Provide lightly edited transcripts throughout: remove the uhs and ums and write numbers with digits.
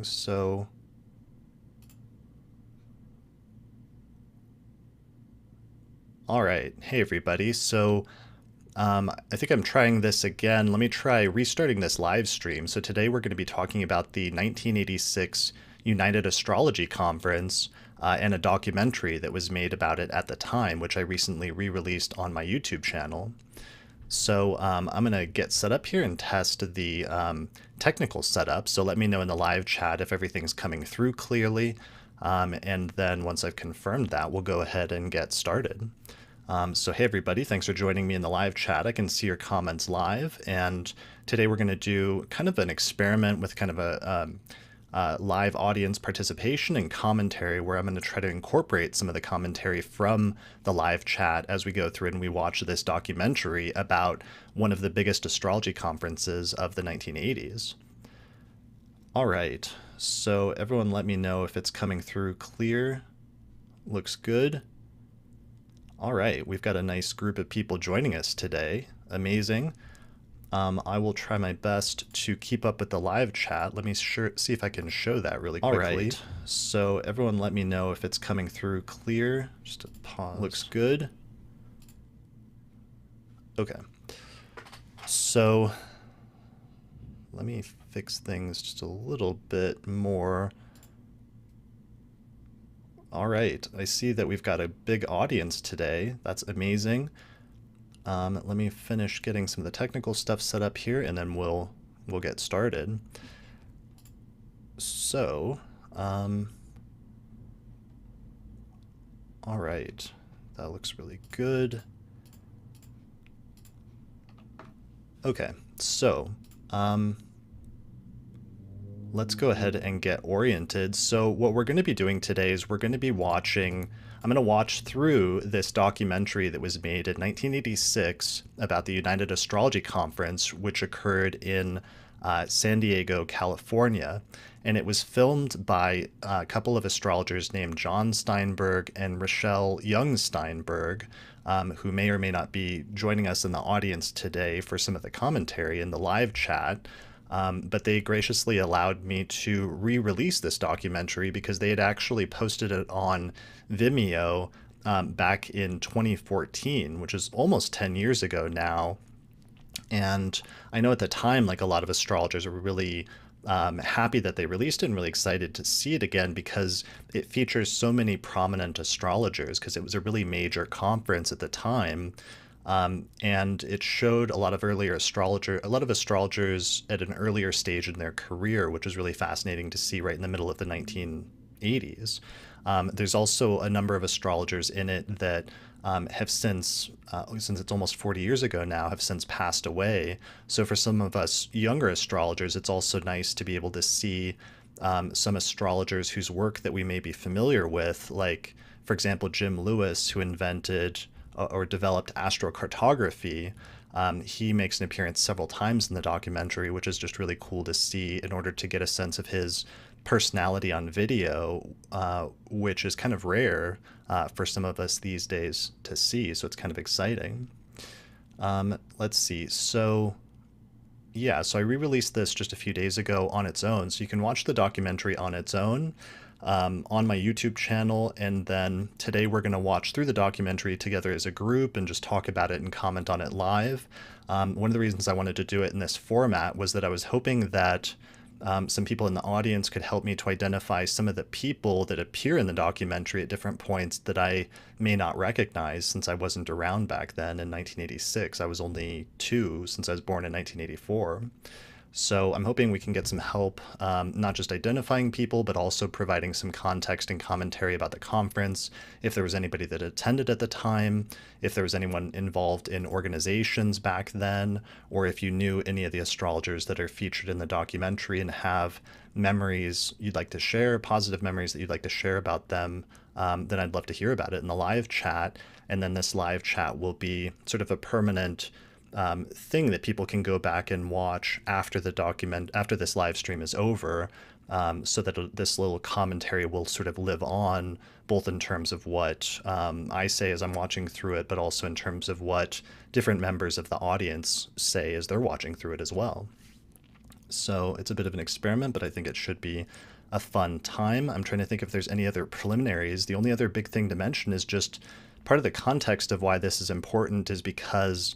So all right. Hey, everybody. I think I'm trying this again. Let me try restarting this live stream. So today we're going to be talking about the 1986 United Astrology Conference and a documentary that was made about it at the time, which I recently re-released on my YouTube channel. So I'm going to get set up here and test the technical setup. So let me know in the live chat if everything's coming through clearly. And then once I've confirmed that, we'll go ahead and get started. So hey everybody, thanks for joining me in the live chat. I can see your comments live, and today we're going to do kind of an experiment with kind of a live audience participation and commentary, where I'm going to try to incorporate some of the commentary from the live chat as we go through and we watch this documentary about one of the biggest astrology conferences of the 1980s. All right, so everyone let me know if it's coming through clear. Looks good. All right, we've got a nice group of people joining us today. Amazing. I will try my best to keep up with the live chat. Let me see if I can show that really quickly. All right, so everyone let me know if it's coming through clear. Just a pause. Looks good. Okay. So let me fix things just a little bit more. All right, I see that we've got a big audience today. That's amazing. Let me finish getting some of the technical stuff set up here, and then we'll get started. So, all right, that looks really good. Okay, so let's go ahead and get oriented. So what we're going to be doing today is I'm going to watch through this documentary that was made in 1986 about the United Astrology Conference, which occurred in San Diego, California. And it was filmed by a couple of astrologers named John Steinberg and Rachelle Young Steinberg, who may or may not be joining us in the audience today for some of the commentary in the live chat. But they graciously allowed me to re-release this documentary because they had actually posted it on Vimeo back in 2014, which is almost 10 years ago now. And I know at the time, like, a lot of astrologers were really happy that they released it and really excited to see it again because it features so many prominent astrologers, because it was a really major conference at the time. And it showed a lot of astrologers at an earlier stage in their career, which was really fascinating to see right in the middle of the 1980s. There's also a number of astrologers in it that have since it's almost 40 years ago now, have since passed away. So for some of us younger astrologers, it's also nice to be able to see some astrologers whose work that we may be familiar with, like, for example, Jim Lewis, who invented or developed astrocartography. He makes an appearance several times in the documentary, which is just really cool to see in order to get a sense of his personality on video, which is kind of rare for some of us these days to see. So it's kind of exciting. Let's see. So I re-released this just a few days ago on its own. So you can watch the documentary on its own on my YouTube channel, and then today we're going to watch through the documentary together as a group and just talk about it and comment on it live. One of the reasons I wanted to do it in this format was that I was hoping that some people in the audience could help me to identify some of the people that appear in the documentary at different points that I may not recognize, since I wasn't around back then in 1986. I was only 2, since I was born in 1984. So I'm hoping we can get some help, not just identifying people, but also providing some context and commentary about the conference, if there was anybody that attended at the time, if there was anyone involved in organizations back then, or if you knew any of the astrologers that are featured in the documentary and have memories you'd like to share, positive memories that you'd like to share about them, then I'd love to hear about it in the live chat. And then this live chat will be sort of a permanent thing that people can go back and watch after this live stream is over, so that this little commentary will sort of live on, both in terms of what I say as I'm watching through it, but also in terms of what different members of the audience say as they're watching through it as well. So it's a bit of an experiment, but I think it should be a fun time. I'm trying to think if there's any other preliminaries. The only other big thing to mention is just part of the context of why this is important is because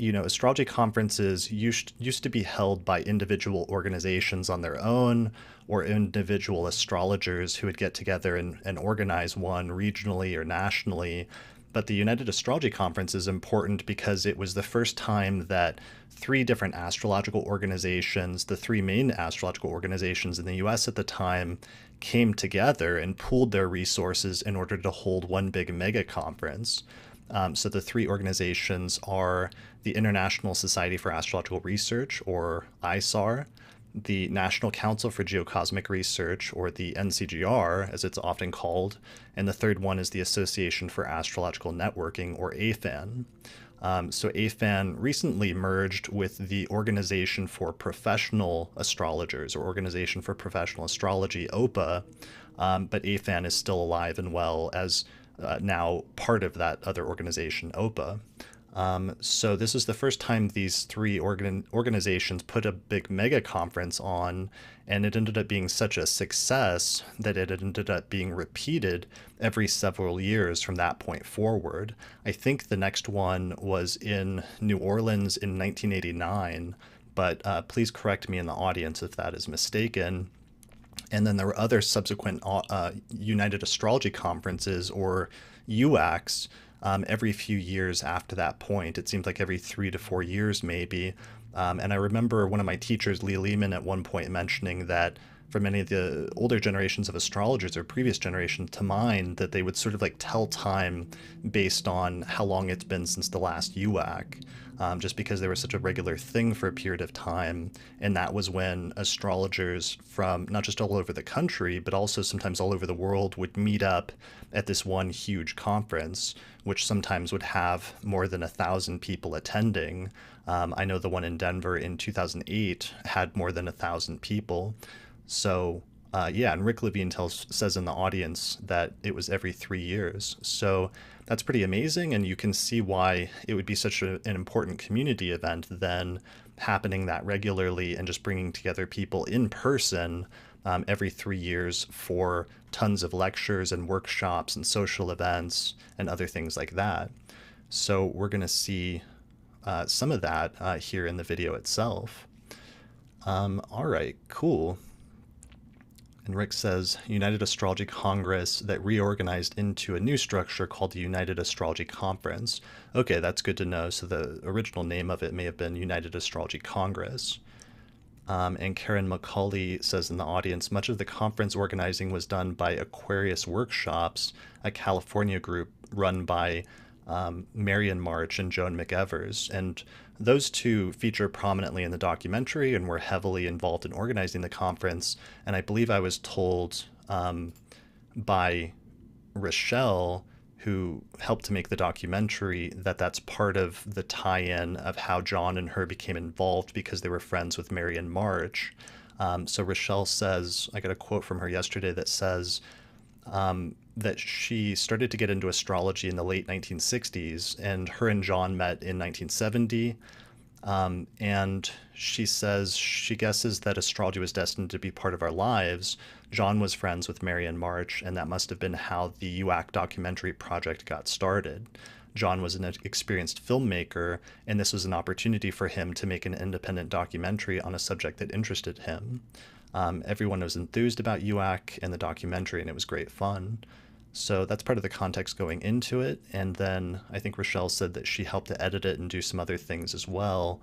astrology conferences used to be held by individual organizations on their own or individual astrologers who would get together and organize one regionally or nationally. But the United Astrology Conference is important because it was the first time that three different astrological organizations, the three main astrological organizations in the US at the time, came together and pooled their resources in order to hold one big mega conference. So the three organizations are the International Society for Astrological Research, or ISAR, the National Council for Geocosmic Research, or the NCGR, as it's often called, and the third one is the Association for Astrological Networking, or AFAN. So AFAN recently merged with the Organization for Professional Astrologers, or Organization for Professional Astrology, OPA, but AFAN is still alive and well as now part of that other organization, OPA. So this is the first time these three organizations put a big mega conference on, and it ended up being such a success that it ended up being repeated every several years from that point forward. I think the next one was in New Orleans in 1989, but please correct me in the audience if that is mistaken. And then there were other subsequent United Astrology Conferences, or UACs, every few years after that point. It seemed like every 3 to 4 years maybe. And I remember one of my teachers, Lee Lehman, at one point mentioning that for many of the older generations of astrologers or previous generation to mine, that they would sort of like tell time based on how long it's been since the last UAC, just because they were such a regular thing for a period of time. And that was when astrologers from not just all over the country, but also sometimes all over the world would meet up at this one huge conference, which sometimes would have more than 1,000 people attending. I know the one in Denver in 2008 had more than 1,000 people. So yeah, and Rick Levine says in the audience that it was every 3 years. So that's pretty amazing, and you can see why it would be such an important community event then, happening that regularly and just bringing together people in person every 3 years for tons of lectures and workshops and social events and other things like that. So we're going to see some of that here in the video itself. All right, cool. And Rick says, United Astrology Congress that reorganized into a new structure called the United Astrology Conference. Okay, that's good to know. So the original name of it may have been United Astrology Congress. And Karen McCauley says in the audience, much of the conference organizing was done by Aquarius Workshops, a California group run by Marion March and Joan McEvers. And those two feature prominently in the documentary and were heavily involved in organizing the conference. And I believe I was told by Rachelle, who helped to make the documentary, that that's part of the tie-in of how John and her became involved because they were friends with Marion March. So Rachelle says, I got a quote from her yesterday that says, that she started to get into astrology in the late 1960s, and her and John met in 1970. And she says she guesses that astrology was destined to be part of our lives. John was friends with Marion March, and that must have been how the UAC documentary project got started. John was an experienced filmmaker, and this was an opportunity for him to make an independent documentary on a subject that interested him. Everyone was enthused about UAC and the documentary, and it was great fun. So that's part of the context going into it. And then I think Rachelle said that she helped to edit it and do some other things as well.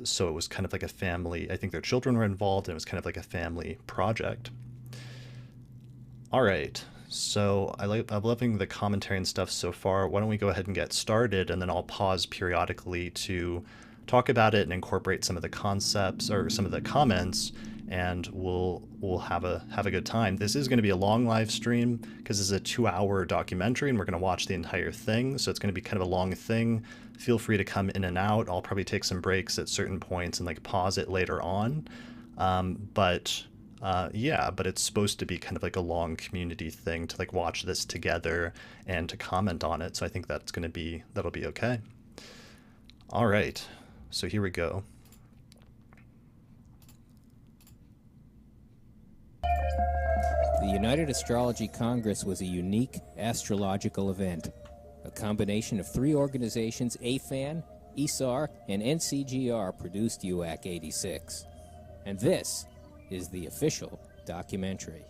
So it was kind of like a family. I think their children were involved, and it was kind of like a family project. All right. So I'm loving the commentary and stuff so far. Why don't we go ahead and get started, and then I'll pause periodically to talk about it and incorporate some of the concepts or some of the comments, and we'll have a good time. This is going to be a long live stream because this is a 2-hour documentary and we're going to watch the entire thing. So it's going to be kind of a long thing. Feel free to come in and out. I'll probably take some breaks at certain points and like pause it later on. Yeah, but it's supposed to be kind of like a long community thing to like watch this together and to comment on it. So I think that'll be okay. All right. So here we go. The United Astrology Congress was a unique astrological event. A combination of three organizations, AFAN, ESAR, and NCGR, produced UAC 86. And this is the official documentary.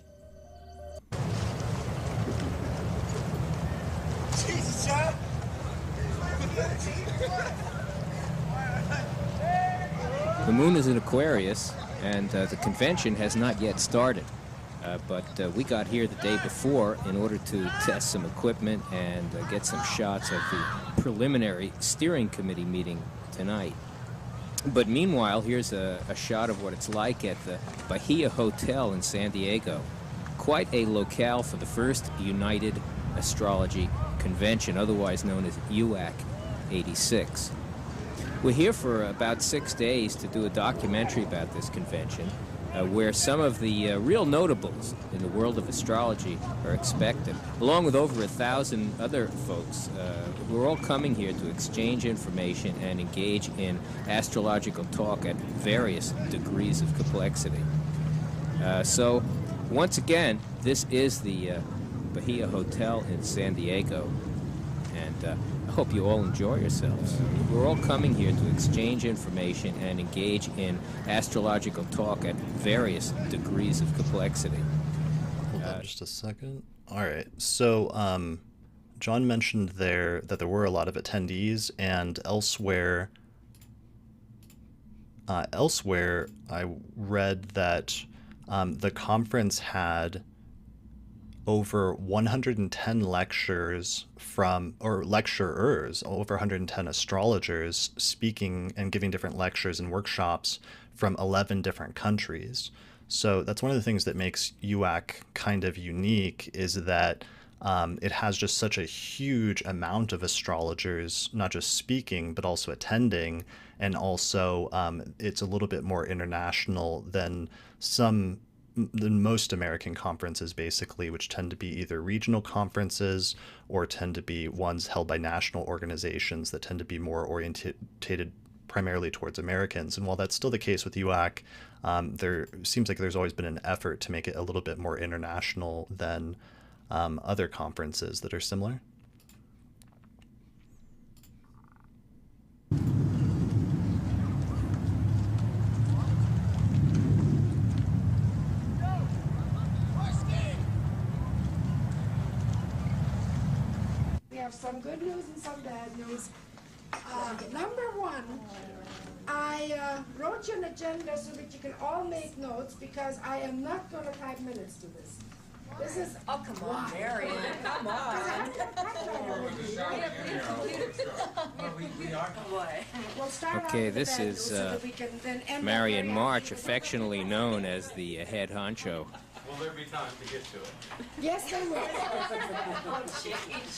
The moon is in Aquarius, and the convention has not yet started. But we got here the day before in order to test some equipment and get some shots of the preliminary steering committee meeting tonight. But meanwhile, here's a shot of what it's like at the Bahia Hotel in San Diego. Quite a locale for the first United Astrology Convention, otherwise known as UAC 86. We're here for about 6 days to do a documentary about this convention, where some of the real notables in the world of astrology are expected, along with over 1,000 other folks who are all coming here to exchange information and engage in astrological talk at various degrees of complexity. So, once again, this is the Bahia Hotel in San Diego, and I hope you all enjoy yourselves. We're all coming here to exchange information and engage in astrological talk at various degrees of complexity. Hold on just a second. All right. So John mentioned there that there were a lot of attendees, and elsewhere I read that the conference had over 110 lecturers, over 110 astrologers speaking and giving different lectures and workshops from 11 different countries. So that's one of the things that makes UAC kind of unique, is that it has just such a huge amount of astrologers, not just speaking, but also attending. And also it's a little bit more international than most American conferences, basically, which tend to be either regional conferences or tend to be ones held by national organizations that tend to be more orientated primarily towards Americans. And while that's still the case with UAC, there seems like there's always been an effort to make it a little bit more international than other conferences that are similar. We have some good news and some bad news. Number one, I wrote you an agenda so that you can all make notes, because I am not going to type minutes to this. This is... Oh, come on, Mary. Come on. Okay, this is Marion March, affectionately known as the head honcho. Will there be time to get to it? Yes, there will.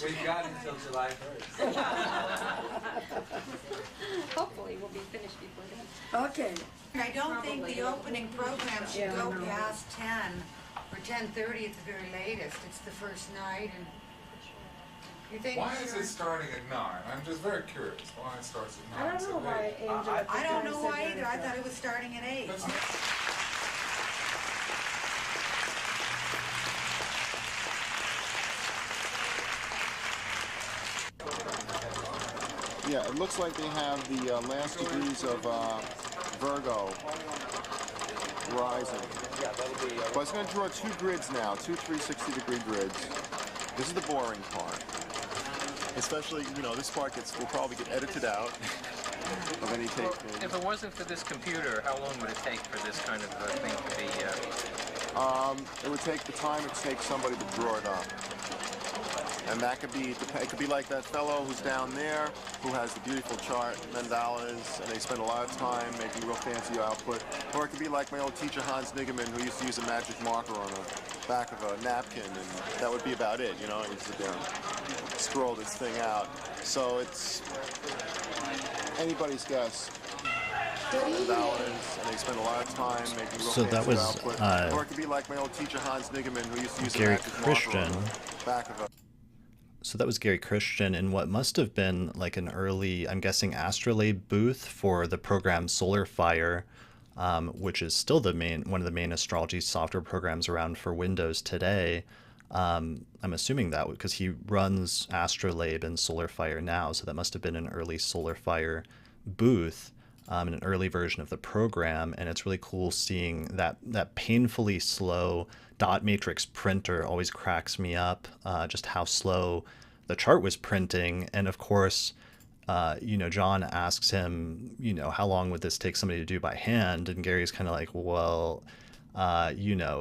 We've got until July 1st. Hopefully we'll be finished before then. Okay. I don't think the opening program should go past 10 or 10:30 at the very latest. It's the first night, and you think? Why is it starting at 9? I'm just very curious why it starts at 9. I don't know why, Angel. I don't know why either. I thought it was starting at 8. Yeah, it looks like they have the last degrees of Virgo rising. But it's going to draw 2 grids now, 2 360-degree grids. This is the boring part. Especially, you know, this part will probably get edited out. Of any tape. If it wasn't for this computer, how long would it take for this kind of thing to be? It would take the time it takes somebody to draw it up. And that could be, it could be like that fellow who's down there, who has the beautiful chart, mandalas, and they spend a lot of time making real fancy output. Or it could be like my old teacher, Hans Nigemann, who used to use a magic marker on the back of a napkin, and that would be about it, you know? He'd sit there and scroll this thing out. So it's anybody's guess. Mandalas, and they spend a lot of time making real fancy output. Or it could be like my old teacher, Hans Nigemann, who used to use a magic marker on the back of a... So that was Gary Christian in what must have been like an early, I'm guessing, astrolabe booth for the program Solar Fire. which is still one of the main astrology software programs around for Windows today. I'm assuming that because he runs Astrolabe and SolarFire now, so that must have been an early SolarFire booth, in an early version of the program. And it's really cool seeing that painfully slow dot matrix printer. Always cracks me up, just how slow the chart was printing. And of course, John asks him, how long would this take somebody to do by hand? And Gary's kind of like, well,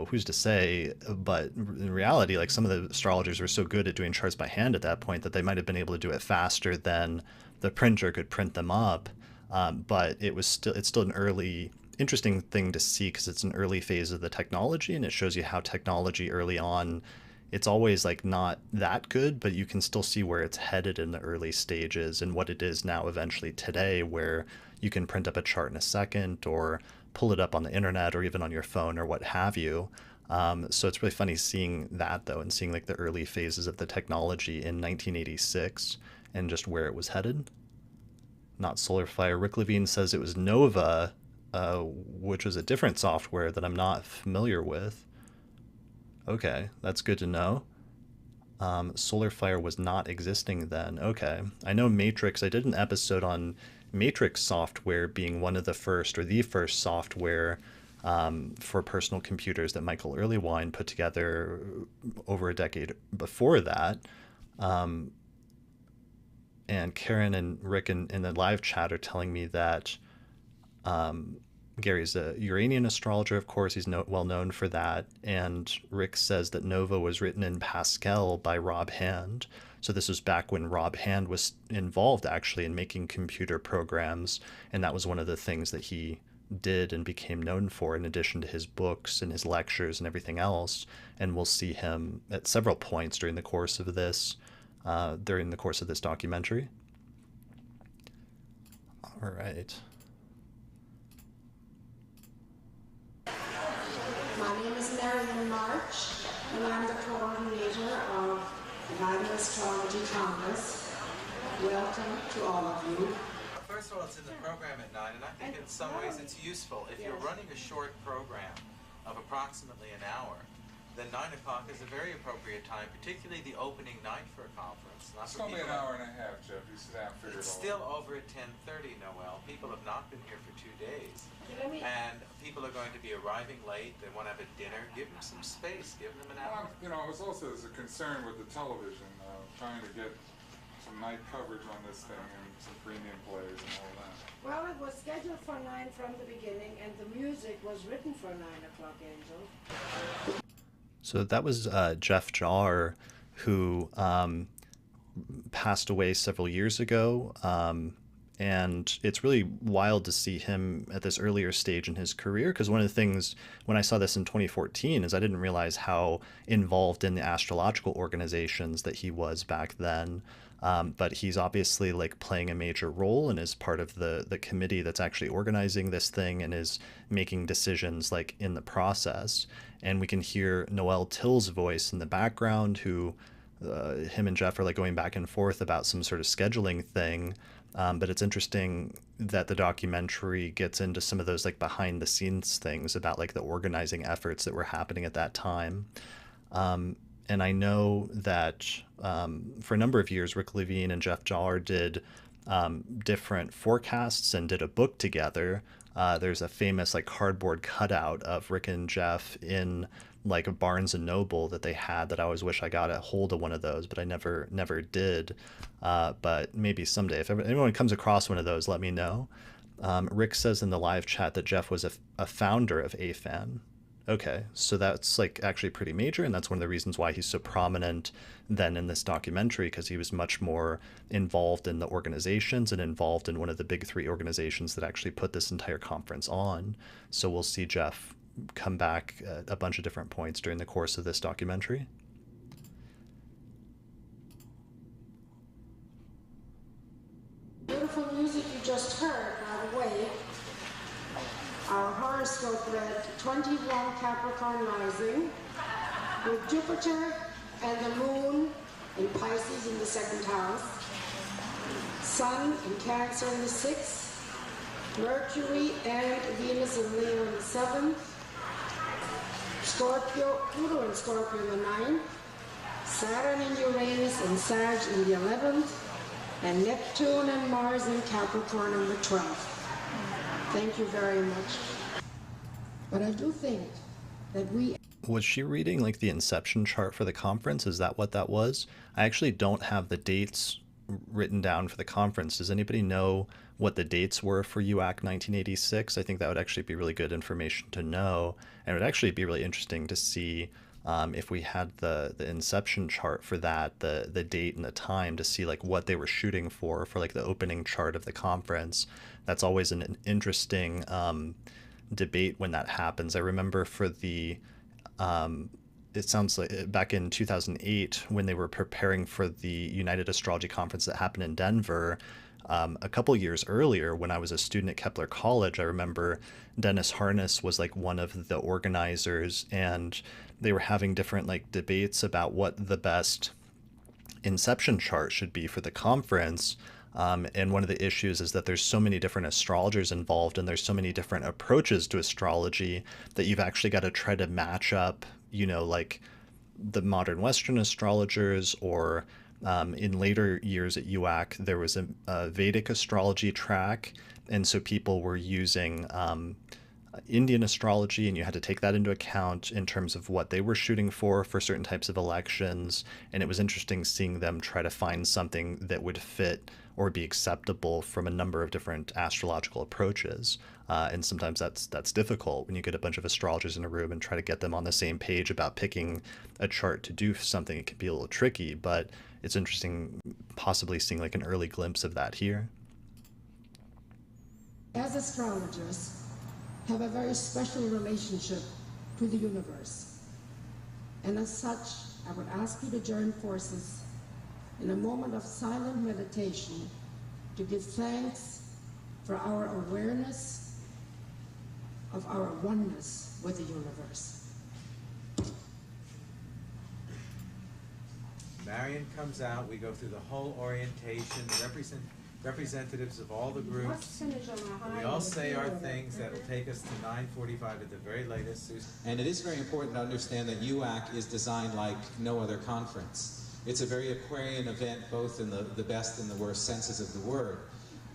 who's to say? But in reality, like, some of the astrologers were so good at doing charts by hand at that point that they might have been able to do it faster than the printer could print them up. But it's still an early, interesting thing to see, because it's an early phase of the technology, and it shows you how technology early on, it's always like not that good, but you can still see where it's headed in the early stages and what it is now eventually today, where you can print up a chart in a second or pull it up on the internet or even on your phone or what have you. So it's really funny seeing that, though, and seeing like the early phases of the technology in 1986 and just where it was headed. Not SolarFire. Rick Levine says it was Nova, which was a different software that I'm not familiar with. Okay, that's good to know. SolarFire was not existing then. Okay. I know Matrix. I did an episode on Matrix software being one of the first, or the first software for personal computers that Michael Earlywine put together over a decade before that. And Karen and Rick in the live chat are telling me that Gary's a Uranian astrologer, of course. He's well known for that. And Rick says that Nova was written in Pascal by Rob Hand. So this was back when Rob Hand was involved actually in making computer programs. And that was one of the things that he did and became known for, in addition to his books and his lectures and everything else. And we'll see him at several points during the course of this documentary. All right. My name is Marion March, and I'm the coordinator of United Astrology Conference. Welcome to all of you. First of all, it's in the program at 9, and I think in some ways it's useful. If you're running a short program of approximately an hour, then 9 o'clock is a very appropriate time, particularly the opening night for a conference. It's only an hour and a half, Jeff. You sit down and figure it all out. It's still over at 10:30, Noel. People have not been here for 2 days. And people are going to be arriving late. They want to have a dinner. Give them some space. Give them an hour. It was also there's a concern with the television, trying to get some night coverage on this thing and some premium plays and all that. Well, it was scheduled for 9 from the beginning, and the music was written for 9 o'clock, Angel. So that was Jeff Jar, who passed away several years ago. And it's really wild to see him at this earlier stage in his career, because one of the things when I saw this in 2014 is I didn't realize how involved in the astrological organizations that he was back then. But he's obviously like playing a major role and is part of the committee that's actually organizing this thing and is making decisions like in the process. And we can hear Noel Till's voice in the background, who him and Jeff are like going back and forth about some sort of scheduling thing. But it's interesting that the documentary gets into some of those like behind the scenes things about like the organizing efforts that were happening at that time. And I know that for a number of years, Rick Levine and Jeff Jar did different forecasts and did a book together. There's a famous like cardboard cutout of Rick and Jeff in like a Barnes and Noble that they had that I always wish I got a hold of one of those, but I never did. But maybe someday, if anyone comes across one of those, let me know. Rick says in the live chat that Jeff was a founder of AFAN. Okay, so that's like actually pretty major, and that's one of the reasons why he's so prominent then in this documentary, because he was much more involved in the organizations and involved in one of the big 3 organizations that actually put this entire conference on. So we'll see Jeff come back at a bunch of different points during the course of this documentary. Beautiful music you just heard, by the way. Our horoscope read 21 Capricorn rising, with Jupiter and the Moon in Pisces in the 2nd house, Sun in Cancer in the 6th, Mercury and Venus in Leo in the 7th, Scorpio, Pluto and Scorpio in the 9th, Saturn and Uranus and Sag in the 11th, and Neptune and Mars in Capricorn in the 12th. Thank you very much. But I do think that we... Was she reading like the inception chart for the conference? Is that what that was? I actually don't have the dates written down for the conference. Does anybody know what the dates were for UAC 1986? I think that would actually be really good information to know. And it would actually be really interesting to see if we had the inception chart for that, the date and the time, to see like what they were shooting for like the opening chart of the conference. That's always an interesting debate when that happens. I remember for the it sounds like back in 2008 when they were preparing for the United Astrology Conference that happened in Denver. A couple years earlier, when I was a student at Kepler College, I remember Dennis Harness was like one of the organizers, and they were having different like debates about what the best inception chart should be for the conference. And one of the issues is that there's so many different astrologers involved, and there's so many different approaches to astrology that you've actually got to try to match up, you know, like the modern Western astrologers, or in later years at UAC, there was a Vedic astrology track. And so people were using Indian astrology, and you had to take that into account in terms of what they were shooting for certain types of elections. And it was interesting seeing them try to find something that would fit or be acceptable from a number of different astrological approaches. And sometimes that's difficult when you get a bunch of astrologers in a room and try to get them on the same page about picking a chart to do something. It can be a little tricky, but it's interesting possibly seeing like an early glimpse of that here. As astrologers, have a very special relationship to the universe. And as such, I would ask you to join forces in a moment of silent meditation to give thanks for our awareness of our oneness with the universe. Marion comes out, we go through the whole orientation, representatives of all the groups. We all say our things. That'll take us to 9:45 at the very latest. And it is very important to understand that UAC is designed like no other conference. It's a very Aquarian event, both in the best and the worst senses of the word.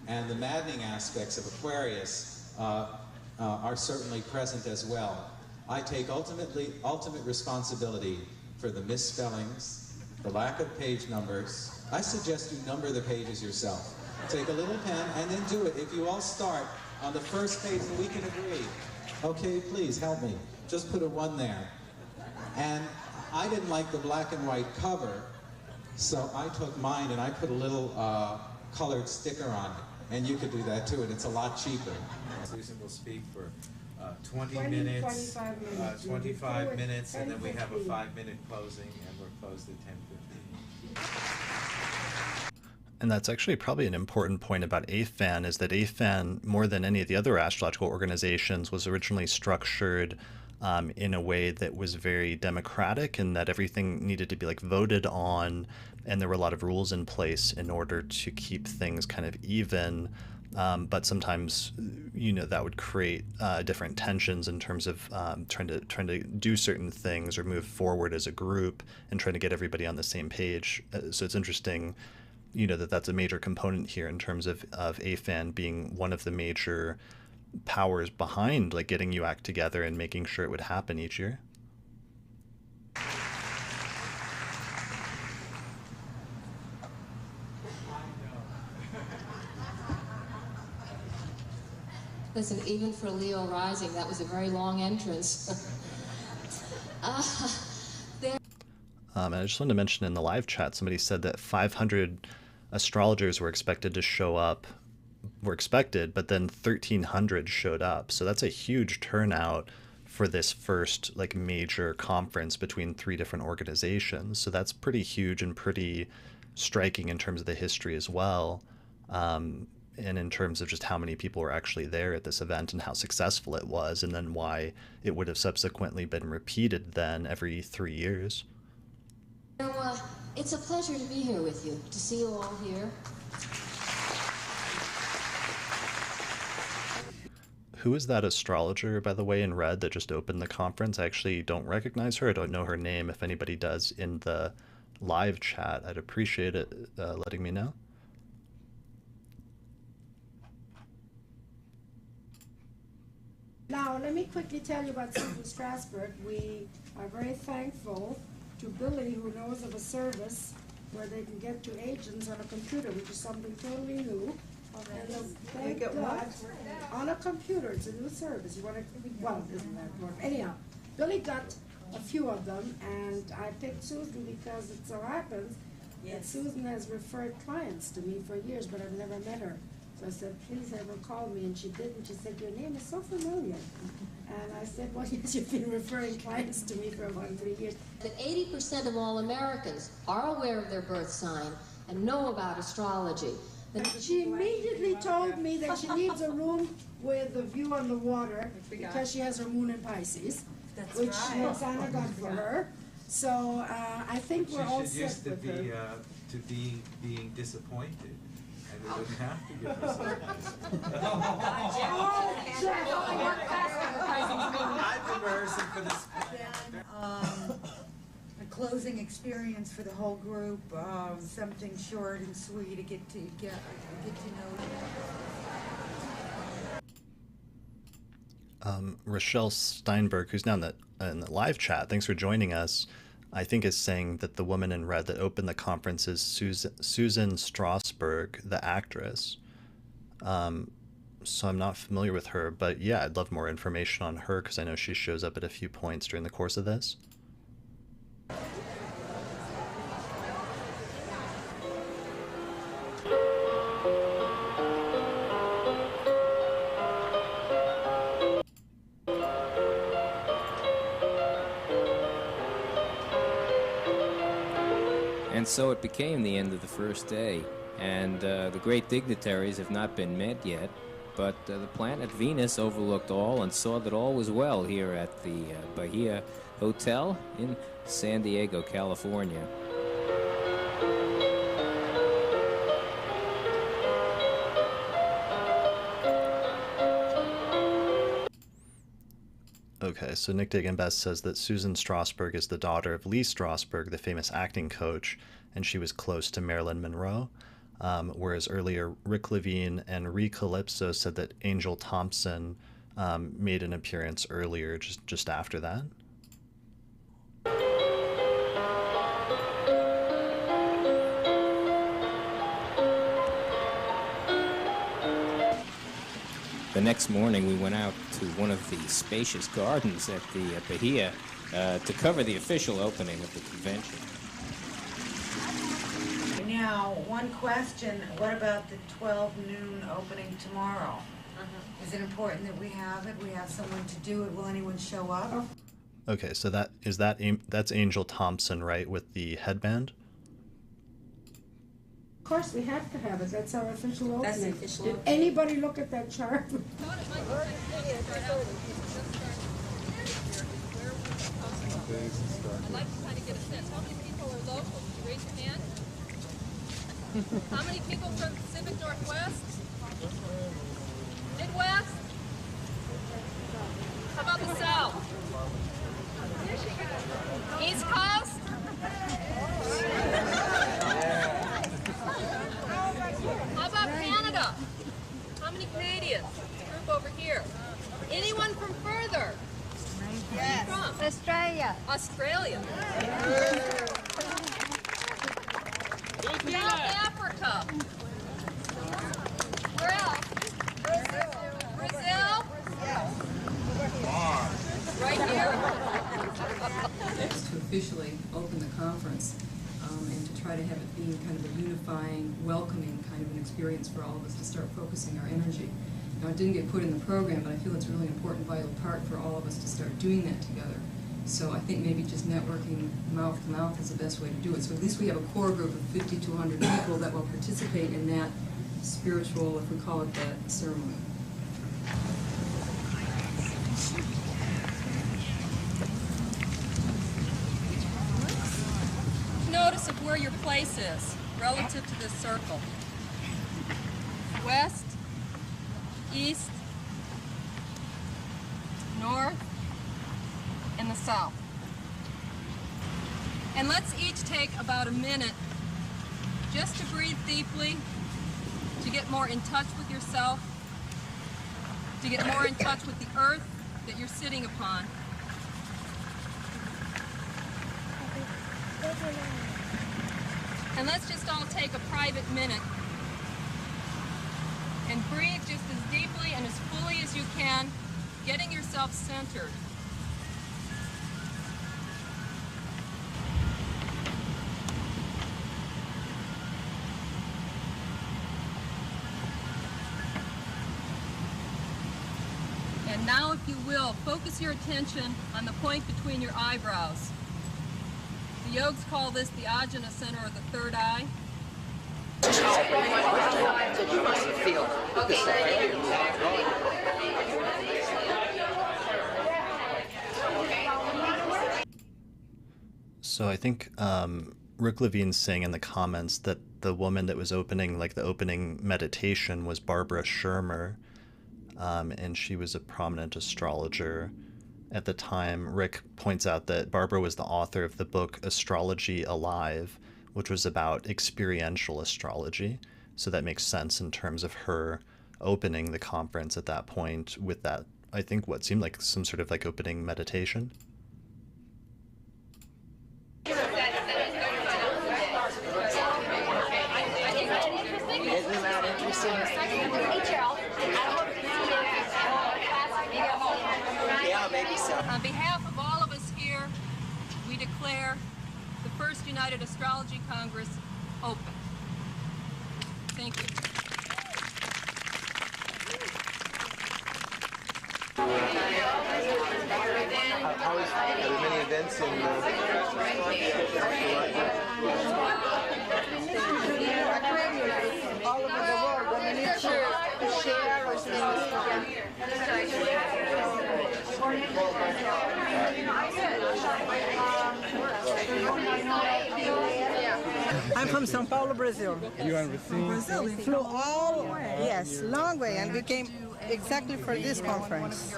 And the maddening aspects of Aquarius are certainly present as well. I take ultimate responsibility for the misspellings, the lack of page numbers. I suggest you number the pages yourself. Take a little pen and then do it. If you all start on the first page, and we can agree. Okay, please help me. Just put a 1 there. And I didn't like the black and white cover, so I took mine and I put a little colored sticker on it. And you could do that too, and it's a lot cheaper. Susan will speak for 20 minutes, 25 minutes, and then we have a 5-minute closing, and we're closed at 10:15. And that's actually probably an important point about AFAN, is that AFAN, more than any of the other astrological organizations, was originally structured in a way that was very democratic, and that everything needed to be like voted on, and there were a lot of rules in place in order to keep things kind of even. But sometimes, you know, that would create different tensions in terms of trying to do certain things or move forward as a group and trying to get everybody on the same page. So it's interesting, you know, that's a major component here in terms of AFAN being one of the major powers behind like getting UAC together and making sure it would happen each year. Listen, even for Leo rising, that was a very long entrance. And I just wanted to mention in the live chat, somebody said that 500 astrologers were expected to show up, but then 1,300 showed up. So that's a huge turnout for this first like major conference between 3 different organizations. So that's pretty huge and pretty striking in terms of the history as well. And in terms of just how many people were actually there at this event and how successful it was, and then why it would have subsequently been repeated then every 3 years. So, it's a pleasure to be here with you, to see you all here. Who is that astrologer, by the way, in red that just opened the conference? I actually don't recognize her. I don't know her name. If anybody does in the live chat, I'd appreciate it letting me know. Now, let me quickly tell you about Susan Strasberg. We are very thankful to Billy, who knows of a service where they can get to agents on a computer, which is something totally new. And thank God, on a computer, it's a new service. You want to, well, isn't that important? Anyhow, Billy got a few of them, and I picked Susan because it so happens that Susan has referred clients to me for years, but I've never met her. So I said, please have her call me, and she did, and she said, your name is so familiar. And I said, well, yes, you've been referring clients to me for about 3 years. That 80% of all Americans are aware of their birth sign and know about astrology. She immediately told me that she needs a room with a view on the water because she has her moon in Pisces, which Roxana got for her. So I think we're all set with her. She should used to being disappointed. And we wouldn't have to give her service. I've been rehearsing for this. A closing experience for the whole group, something short and sweet to get to know you. Rachelle Steinberg, who's now in the live chat, thanks for joining us, I think is saying that the woman in red that opened the conference is Susan Strasberg, the actress. So I'm not familiar with her, but yeah, I'd love more information on her because I know she shows up at a few points during the course of this. And so it became the end of the first day, and the great dignitaries have not been met yet, but the planet Venus overlooked all and saw that all was well here at the Bahia Hotel in San Diego, California. Okay, so Nick Digenbest says that Susan Strasberg is the daughter of Lee Strasberg, the famous acting coach, and she was close to Marilyn Monroe. Whereas earlier, Rick Levine and Ree Calypso said that Angel Thompson made an appearance earlier, just after that. The next morning, we went out to one of the spacious gardens at the Bahia to cover the official opening of the convention. Now, one question, what about the 12 noon opening tomorrow? Is it important that we have it? We have someone to do it? Will anyone show up? Okay, so that's Angel Thompson, right, with the headband? Of course, we have to have it. That's our official opening. That's the official Did opening. anybody look at that chart? I'd like to kind of get a sense. How many people are local? Could you raise your hand? How many people from the Pacific Northwest? Midwest? How about the South? East Coast? How about Canada? How many Canadians? Group over here. Anyone from further? Yes. Where are you from? Australia. Australia. South Africa. Where else? Brazil. Right here. To officially open the conference and to try to have it being kind of a unifying, welcoming kind of an experience for all of us to start focusing our energy. Now, it didn't get put in the program, but I feel it's a really important, vital part for all of us to start doing that together. So I think maybe just networking mouth to mouth is the best way to do it. So at least we have a core group of 50 to 100 people that will participate in that spiritual, if we call it that, ceremony. Notice of where your place is relative to this circle. West, east, north, and the south. And let's each take about a minute just to breathe deeply, to get more in touch with yourself, to get more in touch with the earth that you're sitting upon. And let's just all take a private minute and breathe just as deeply and as fully as you can, getting yourself centered. And now, if you will, focus your attention on the point between your eyebrows. The yogis call this the ajna center, or the third eye. So I think Rick Levine's saying in the comments that the woman that was opening, like the opening meditation, was Barbara Shermer, and she was a prominent astrologer at the time. Rick points out that Barbara was the author of the book Astrology Alive, which was about experiential astrology. So that makes sense in terms of her opening the conference at that point with that, I think, what seemed like some sort of like opening meditation. Isn't that interesting? Yeah, maybe so. On behalf of all of us here, we declare the first United Astrology Congress open. Thank you. Are there many events in all over the world, but we need to share or I'm from São Paulo, Brazil. You are from Brazil? Flew all, yes, long way, and we came exactly for this conference.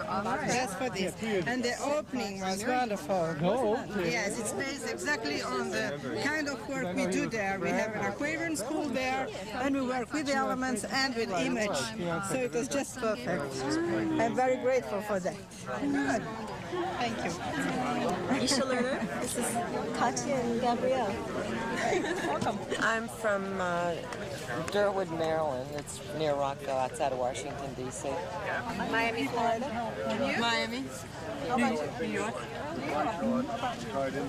Just for this. And the opening was wonderful. Oh, okay. Yes, it's based exactly on the kind of work we do there. We have an Aquarian school there, and we work with the elements and with image. So it was just perfect. I'm very grateful for that. Good. Thank you. Isha Lerner. This is Katya and Gabrielle. Welcome. I'm from Durwood, Maryland. It's near Rockville, outside of Washington, D.C. Miami, Florida. Miami. New York.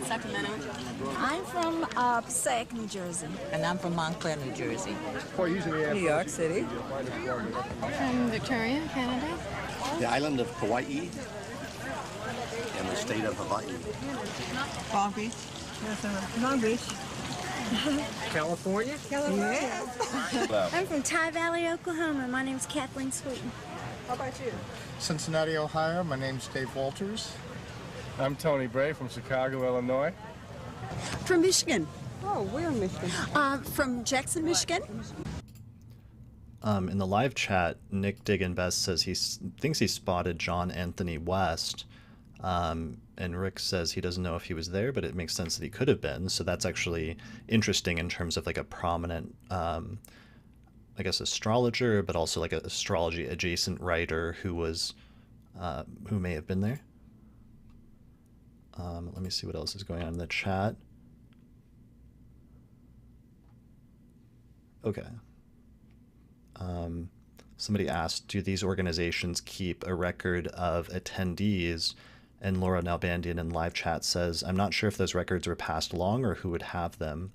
Sacramento. I'm from Passaic, New Jersey. And I'm from Montclair, New Jersey. New York City. From Victoria, Canada. The island of Kauai and the state of Hawaii. Long Beach. Yes, Long Beach. California? Yes. I'm from Ty Valley, Oklahoma. My name's Kathleen Sweeten. How about you? Cincinnati, Ohio. My name's Dave Walters. I'm Tony Bray from Chicago, Illinois. From Michigan. Oh, we're in Michigan. From Jackson, Michigan. In the live chat, Nick Diggin-Best says he thinks he spotted John Anthony West. And Rick says he doesn't know if he was there, but it makes sense that he could have been. So that's actually interesting in terms of like a prominent, I guess, astrologer, but also like an astrology adjacent writer who was, who may have been there. Let me see what else is going on in the chat. Okay. Somebody asked, do these organizations keep a record of attendees? And Laura Nalbandian in live chat says, I'm not sure if those records were passed along or who would have them.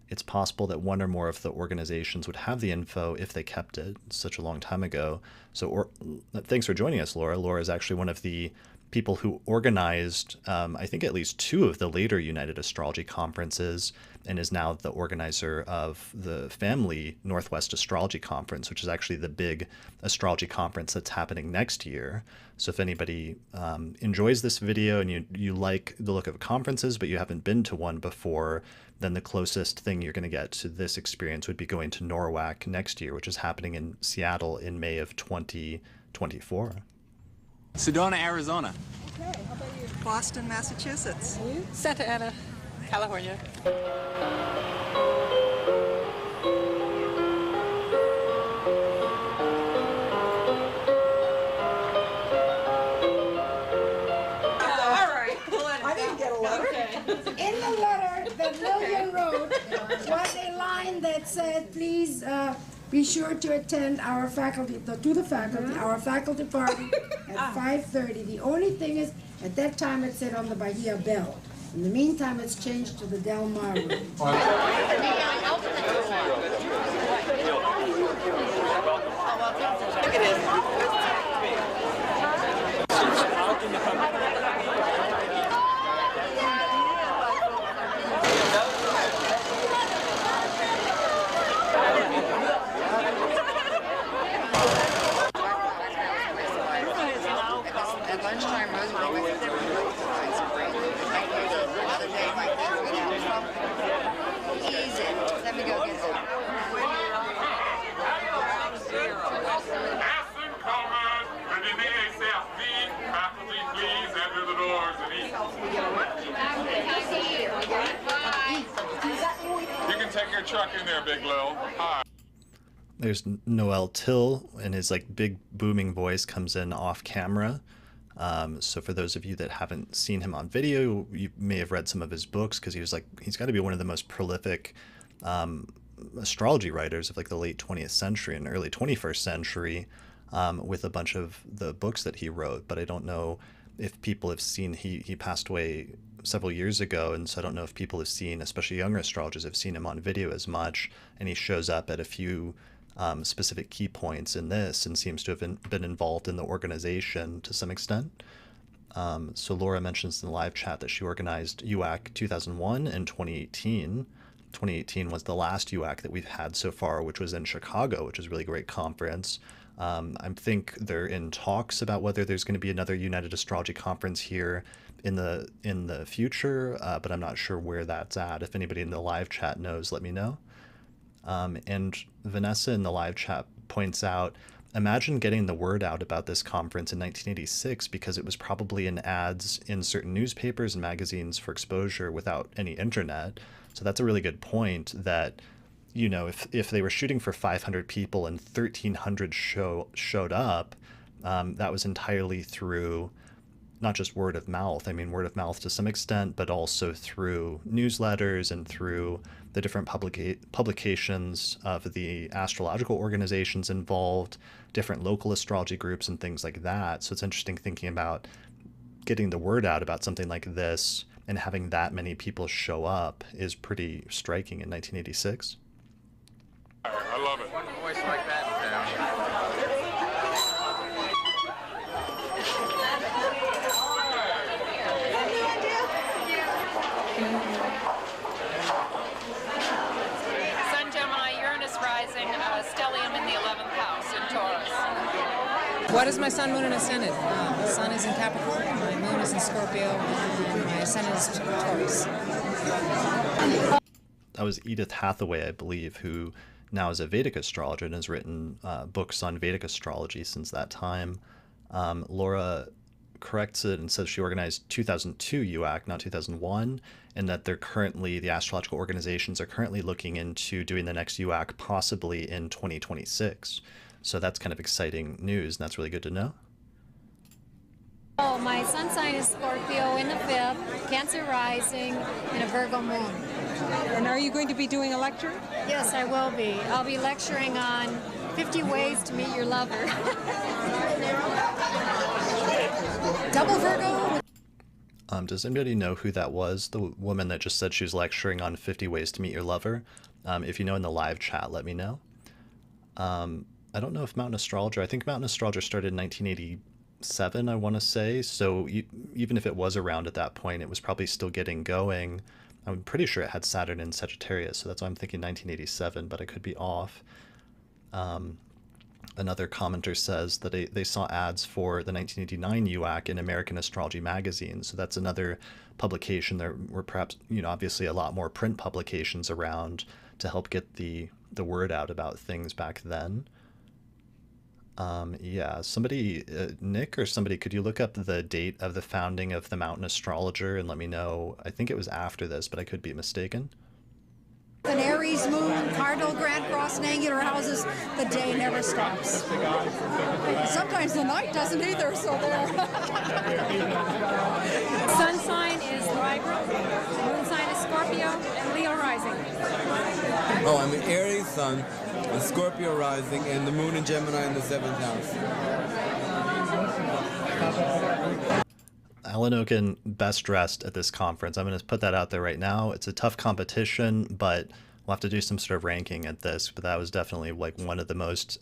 It's possible that one or more of the organizations would have the info if they kept it such a long time ago. So thanks for joining us, Laura. Laura is actually one of the people who organized, I think, at least 2 of the later United Astrology Conferences, and is now the organizer of the Family Northwest Astrology Conference, which is actually the big astrology conference that's happening next year. So if anybody enjoys this video and you like the look of conferences, but you haven't been to one before, then the closest thing you're going to get to this experience would be going to NORWAC next year, which is happening in Seattle in May of 2024. Sedona, Arizona. Okay, how about you? Boston, Massachusetts. Santa Ana, California. I didn't get a letter. In the letter that Lillian wrote was a line that said, please be sure to attend our faculty, our faculty party at 5:30. The only thing is, at that time it said on the Bahia Bell. In the meantime, it's changed to the Del Mar room. At lunchtime, Rosemary went there with other days like this, we have trouble. Easy. Let me go get some. Faculty, please enter the doors and eat. You can take your truck in there, Big Lil. Hi. There's Noel Till, and his like big booming voice comes in off camera. So for those of you that haven't seen him on video, you may have read some of his books, because he's got to be one of the most prolific astrology writers of like the late 20th century and early 21st century, with a bunch of the books that he wrote. But I don't know if people have seen, he passed away several years ago, and so I don't know if people have seen, especially younger astrologers, have seen him on video as much. And he shows up at a few specific key points in this, and seems to have been involved in the organization to some extent. So Laura mentions in the live chat that she organized UAC 2001 and 2018. 2018 was the last UAC that we've had so far, which was in Chicago, which is a really great conference. I think they're in talks about whether there's going to be another United Astrology Conference here in the future, but I'm not sure where that's at. If anybody in the live chat knows, let me know. And Vanessa in the live chat points out, imagine getting the word out about this conference in 1986, because it was probably in ads in certain newspapers and magazines for exposure without any internet. So that's a really good point, that, you know, if they were shooting for 500 people and 1,300 showed up, that was entirely through not just word of mouth. I mean, word of mouth to some extent, but also through newsletters and through the different publications of the astrological organizations involved, different local astrology groups and things like that. So it's interesting thinking about getting the word out about something like this, and having that many people show up is pretty striking in 1986. I love it. One voice like that in town. Sun, Gemini, Uranus rising, stellium in the 11th house in Taurus. What is my sun, moon, and ascendant? My sun is in Capricorn, my moon is in Scorpio, and my ascendant is Taurus. That was Edith Hathaway, I believe, who now is a Vedic astrologer and has written books on Vedic astrology since that time. Laura corrects it and says she organized 2002 UAC, not 2001, and that the astrological organizations are currently looking into doing the next UAC possibly in 2026. So that's kind of exciting news, and that's really good to know. Oh, my sun sign is Scorpio in the 5th, Cancer rising, and a Virgo moon. And are you going to be doing a lecture? Yes, I will be. I'll be lecturing on 50 ways to meet your lover. Double Virgo. Does anybody know who that was? The woman that just said she was lecturing on 50 ways to meet your lover? If you know in the live chat, let me know. I don't know if Mountain Astrologer, I think Mountain Astrologer started in 1987, I want to say. So even if it was around at that point, it was probably still getting going. I'm pretty sure it had Saturn in Sagittarius, so that's why I'm thinking 1987, but I could be off. Another commenter says that they saw ads for the 1989 UAC in American Astrology Magazine, so that's another publication. There were perhaps, obviously a lot more print publications around to help get the word out about things back then. Yeah, somebody, Nick or somebody, could you look up the date of the founding of the Mountain Astrologer and let me know? I think it was after this, but I could be mistaken. An Aries moon, cardinal, grand cross, and angular houses, the day never stops. Sometimes the night doesn't either, so there. Sun sign is Libra, moon sign is Scorpio, and Leo rising. Oh, I'm an Aries sun, a Scorpio rising, and the moon in Gemini in the 7th house. Alan Oken best dressed at this conference. I'm going to put that out there right now. It's a tough competition, but we'll have to do some sort of ranking at this. But that was definitely like one of the most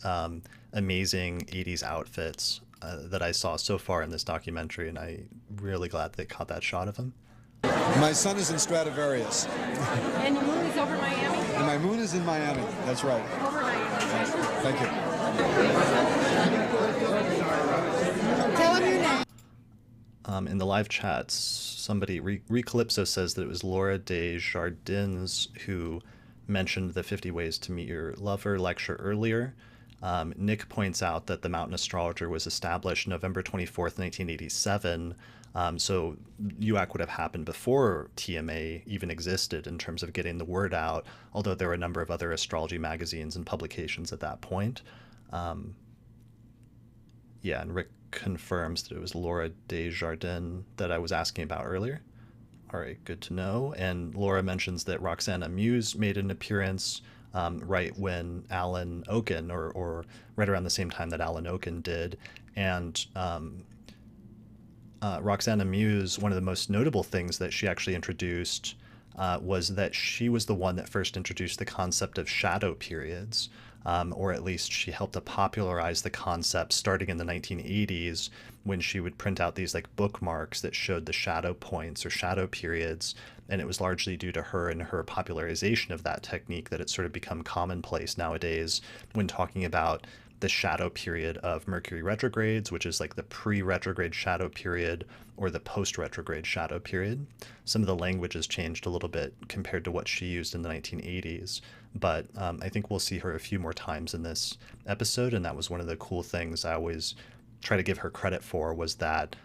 amazing 80s outfits that I saw so far in this documentary, and I'm really glad they caught that shot of him. My sun is in Stradivarius. And your moon is over Miami? And my moon is in Miami. That's right. Over Miami. Thank you. Tell him your name. In the live chats, somebody, Recalypso says that it was Laura Desjardins who mentioned the 50 Ways to Meet Your Lover lecture earlier. Nick points out that the Mountain Astrologer was established November 24th, 1987. So UAC would have happened before TMA even existed in terms of getting the word out, although there were a number of other astrology magazines and publications at that point. Yeah, and Rick confirms that it was Laura Desjardins that I was asking about earlier. All right, good to know. And Laura mentions that Roxana Muse made an appearance right when Alan Oken, or right around the same time that Alan Oken did. And Roxana Muse, one of the most notable things that she actually introduced was that she was the one that first introduced the concept of shadow periods. Or at least she helped to popularize the concept starting in the 1980s when she would print out these like bookmarks that showed the shadow points or shadow periods. And it was largely due to her and her popularization of that technique that it's sort of become commonplace nowadays when talking about the shadow period of Mercury retrogrades, which is like the pre-retrograde shadow period or the post-retrograde shadow period. Some of the language has changed a little bit compared to what she used in the 1980s, but I think we'll see her a few more times in this episode, and that was one of the cool things I always try to give her credit for, was that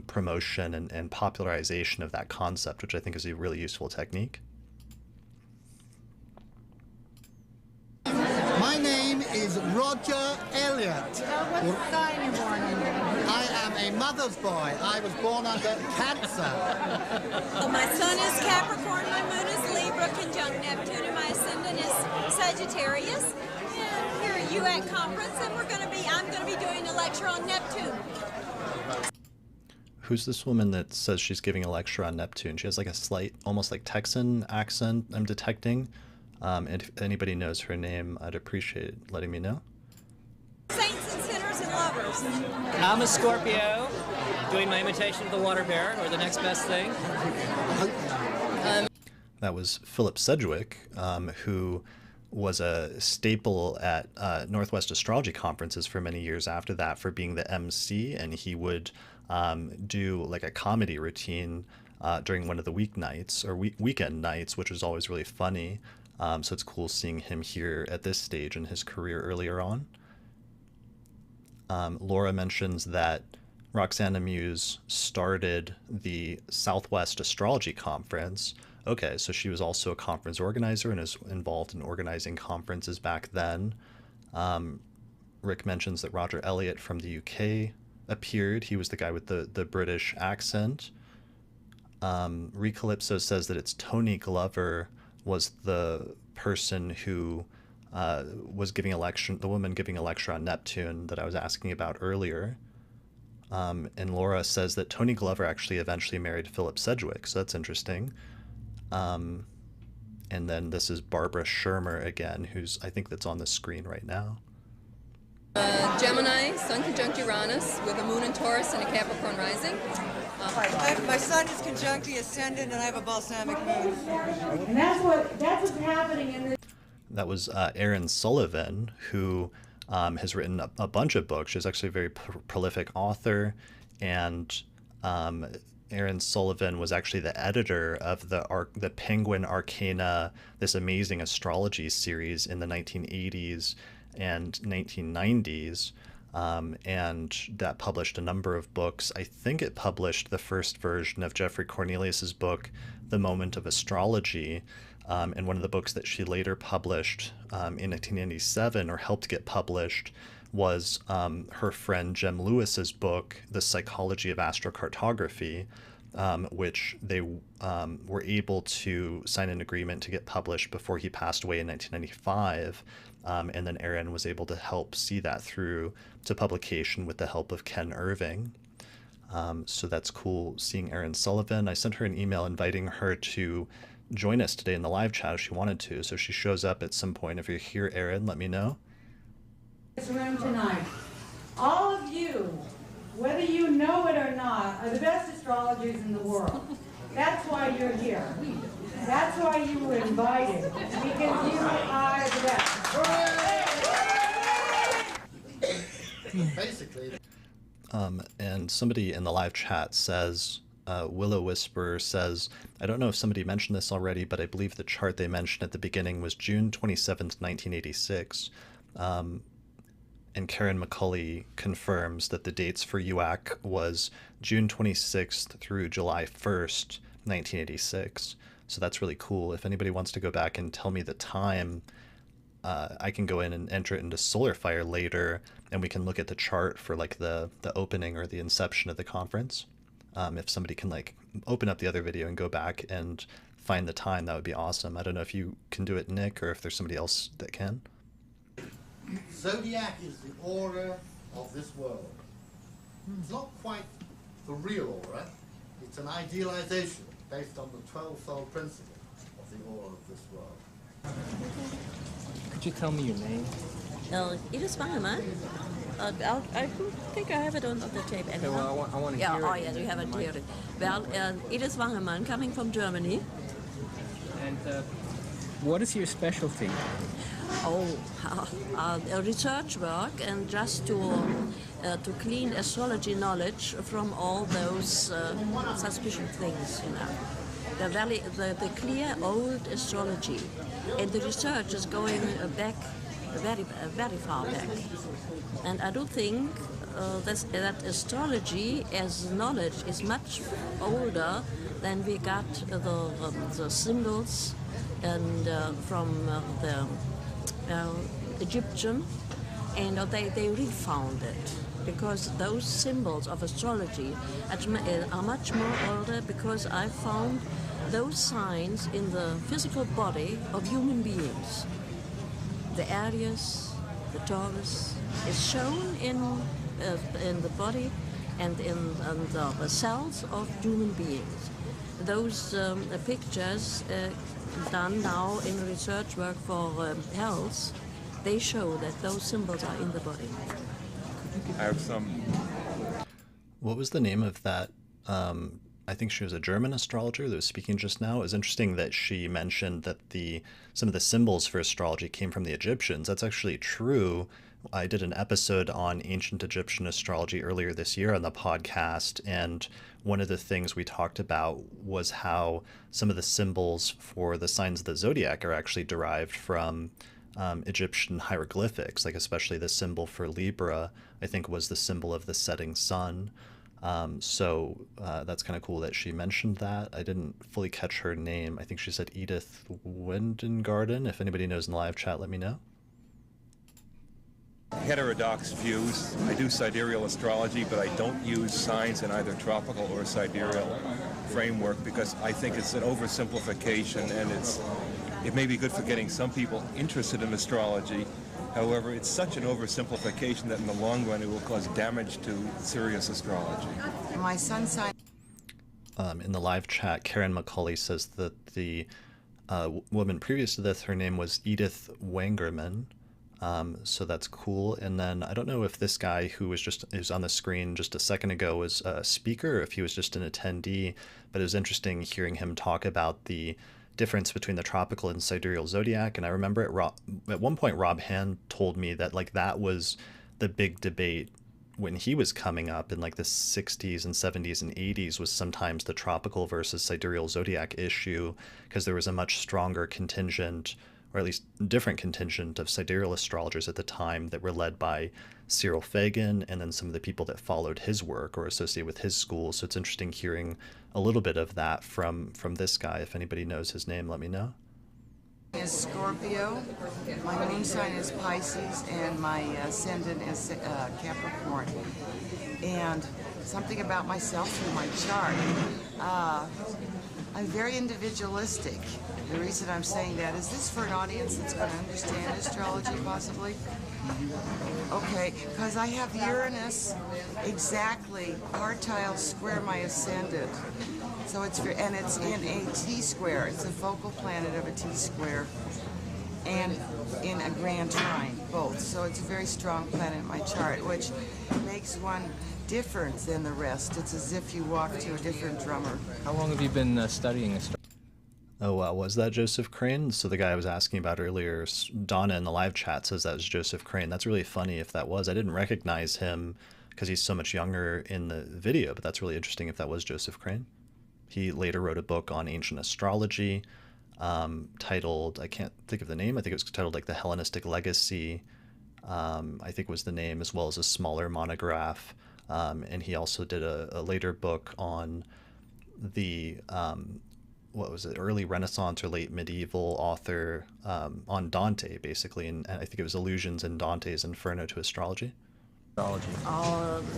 promotion and popularization of that concept, which I think is a really useful technique. My name is Roger Elliott. What sign you born under? I am a mother's boy. I was born under Cancer. Well, my sun is Capricorn, my moon is Libra, conjunct Neptune, and my ascendant is Sagittarius. And here at UAC conference, and I'm going to be doing a lecture on Neptune. Who's this woman that says she's giving a lecture on Neptune? She has like a slight, almost like Texan accent I'm detecting. And if anybody knows her name, I'd appreciate letting me know. Saints and sinners and lovers. I'm a Scorpio, doing my imitation of the water bear, or the next best thing. That was Philip Sedgwick, who was a staple at Northwest Astrology Conferences for many years after that for being the MC, and he would do like a comedy routine during one of the weeknights or weekend nights, which was always really funny. So it's cool seeing him here at this stage in his career earlier on. Laura mentions that Roxana Muse started the Southwest Astrology Conference. Okay, so she was also a conference organizer and is involved in organizing conferences back then. Rick mentions that Roger Elliott from the UK appeared. He was the guy with the British accent. Recalypso says that it's Tony Glover was the person who was giving a lecture, the woman giving a lecture on Neptune that I was asking about earlier. And Laura says that Tony Glover actually eventually married Philip Sedgwick, so that's interesting. And then this is Barbara Shermer again, who's, I think that's on the screen right now. Gemini, Sun conjunct Uranus, with a moon in Taurus and a Capricorn rising. My sun is conjunct the ascendant, and I have a balsamic moon. And that's what's happening in this. That was Erin Sullivan, who has written a bunch of books. She's actually a very prolific author, and Erin Sullivan was actually the editor of the Penguin Arcana, this amazing astrology series in the 1980s and 1990s. and that published a number of books. I think it published the first version of Jeffrey Cornelius's book, The Moment of Astrology, and one of the books that she later published in 1997, or helped get published, was her friend Jem Lewis's book, The Psychology of Astrocartography, which they were able to sign an agreement to get published before he passed away in 1995. And then Erin was able to help see that through to publication with the help of Ken Irving. So that's cool seeing Erin Sullivan. I sent her an email inviting her to join us today in the live chat if she wanted to. So she shows up at some point. If you're here, Erin, let me know. This room tonight. All of you, whether you know it or not, are the best astrologers in the world. That's why you're here. That's why you were invited, because you are the best. Basically. And somebody in the live chat says, Willow Whisperer says, I don't know if somebody mentioned this already, but I believe the chart they mentioned at the beginning was June 27th, 1986. And Karen McCulley confirms that the dates for UAC was June 26th through July 1st, 1986. So that's really cool. If anybody wants to go back and tell me the time, I can go in and enter it into SolarFire later, and we can look at the chart for like the opening or the inception of the conference. If somebody can like open up the other video and go back and find the time, that would be awesome. I don't know if you can do it, Nick, or if there's somebody else that can. Zodiac is the aura of this world. It's not quite the real aura. It's an idealization based on the 12-fold principle of the aura of this world. Could you tell me your name? Edith Wangemann. I think I have it on the tape. Okay, well, I want to hear it. Oh, yes, you have it here. Well, Edith Wangemann, coming from Germany. And what is your specialty? Research work, and just to clean astrology knowledge from all those suspicious things, you know. The clear old astrology, and the research is going back very far back. And I do think that astrology as knowledge is much older than we got the symbols and from the Egyptian, and they refound it, because those symbols of astrology are much more older, because I found those signs in the physical body of human beings. The Aries, the Taurus, is shown in the body and in the cells of human beings. Those pictures done now in research work for health, they show that those symbols are in the body. I have some. What was the name of that? I think she was a German astrologer that was speaking just now. It was interesting that she mentioned that some of the symbols for astrology came from the Egyptians. That's actually true. I did an episode on ancient Egyptian astrology earlier this year on the podcast, and one of the things we talked about was how some of the symbols for the signs of the zodiac are actually derived from Egyptian hieroglyphics, like especially the symbol for Libra, I think, was the symbol of the setting sun. So that's kind of cool that she mentioned that. I didn't fully catch her name. I think she said Edith Windengarden. If anybody knows in the live chat, let me know. Heterodox views. I do sidereal astrology, but I don't use signs in either tropical or sidereal framework because I think it's an oversimplification, and it may be good for getting some people interested in astrology. However, it's such an oversimplification that in the long run it will cause damage to serious astrology. My son's sign. In the live chat, Karen McCulley says that the woman previous to this, her name was Edith Wangerman. So that's cool. And then I don't know if this guy who was on the screen just a second ago was a speaker or if he was just an attendee, but it was interesting hearing him talk about the difference between the tropical and sidereal zodiac. And I remember at one point Rob Hand told me that like that was the big debate when he was coming up in like the 60s and 70s and 80s, was sometimes the tropical versus sidereal zodiac issue, because there was a much stronger contingent or at least different contingent of sidereal astrologers at the time that were led by Cyril Fagan and then some of the people that followed his work or associated with his school. So it's interesting hearing a little bit of that from this guy. If anybody knows his name, let me know. Is Scorpio, my moon sign is Pisces, and my ascendant is Capricorn. And something about myself through my chart. I'm very individualistic. The reason I'm saying that is this for an audience that's going to understand astrology, possibly? Okay, because I have Uranus exactly partile square my ascendant. So it's and it's in a T-square. It's a focal planet of a T-square, and in a grand trine, both. So it's a very strong planet in my chart, which makes one different than the rest. It's as if you walk to a different drummer. How long have you been studying astrology? Oh, wow. Was that Joseph Crane? So the guy I was asking about earlier, Donna in the live chat says that was Joseph Crane. That's really funny if that was. I didn't recognize him because he's so much younger in the video, but that's really interesting if that was Joseph Crane. He later wrote a book on ancient astrology titled, I can't think of the name, I think it was titled like The Hellenistic Legacy, I think was the name, as well as a smaller monograph. And he also did a later book on the, what was it, early Renaissance or late medieval author on Dante, basically. And I think it was Allusions in Dante's Inferno to Astrology. A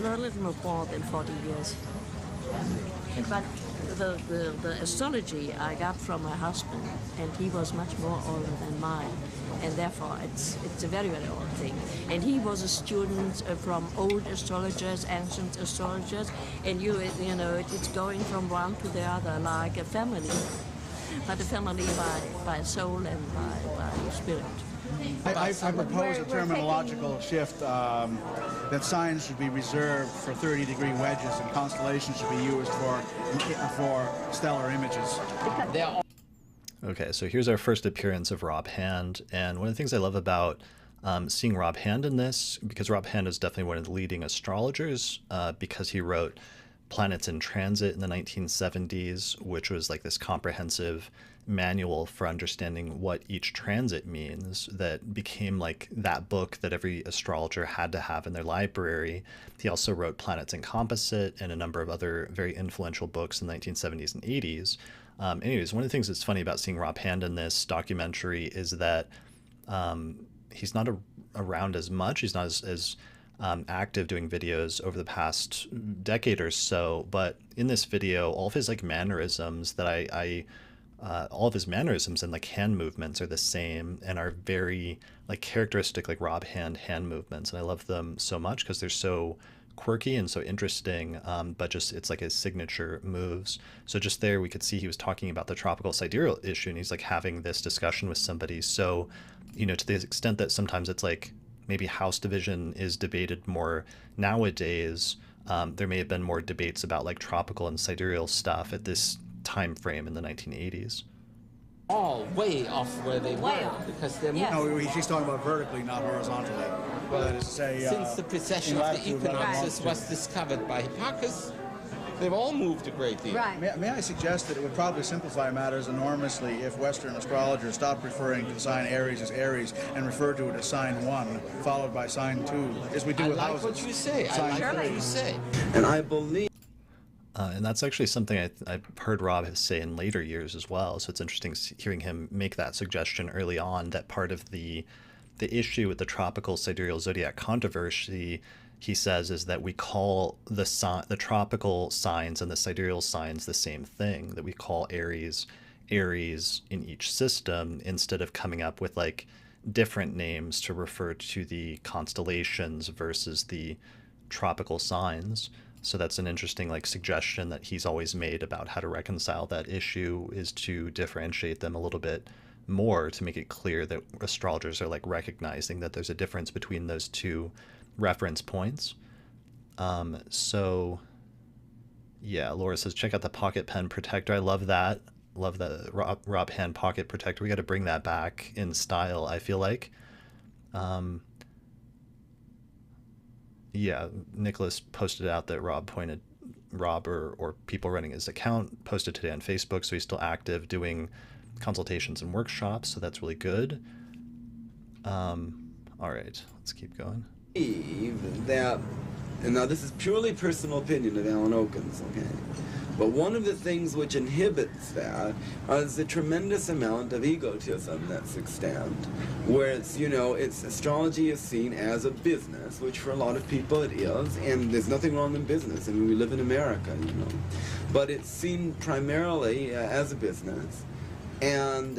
little more than 40 years. But the astrology I got from my husband, and he was much more older than mine, and therefore it's a very, very old thing. And he was a student from old astrologers, ancient astrologers, and you know it's going from one to the other like a family, but a family by soul and by spirit. I propose a terminological shift that signs should be reserved for 30-degree wedges and constellations should be used for stellar images. Okay, so here's our first appearance of Rob Hand, and one of the things I love about seeing Rob Hand in this, because Rob Hand is definitely one of the leading astrologers, because he wrote Planets in Transit in the 1970s, which was like this comprehensive manual for understanding what each transit means that became like that book that every astrologer had to have in their library. He also wrote Planets in Composite and a number of other very influential books in the 1970s and 80s. Anyways, one of the things that's funny about seeing Rob Hand in this documentary is that he's not around as much. He's not as active doing videos over the past decade or so, but in this video, all of his like mannerisms that all of his mannerisms and like hand movements are the same and are very like characteristic like Rob hand movements, and I love them so much because they're so quirky and so interesting, but just it's like his signature moves. So just there we could see he was talking about the tropical sidereal issue, and he's like having this discussion with somebody. So, you know, to the extent that sometimes it's like maybe house division is debated more nowadays, there may have been more debates about like tropical and sidereal stuff at this time frame in the 1980s. All way off where they were because they're No, she's talking about vertically, not horizontally. Well, that is to say, since the precession of the equinoxes was discovered by Hipparchus, they've all moved a great deal. Right. May I suggest that it would probably simplify matters enormously if Western astrologers stopped referring to the sign Aries as Aries and referred to it as sign 1, followed by sign 2, as we do with houses. I like what you say. I like what you say. And I believe... And that's actually something I've heard Rob say in later years as well. So it's interesting hearing him make that suggestion early on, that part of the issue with the tropical sidereal zodiac controversy, he says, is that we call the tropical signs and the sidereal signs the same thing, that we call Aries in each system instead of coming up with like different names to refer to the constellations versus the tropical signs. So that's an interesting like suggestion that he's always made about how to reconcile that issue, is to differentiate them a little bit more to make it clear that astrologers are like recognizing that there's a difference between those two reference points. So yeah, Laura says, check out the pocket pen protector. I love that. Love the Rob Hand pocket protector. We got to bring that back in style, I feel like. Yeah, Nicholas posted out that Rob or people running his account posted today on Facebook, so he's still active doing consultations and workshops, so that's really good. All right, let's keep going. That, and now this is purely personal opinion of Alan Oken's, okay? But one of the things which inhibits that is the tremendous amount of egotism that's extant, where it's, you know, astrology is seen as a business, which for a lot of people it is, and there's nothing wrong in business. I mean, we live in America, you know. But it's seen primarily as a business, and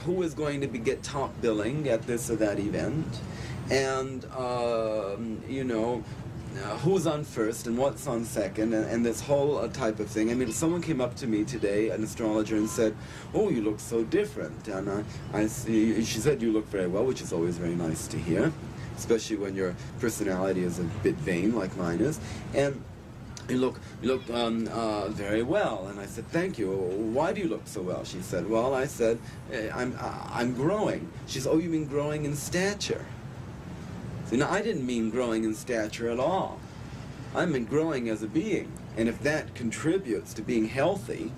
who is going to get top billing at this or that event, and, you know, who's on first and what's on second, and this whole type of thing. I mean, someone came up to me today, an astrologer, and said, "Oh, you look so different." And she said, "You look very well," which is always very nice to hear, especially when your personality is a bit vain like mine is. And you look very well. And I said, "Thank you. Why do you look so well?" She said, "Well," I said, I'm growing." She said, "Oh, you mean growing in stature?" See, now, I didn't mean growing in stature at all. I meant growing as a being. And if that contributes to being healthy,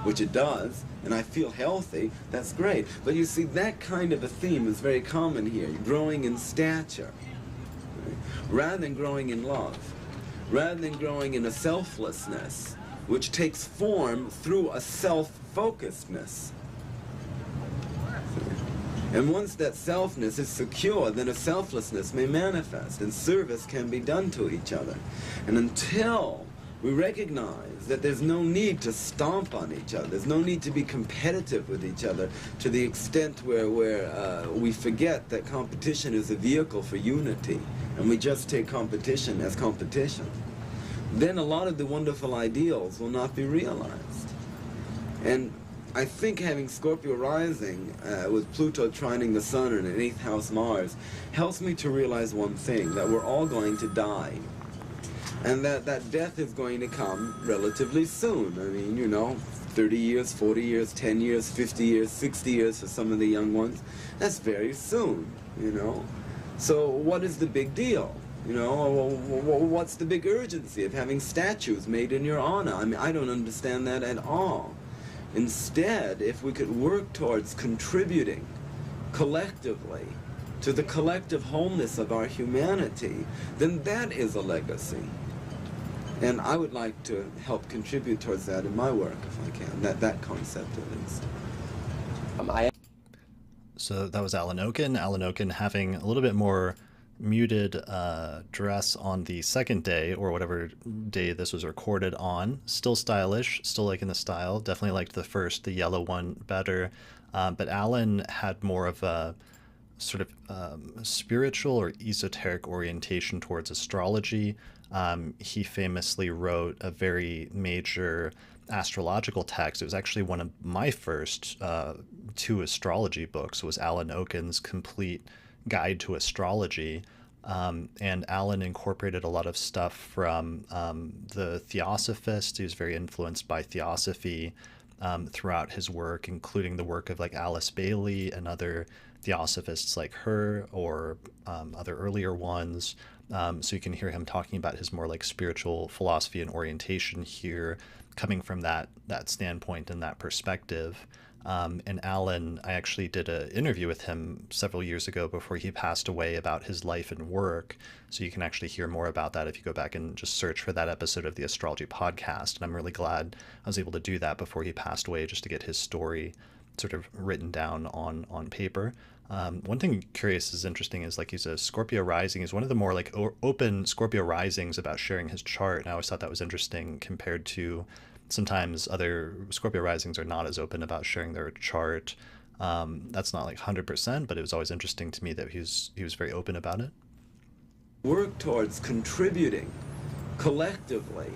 which it does, and I feel healthy, that's great. But you see, that kind of a theme is very common here, growing in stature, right? Rather than growing in love, rather than growing in a selflessness, which takes form through a self-focusedness. And once that selfness is secure, then a selflessness may manifest, and service can be done to each other. And until we recognize that there's no need to stomp on each other, there's no need to be competitive with each other to the extent where we forget that competition is a vehicle for unity, and we just take competition as competition, then a lot of the wonderful ideals will not be realized. And I think having Scorpio rising with Pluto trining the Sun and an 8th house Mars helps me to realize one thing, that we're all going to die. And that death is going to come relatively soon. I mean, you know, 30 years, 40 years, 10 years, 50 years, 60 years for some of the young ones. That's very soon, you know. So what is the big deal? You know, what's the big urgency of having statues made in your honor? I mean, I don't understand that at all. Instead, if we could work towards contributing collectively to the collective wholeness of our humanity, then that is a legacy. And I would like to help contribute towards that in my work, if I can, that concept at least. So that was Alan Oken. Alan Oken having a little bit more muted dress on the second day, or whatever day this was recorded on. Still stylish, still liking the style. Definitely liked the first, the yellow one, better. But Alan had more of a sort of spiritual or esoteric orientation towards astrology. He famously wrote a very major astrological text. It was actually one of my first two astrology books. It was Alan Oken's Complete Guide to Astrology, and Alan incorporated a lot of stuff from the Theosophists. He was very influenced by Theosophy throughout his work, including the work of like Alice Bailey and other Theosophists like her, or other earlier ones. So you can hear him talking about his more like spiritual philosophy and orientation here, coming from that standpoint and that perspective. And Alan, I actually did an interview with him several years ago before he passed away about his life and work. So you can actually hear more about that if you go back and just search for that episode of the Astrology Podcast. And I'm really glad I was able to do that before he passed away, just to get his story sort of written down on paper. One thing curious is interesting is like he's a Scorpio rising. He's one of the more like open Scorpio risings about sharing his chart. And I always thought that was interesting compared to sometimes other Scorpio risings are not as open about sharing their chart. That's not like 100%, but it was always interesting to me that he was very open about it. Work towards contributing collectively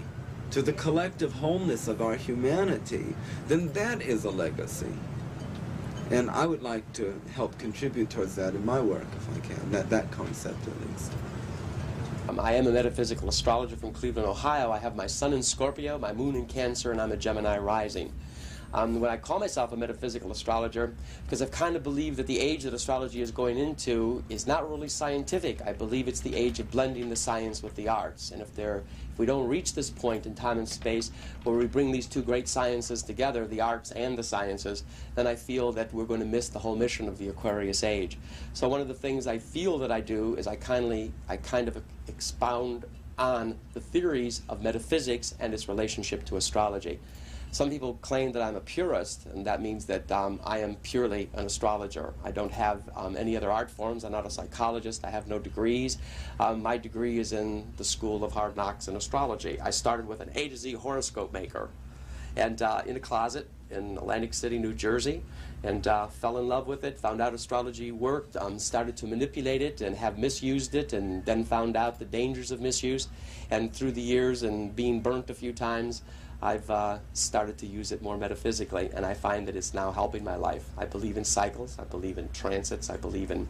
to the collective wholeness of our humanity, then that is a legacy. And I would like to help contribute towards that in my work, if I can, that concept at least. I am a metaphysical astrologer from Cleveland, Ohio. I have my sun in Scorpio, my moon in Cancer, and I'm a Gemini rising. When I call myself a metaphysical astrologer, because I've kind of believed that the age that astrology is going into is not really scientific. I believe it's the age of blending the science with the arts. And if we don't reach this point in time and space where we bring these two great sciences together, the arts and the sciences, then I feel that we're going to miss the whole mission of the Aquarius age. So one of the things I feel that I do is I kind of expound on the theories of metaphysics and its relationship to astrology. Some people claim that I'm a purist, and that means that I am purely an astrologer. I don't have any other art forms. I'm not a psychologist. I have no degrees. My degree is in the School of Hard Knocks in astrology. I started with an A to Z horoscope maker, and in a closet in Atlantic City, New Jersey, and fell in love with it, found out astrology worked, started to manipulate it and have misused it, and then found out the dangers of misuse. And through the years and being burnt a few times, I've started to use it more metaphysically, and I find that it's now helping my life. I believe in cycles, I believe in transits, I believe in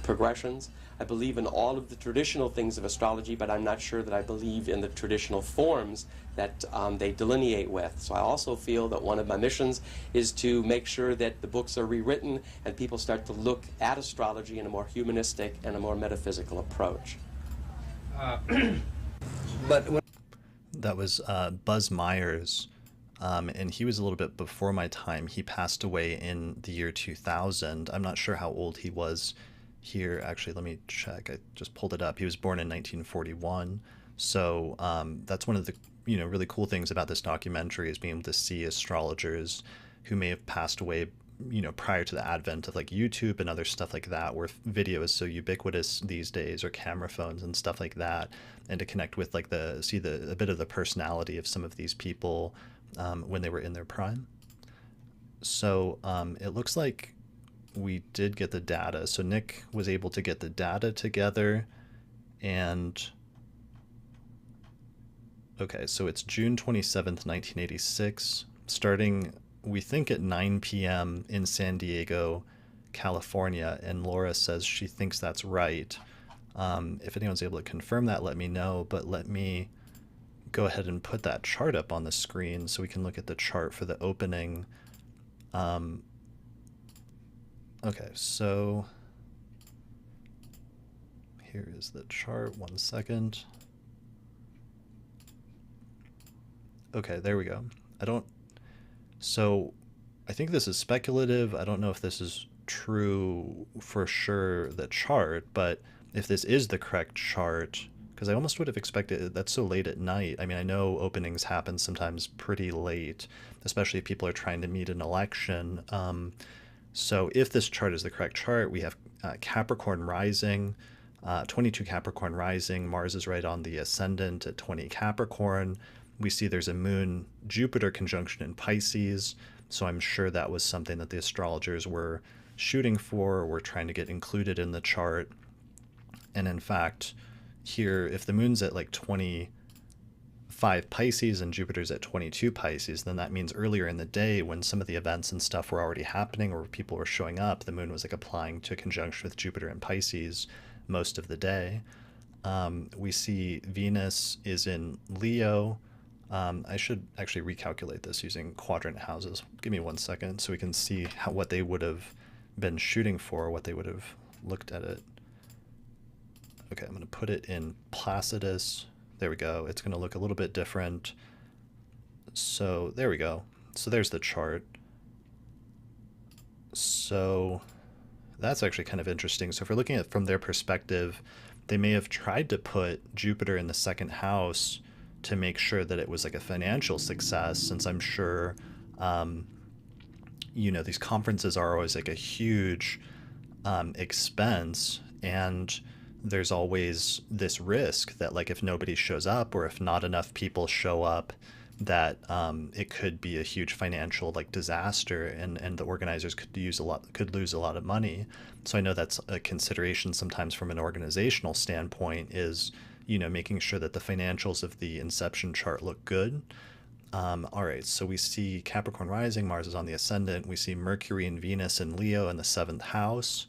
progressions, I believe in all of the traditional things of astrology, but I'm not sure that I believe in the traditional forms that they delineate with. So I also feel that one of my missions is to make sure that the books are rewritten and people start to look at astrology in a more humanistic and a more metaphysical approach. That was Buzz Myers, and he was a little bit before my time. He passed away in the year 2000. I'm not sure how old he was here. Actually, let me check. I just pulled it up. He was born in 1941. So that's one of the really cool things about this documentary, is being able to see astrologers who may have passed away prior to the advent of like YouTube and other stuff like that, where video is so ubiquitous these days, or camera phones and stuff like that, and to connect with like a bit of the personality of some of these people when they were in their prime. So it looks like we did get the data. So Nick was able to get the data together, and okay, so it's June 27th, 1986, starting we think at 9 p.m. in San Diego, California, and Laura says she thinks that's right. If anyone's able to confirm that, let me know, but let me go ahead and put that chart up on the screen so we can look at the chart for the opening. Okay, so here is the chart. 1 second. Okay, there we go. So I think this is speculative. I don't know if this is true for sure, the chart, but if this is the correct chart, because I almost would have expected, that's so late at night. I mean, I know openings happen sometimes pretty late, especially if people are trying to meet an election. So if this chart is the correct chart, we have Capricorn rising, 22 Capricorn rising. Mars is right on the ascendant at 20 Capricorn. We see there's a moon Jupiter conjunction in Pisces, so I'm sure that was something that the astrologers were shooting for, or were trying to get included in the chart. And in fact, here, if the moon's at like 25 Pisces and Jupiter's at 22 Pisces, then that means earlier in the day, when some of the events and stuff were already happening, or people were showing up, the moon was like applying to conjunction with Jupiter and Pisces most of the day. We see Venus is in Leo. I should actually recalculate this using quadrant houses. Give me 1 second so we can see what they would have been shooting for, what they would have looked at it. Okay, I'm going to put it in Placidus. There we go. It's going to look a little bit different. So there we go. So there's the chart. So that's actually kind of interesting. So if we're looking at it from their perspective, they may have tried to put Jupiter in the second house to make sure that it was like a financial success, since I'm sure, these conferences are always like a huge expense, and there's always this risk that like if nobody shows up, or if not enough people show up, that it could be a huge financial like disaster, and the organizers could lose a lot of money. So I know that's a consideration sometimes from an organizational standpoint, is making sure that the financials of the inception chart look good. All right, so we see Capricorn rising, Mars is on the ascendant. We see Mercury and Venus and Leo in the 7th house.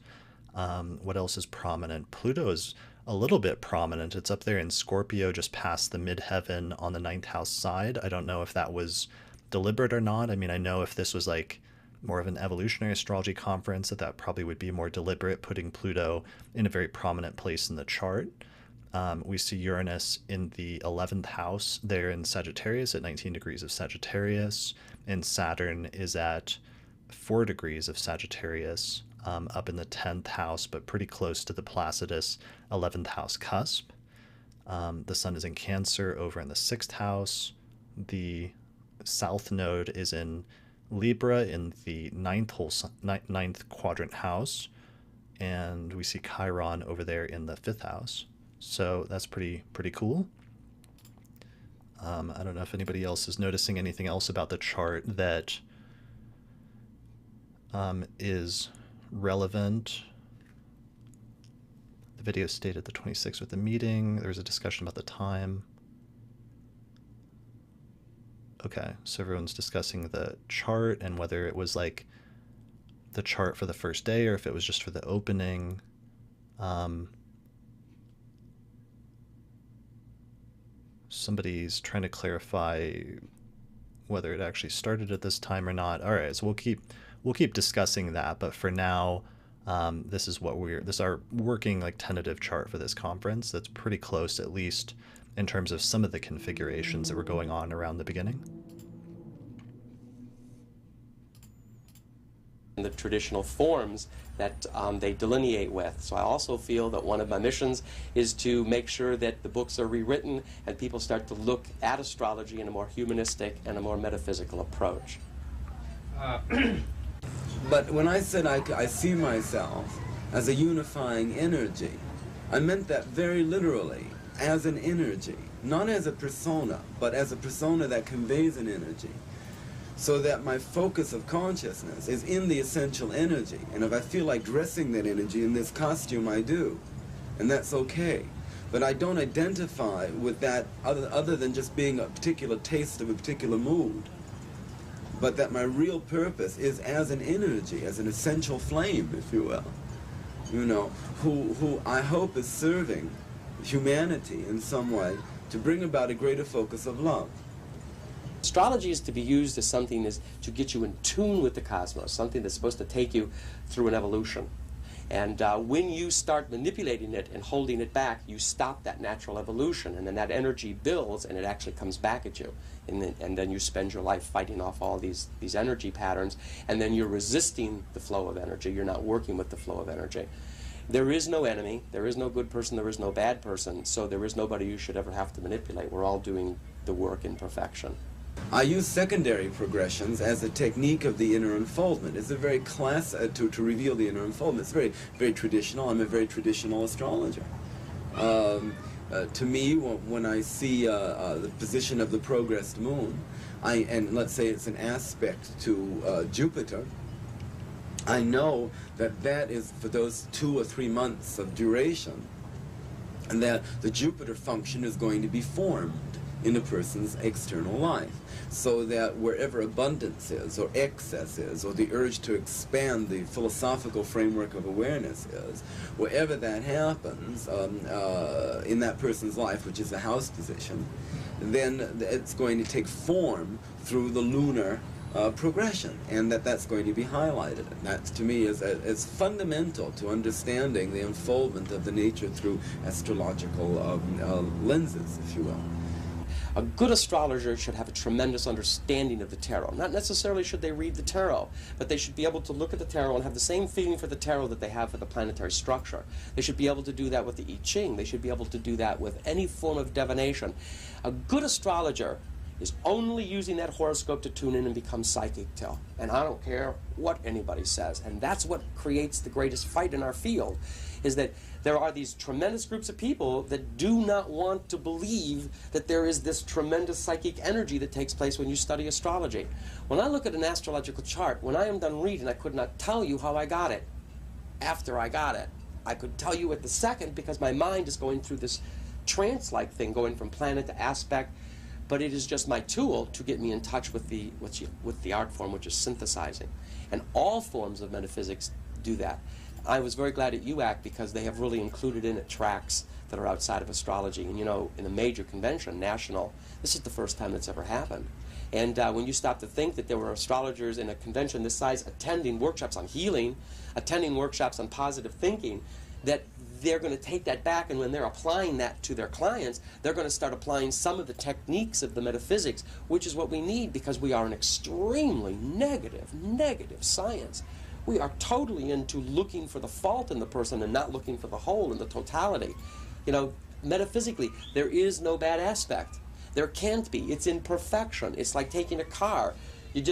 What else is prominent? Pluto is a little bit prominent. It's up there in Scorpio, just past the midheaven on the 9th house side. I don't know if that was deliberate or not. I mean, I know if this was like more of an evolutionary astrology conference, that probably would be more deliberate, putting Pluto in a very prominent place in the chart. We see Uranus in the 11th house there in Sagittarius at 19 degrees of Sagittarius, and Saturn is at 4 degrees of Sagittarius, up in the 10th house, but pretty close to the Placidus 11th house cusp. The Sun is in Cancer over in the 6th house. The South Node is in Libra in the 9th quadrant house, and we see Chiron over there in the 5th house. So that's pretty cool. I don't know if anybody else is noticing anything else about the chart that is relevant. The video stated the 26th with the meeting. There was a discussion about the time. Okay, so everyone's discussing the chart and whether it was like the chart for the first day or if it was just for the opening. Somebody's trying to clarify whether it actually started at this time or not. All right, so we'll keep discussing that, but for now, this is our working like tentative chart for this conference. That's pretty close, at least in terms of some of the configurations that were going on around the beginning. The traditional forms that they delineate with. So I also feel that one of my missions is to make sure that the books are rewritten and people start to look at astrology in a more humanistic and a more metaphysical approach. But when I said I see myself as a unifying energy, I meant that very literally, as an energy, not as a persona, but as a persona that conveys an energy, so that my focus of consciousness is in the essential energy. And if I feel like dressing that energy in this costume, I do, and that's okay. But I don't identify with that other than just being a particular taste of a particular mood, but that my real purpose is as an energy, as an essential flame, if you will, you know, who I hope is serving humanity in some way to bring about a greater focus of love. Astrology is to be used as something to get you in tune with the cosmos, something that's supposed to take you through an evolution. And when you start manipulating it and holding it back, you stop that natural evolution, and then that energy builds and it actually comes back at you. And then you spend your life fighting off all these energy patterns, and then you're resisting the flow of energy. You're not working with the flow of energy. There is no enemy, there is no good person, there is no bad person, so there is nobody you should ever have to manipulate. We're all doing the work in perfection. I use secondary progressions as a technique of the inner unfoldment. It's a very to reveal the inner unfoldment. It's very, very traditional. I'm a very traditional astrologer. To me, when I see the position of the progressed moon, and let's say it's an aspect to Jupiter, I know that that is for those 2 or 3 months of duration, and that the Jupiter function is going to be formed in a person's external life, so that wherever abundance is, or excess is, or the urge to expand the philosophical framework of awareness is, wherever that happens in that person's life, which is a house position, then it's going to take form through the lunar progression, and that's going to be highlighted. And that, to me, is fundamental to understanding the unfoldment of the nature through astrological lenses, if you will. A good astrologer should have a tremendous understanding of the tarot. Not necessarily should they read the tarot, but they should be able to look at the tarot and have the same feeling for the tarot that they have for the planetary structure. They should be able to do that with the I Ching. They should be able to do that with any form of divination. A good astrologer is only using that horoscope to tune in and become psychic till. And I don't care what anybody says. And that's what creates the greatest fight in our field, is that there are these tremendous groups of people that do not want to believe that there is this tremendous psychic energy that takes place when you study astrology. When I look at an astrological chart, when I am done reading, I could not tell you how I got it after I got it. I could tell you at the second because my mind is going through this trance-like thing, going from planet to aspect, but it is just my tool to get me in touch with the art form, which is synthesizing. And all forms of metaphysics do that. I was very glad at UAC because they have really included in it tracks that are outside of astrology. And you know, in a major convention, national, this is the first time that's ever happened. And when you stop to think that there were astrologers in a convention this size attending workshops on healing, attending workshops on positive thinking, that they're going to take that back, and when they're applying that to their clients, they're going to start applying some of the techniques of the metaphysics, which is what we need, because we are an extremely negative science. We are totally into looking for the fault in the person and not looking for the whole and the totality. You know, metaphysically, there is no bad aspect. There can't be. It's imperfection. It's like taking a car. It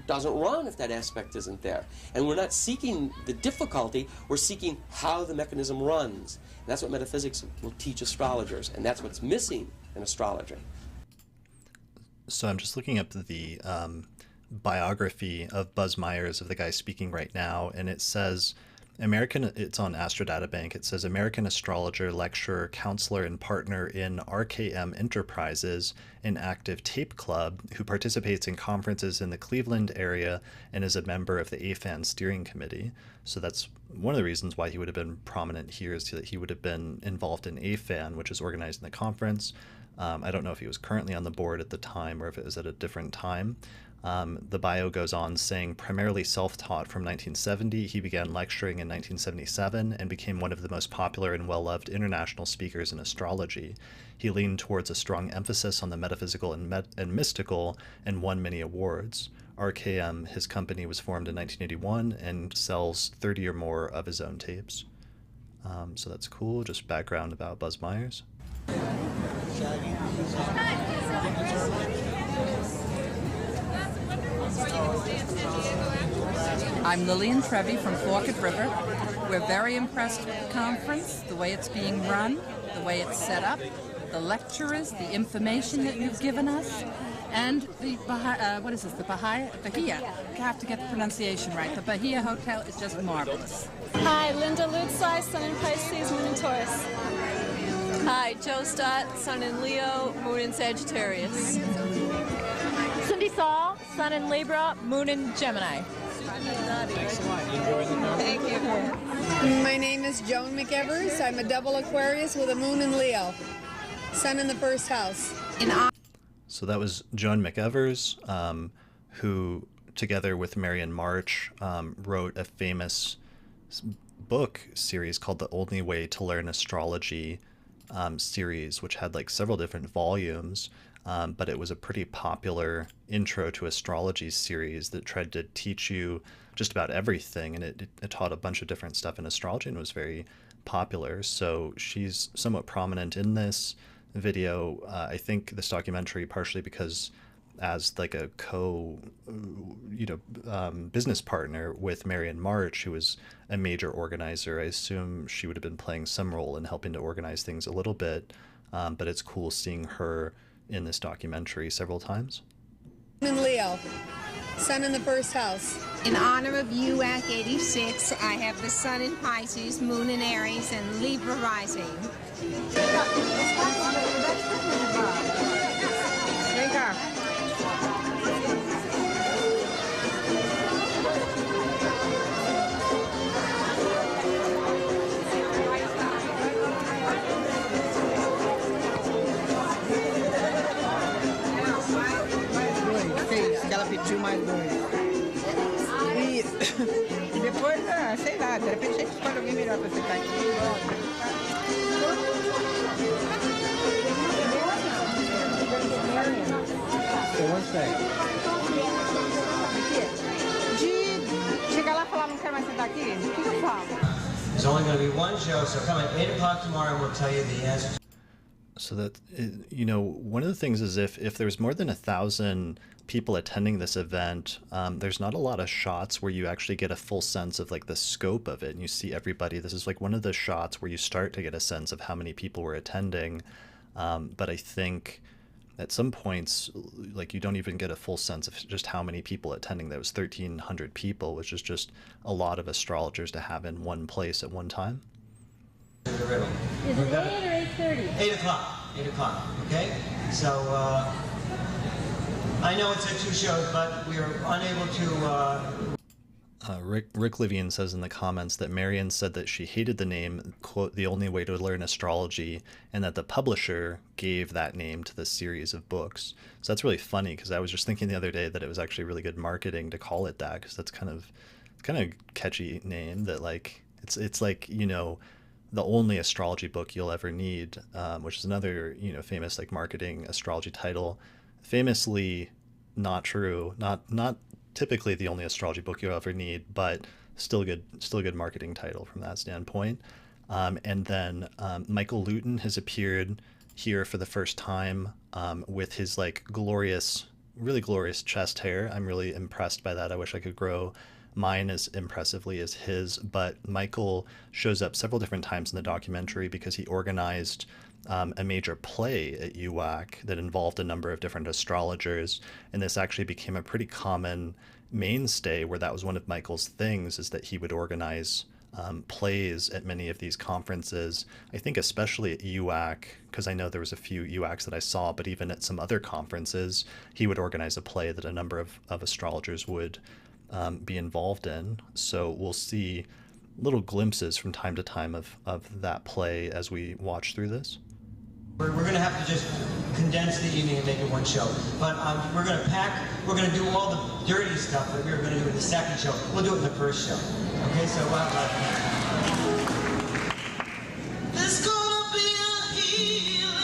doesn't run if that aspect isn't there. And we're not seeking the difficulty, we're seeking how the mechanism runs. And that's what metaphysics will teach astrologers, and that's what's missing in astrology. So I'm just looking up the biography of Buzz Myers, of the guy speaking right now, and it says, it's on Astrodatabank. It says American astrologer, lecturer, counselor, and partner in RKM Enterprises, an active tape club who participates in conferences in the Cleveland area and is a member of the AFAN steering committee. So that's one of the reasons why he would have been prominent here, is that he would have been involved in AFAN, which is organizing the conference. I don't know if he was currently on the board at the time or if it was at a different time. The bio goes on saying, primarily self-taught from 1970, he began lecturing in 1977 and became one of the most popular and well-loved international speakers in astrology. He leaned towards a strong emphasis on the metaphysical and mystical and won many awards. RKM, his company, was formed in 1981 and sells 30 or more of his own tapes. So that's cool, just background about Buzz Myers. I'm Lillian Trevi from Forked River. We're very impressed with the conference, the way it's being run, the way it's set up, the lecturers, the information that you've given us, and the Bahia? I have to get the pronunciation right. The Bahia Hotel is just marvelous. Hi, Linda Lutzai, Sun in Pisces, Moon in Taurus. Hi, Joe Stott, Sun in Leo, Moon in Sagittarius. Cindy Saul, Sun in Libra, Moon in Gemini. Thank you. My name is Joan McEvers. I'm a double Aquarius with a Moon in Leo. Sun in the first house. So that was Joan McEvers, who, together with Marion March, wrote a famous book series called The Only Way to Learn Astrology series, which had like several different volumes. But it was a pretty popular intro to astrology series that tried to teach you just about everything, and it taught a bunch of different stuff in astrology and was very popular. So she's somewhat prominent in this video. I think this documentary, partially because as like a business partner with Marion March, who was a major organizer, I assume she would have been playing some role in helping to organize things a little bit. But it's cool seeing her in this documentary several times. In Leo, Sun in the first house. In honor of UAC 86, I have the Sun in Pisces, Moon in Aries, and Libra rising. Repetiu mais dois. E depois, sei lá, de repente a gente escolhe alguém melhor para ficar aqui. De chegar lá e falar, não quero mais sentar aqui, o que eu falo? There's only going to be one show, so come at 8 o'clock tomorrow and we'll tell you the answer. So that, one of the things is if there's more than 1,000 people attending this event, there's not a lot of shots where you actually get a full sense of like the scope of it and you see everybody. This is like one of the shots where you start to get a sense of how many people were attending. But I think at some points, like you don't even get a full sense of just how many people attending. There was 1,300 people, which is just a lot of astrologers to have in one place at one time. Is it 8 or 8:30? 8 o'clock. 8 o'clock. Okay. So I know it's at 2 shows, but we are unable to. Rick Levine says in the comments that Marion said that she hated the name, quote, the only way to learn astrology, and that the publisher gave that name to the series of books. So that's really funny, because I was just thinking the other day that it was actually really good marketing to call it that, because that's kind of catchy name that, like, it's like, you know, the only astrology book you'll ever need, which is another, you know, famous like marketing astrology title. Famously not true, not typically the only astrology book you'll ever need, but still a good marketing title from that standpoint. And then Michael Luton has appeared here for the first time with his like really glorious chest hair. I'm really impressed by that. I wish I could grow mine as impressively as his, but Michael shows up several different times in the documentary because he organized a major play at UAC that involved a number of different astrologers, and this actually became a pretty common mainstay where that was one of Michael's things, is that he would organize plays at many of these conferences. I think especially at UAC, because I know there was a few UACs that I saw, but even at some other conferences, he would organize a play that a number of astrologers would be involved in. So we'll see little glimpses from time to time of that play as we watch through this. We're going to have to just condense the evening and make it one show. But we're going to do all the dirty stuff that we were going to do in the second show. We'll do it in the first show. Okay, so there's gonna be a healing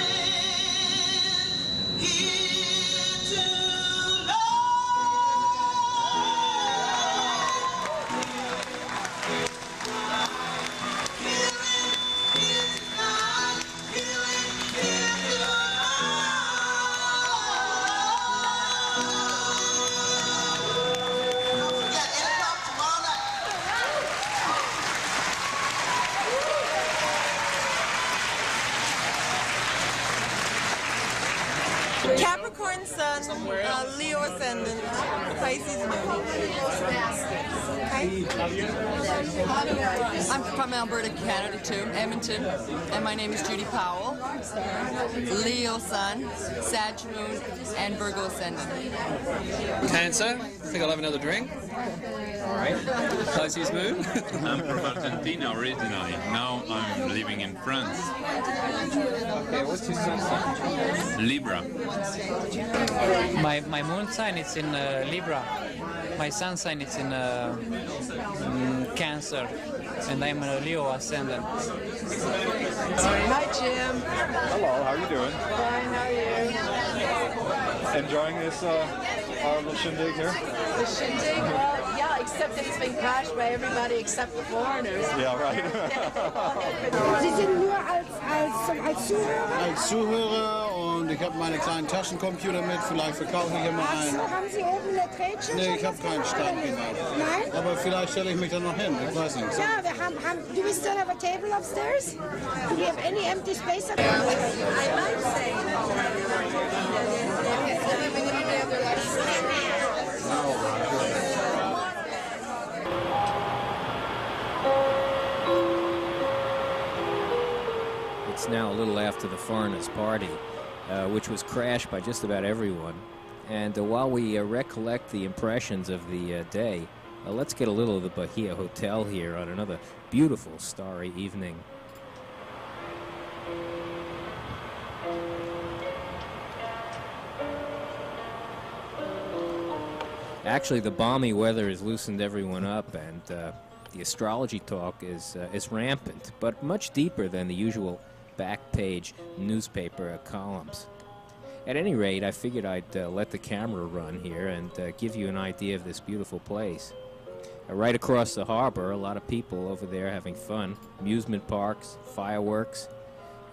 here tonight. Capricorn Sun, Leo Ascendant, Pisces Moon. Okay. I'm from Alberta, Canada too, Edmonton, and my name is Judy Powell. Leo Sun, Sag Moon, and Virgo Ascendant. Cancer, I think I'll have another drink. Alright. Pisces Moon. I'm from Argentina originally. Now I'm living in France. Okay, what's your sun sign? Libra. My moon sign is in Libra. My sun sign is in Cancer, and I'm a Leo ascendant. Hi, Jim. Hello, how are you doing? Fine, how are you? Enjoying this our little shindig here? The shindig? Well, yeah, except that it's been crashed by everybody except the foreigners. Yeah, right. Sie sind nur als Zuhörer? Als Zuhörer, und ich habe meine kleinen Taschencomputer mit, vielleicht verkaufe ich immer einen. Haben Sie oben eine Trätsche? Nee, ich habe keinen Stand gemacht. Nein? Aber vielleicht stelle ich mich da noch hin, ich weiß nicht. Ja, wir haben, do we still have a table upstairs? Do we have any empty space upstairs? I might say. It's now a little after the foreigners' party, which was crashed by just about everyone. And while we recollect the impressions of the day, let's get a little of the Bahia Hotel here on another beautiful starry evening. Actually, the balmy weather has loosened everyone up, and the astrology talk is rampant, but much deeper than the usual back-page newspaper columns. At any rate, I figured I'd let the camera run here and give you an idea of this beautiful place. Right across the harbor, a lot of people over there having fun, amusement parks, fireworks,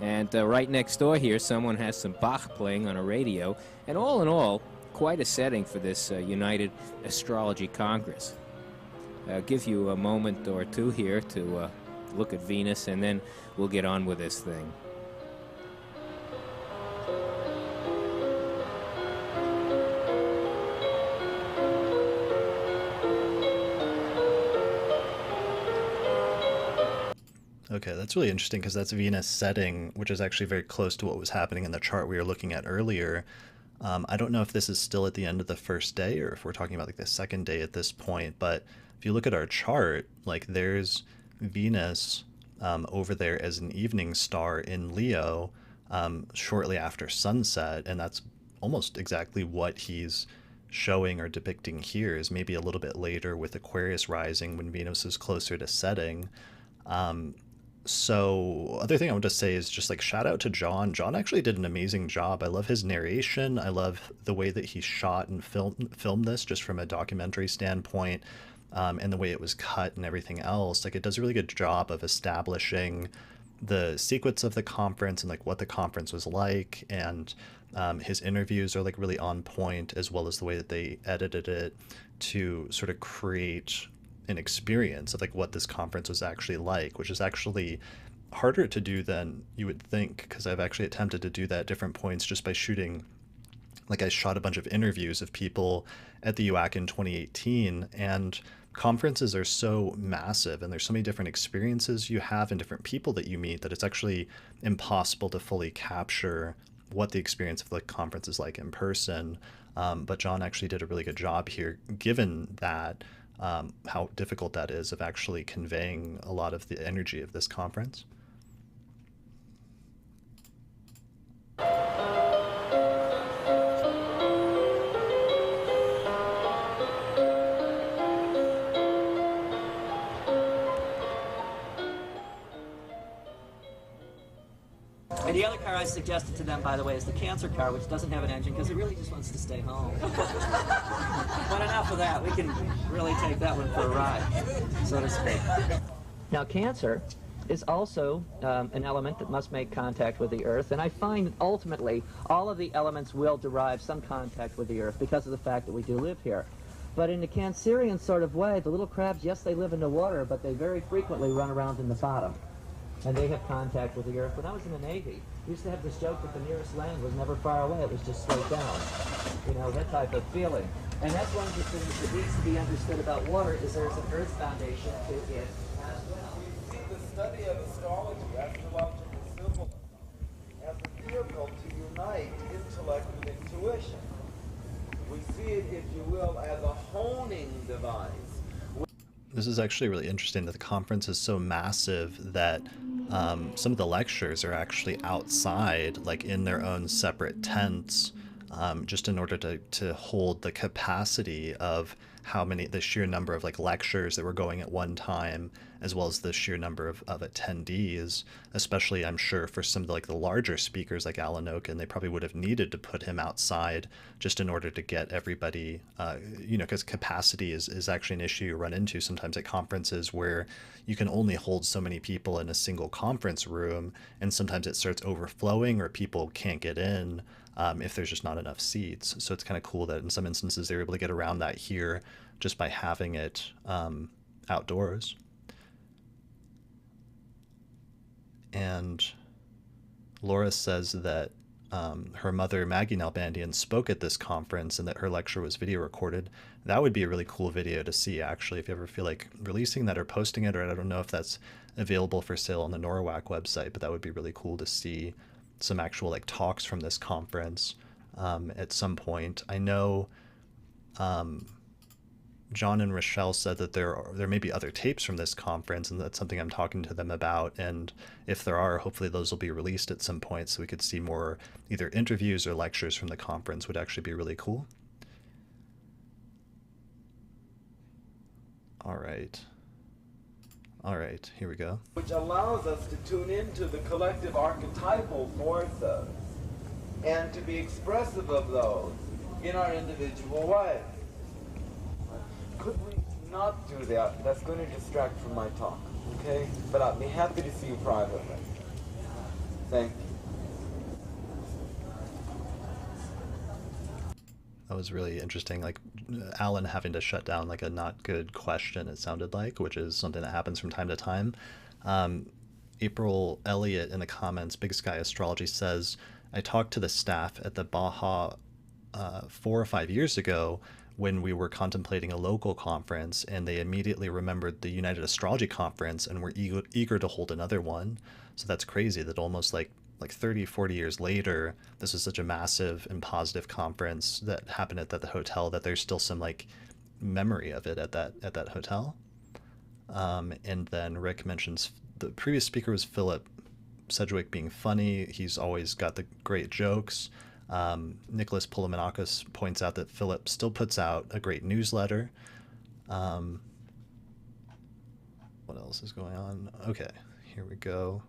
and right next door here, someone has some Bach playing on a radio, and all in all, quite a setting for this United Astrology Congress. I'll give you a moment or two here to look at Venus, and then we'll get on with this thing. Okay, that's really interesting because that's Venus setting, which is actually very close to what was happening in the chart we were looking at earlier. I don't know if this is still at the end of the first day or if we're talking about like the second day at this point, but if you look at our chart, like there's Venus over there as an evening star in Leo shortly after sunset, and that's almost exactly what he's showing or depicting here, is maybe a little bit later with Aquarius rising when Venus is closer to setting. So other thing I want to say is just like shout out to John. John actually did an amazing job. I love his narration. I love the way that he shot and filmed this just from a documentary standpoint, and the way it was cut and everything else. Like it does a really good job of establishing the sequence of the conference and like what the conference was like, and his interviews are like really on point, as well as the way that they edited it to sort of create an experience of like what this conference was actually like, which is actually harder to do than you would think, because I've actually attempted to do that at different points just by shooting. Like I shot a bunch of interviews of people at the UAC in 2018, and conferences are so massive and there's so many different experiences you have and different people that you meet that it's actually impossible to fully capture what the experience of the conference is like in person. But John actually did a really good job here, given that how difficult that is of actually conveying a lot of the energy of this conference. And the other car I suggested to them, by the way, is the Cancer car, which doesn't have an engine because it really just wants to stay home. But enough of that. We can really take that one for a ride, so to speak. Now, Cancer is also an element that must make contact with the Earth, and I find that ultimately all of the elements will derive some contact with the Earth because of the fact that we do live here. But in the Cancerian sort of way, the little crabs, yes, they live in the water, but they very frequently run around in the bottom. And they have contact with the Earth. When I was in the Navy, we used to have this joke that the nearest land was never far away, it was just straight down. You know, that type of feeling. And that's one of the things that needs to be understood about water, is there's an Earth foundation to it as well. See, the study of astrology, astrological symbolism, as a vehicle to unite intellect with intuition. We see it, if you will, as a honing device. This is actually really interesting that the conference is so massive that some of the lectures are actually outside, like in their own separate tents, just in order to hold the capacity of the sheer number of like lectures that were going at one time, as well as the sheer number of attendees. Especially, I'm sure, for some of the larger speakers like Alan Oken, they probably would have needed to put him outside just in order to get everybody, because capacity is actually an issue you run into sometimes at conferences, where you can only hold so many people in a single conference room, and sometimes it starts overflowing or people can't get in if there's just not enough seats. So it's kind of cool that in some instances they're able to get around that here just by having it outdoors. And Laura says that her mother, Maggie Nalbandian, spoke at this conference and that her lecture was video recorded. That would be a really cool video to see, actually, if you ever feel like releasing that or posting it, or I don't know if that's available for sale on the NORWAC website, but that would be really cool to see some actual talks from this conference at some point. I know John and Rachelle said that there may be other tapes from this conference, and that's something I'm talking to them about. And if there are, hopefully those will be released at some point so we could see more either interviews or lectures from the conference. Would actually be really cool. All right, here we go. Which allows us to tune into the collective archetypal forces and to be expressive of those in our individual ways. Could we not do that? That's going to distract from my talk, okay? But I'd be happy to see you privately. Thank you. That was really interesting, like Alan having to shut down like a not good question, it sounded like, which is something that happens from time to time. April Elliott in the comments, Big Sky Astrology, says, I talked to the staff at the Baja 4 or 5 years ago when we were contemplating a local conference, and they immediately remembered the United Astrology Conference and were eager to hold another one. So that's crazy that almost like like 30, 40 years later, this is such a massive and positive conference that happened at the hotel that there's still some like memory of it at that hotel. And then Rick mentions the previous speaker was Philip Sedgwick being funny. He's always got the great jokes. Nicholas Poulimanakis points out that Philip still puts out a great newsletter. What else is going on? Okay, here we go.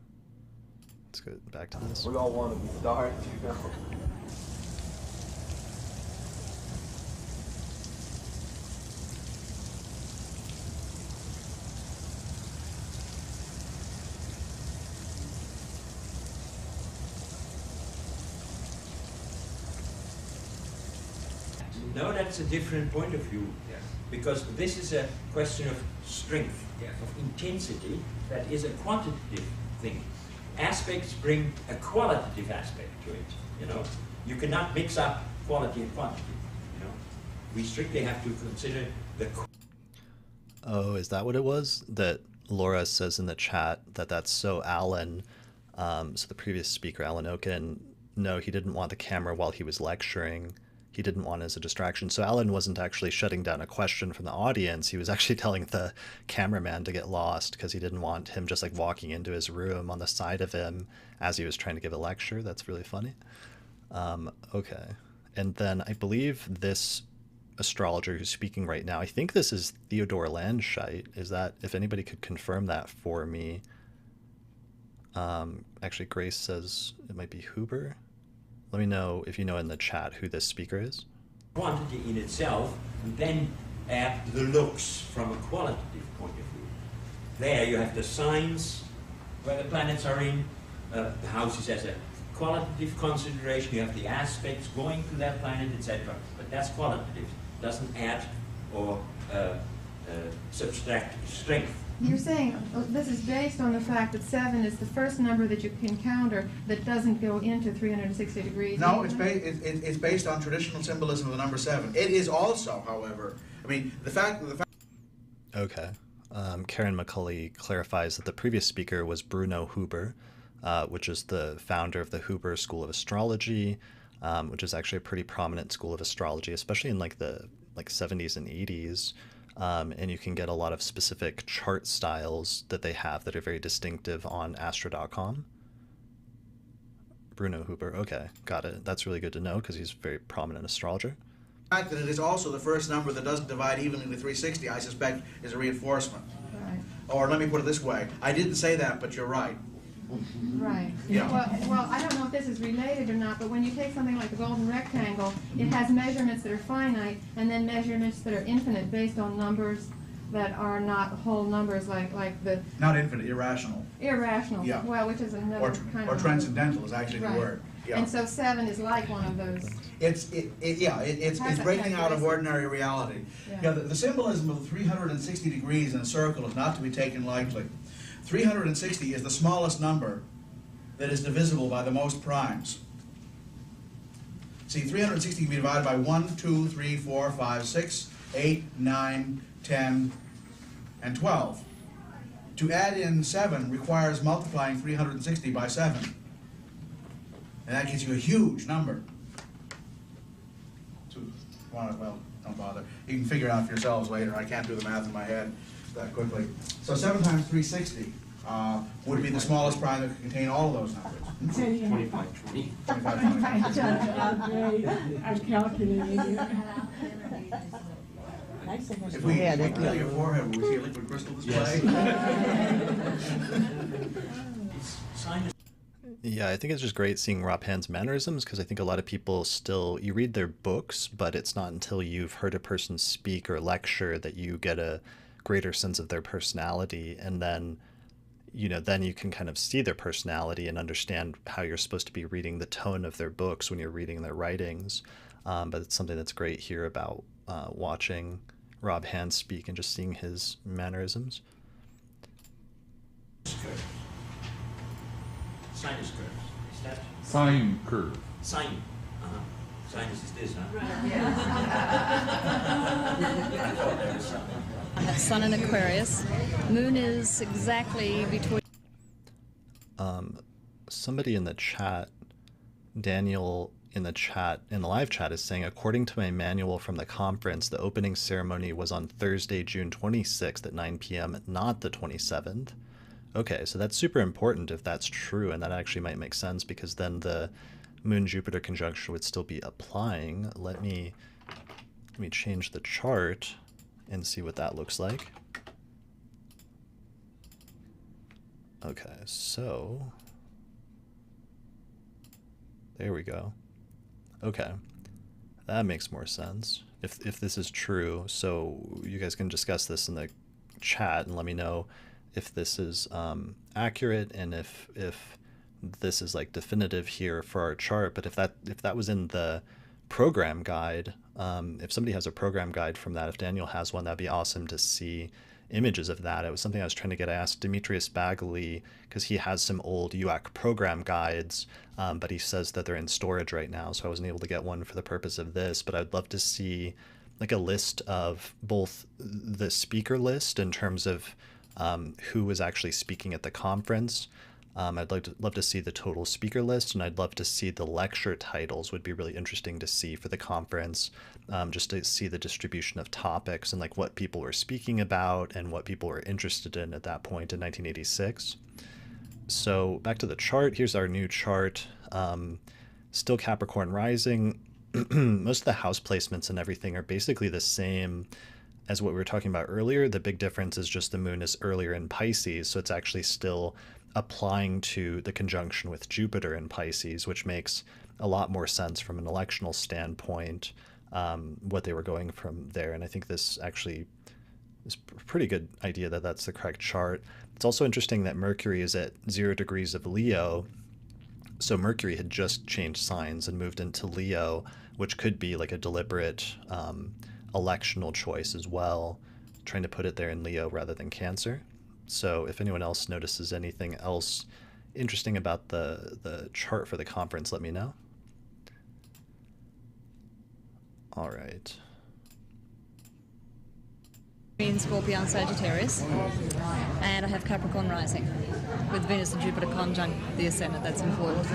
Let's go back to this. We all want to be stars, you know. No, that's a different point of view. Yes. Because this is a question of strength, yes, of intensity, that is a quantitative thing. Aspects bring a qualitative aspect to it, you know. You cannot mix up quality and quantity, you know. We strictly have to consider the... Oh, is that what it was? That Laura says in the chat that that's so Alan, so the previous speaker, Alan Oken, no, he didn't want the camera while he was lecturing. He didn't want it as a distraction. So Alan wasn't actually shutting down a question from the audience. He was actually telling the cameraman to get lost because he didn't want him just like walking into his room on the side of him as he was trying to give a lecture. That's really funny. Okay. And then I believe this astrologer who's speaking right now, I think this is Theodore Landscheid. Is that, if anybody could confirm that for me. Actually, Grace says it might be Huber. Let me know if you know in the chat who this speaker is. Quantity in itself, and then add the looks from a qualitative point of view. There you have the signs where the planets are in, the houses as a qualitative consideration, you have the aspects going to that planet, etc. But that's qualitative, doesn't add or subtract strength. You're saying this is based on the fact that 7 is the first number that you can encounter that doesn't go into 360 degrees? No, it's based on traditional symbolism of the number 7. It is also, however, I mean, the fact... Okay. Karen McCulley clarifies that the previous speaker was Bruno Huber, which is the founder of the Huber School of Astrology, which is actually a pretty prominent school of astrology, especially in like the 70s and 80s. And you can get a lot of specific chart styles that they have that are very distinctive on astro.com. Bruno Huber, okay, got it. That's really good to know because he's a very prominent astrologer. The fact that it is also the first number that doesn't divide evenly to 360, I suspect, is a reinforcement. Right. Or let me put it this way, I didn't say that, but you're right. Right. Yeah. Well, I don't know if this is related or not, but when you take something like the golden rectangle, it has measurements that are finite and then measurements that are infinite based on numbers that are not whole numbers like the... Not infinite, irrational. Irrational. Yeah. Well, which is another kind of... Or transcendental is actually the word. Yeah. And so 7 is like one of those. It's breaking out of ordinary reality. Yeah. The symbolism of 360 degrees in a circle is not to be taken lightly. 360 is the smallest number that is divisible by the most primes. See, 360 can be divided by 1, 2, 3, 4, 5, 6, 8, 9, 10, and 12. To add in 7 requires multiplying 360 by 7. And that gets you a huge number. Well, don't bother. You can figure it out for yourselves later. I can't do the math in my head that quickly. So 7 times 360 would be the smallest prime that could contain all of those numbers. 2520. 2520. I'm calculating. If we kill your forehead, will we see a liquid crystal display? Yeah, I think it's just great seeing Rob Hand's mannerisms because I think a lot of people still, you read their books, but it's not until you've heard a person speak or lecture that you get a greater sense of their personality. And then, then you can kind of see their personality and understand how you're supposed to be reading the tone of their books when you're reading their writings. But it's something that's great here about watching Rob Hand speak and just seeing his mannerisms. Sinus curves. Is that? Sine curve. Sine. Sinus is this, huh? I have Sun in Aquarius. Moon is exactly between... somebody in the chat, Daniel in the live chat is saying, according to my manual from the conference, the opening ceremony was on Thursday, June 26th at 9 p.m., not the 27th. Okay, so that's super important if that's true, and that actually might make sense because then the Moon-Jupiter conjunction would still be applying. Let me change the chart and see what that looks like. Okay, so there we go. Okay, that makes more sense if this is true. So you guys can discuss this in the chat and let me know if this is accurate and if this is like definitive here for our chart. But if that was in the program guide, if somebody has a program guide from that, if Daniel has one, that'd be awesome to see images of that. It was something I was trying to get asked Demetrius Bagley because he has some old UAC program guides, but he says that they're in storage right now, so I wasn't able to get one for the purpose of this. But I'd love to see like a list of both the speaker list in terms of who was actually speaking at the conference. I'd love to see the total speaker list, and I'd love to see the lecture titles. Would be really interesting to see for the conference, just to see the distribution of topics and like what people were speaking about and what people were interested in at that point in 1986. So back to the chart. Here's our new chart. Still Capricorn rising. Most of the house placements and everything are basically the same as what we were talking about earlier. The big difference is just the moon is earlier in Pisces, so it's actually still applying to the conjunction with Jupiter in Pisces, which makes a lot more sense from an electional standpoint, what they were going from there. And I think this actually is a pretty good idea that that's the correct chart. It's also interesting that Mercury is at 0 degrees of Leo. So Mercury had just changed signs and moved into Leo, which could be like a deliberate electional choice as well, trying to put it there in Leo rather than Cancer. So if anyone else notices anything else interesting about the chart for the conference, let me know. All right. In Scorpio and Sagittarius, and I have Capricorn rising with Venus and Jupiter conjunct the ascendant. That's important.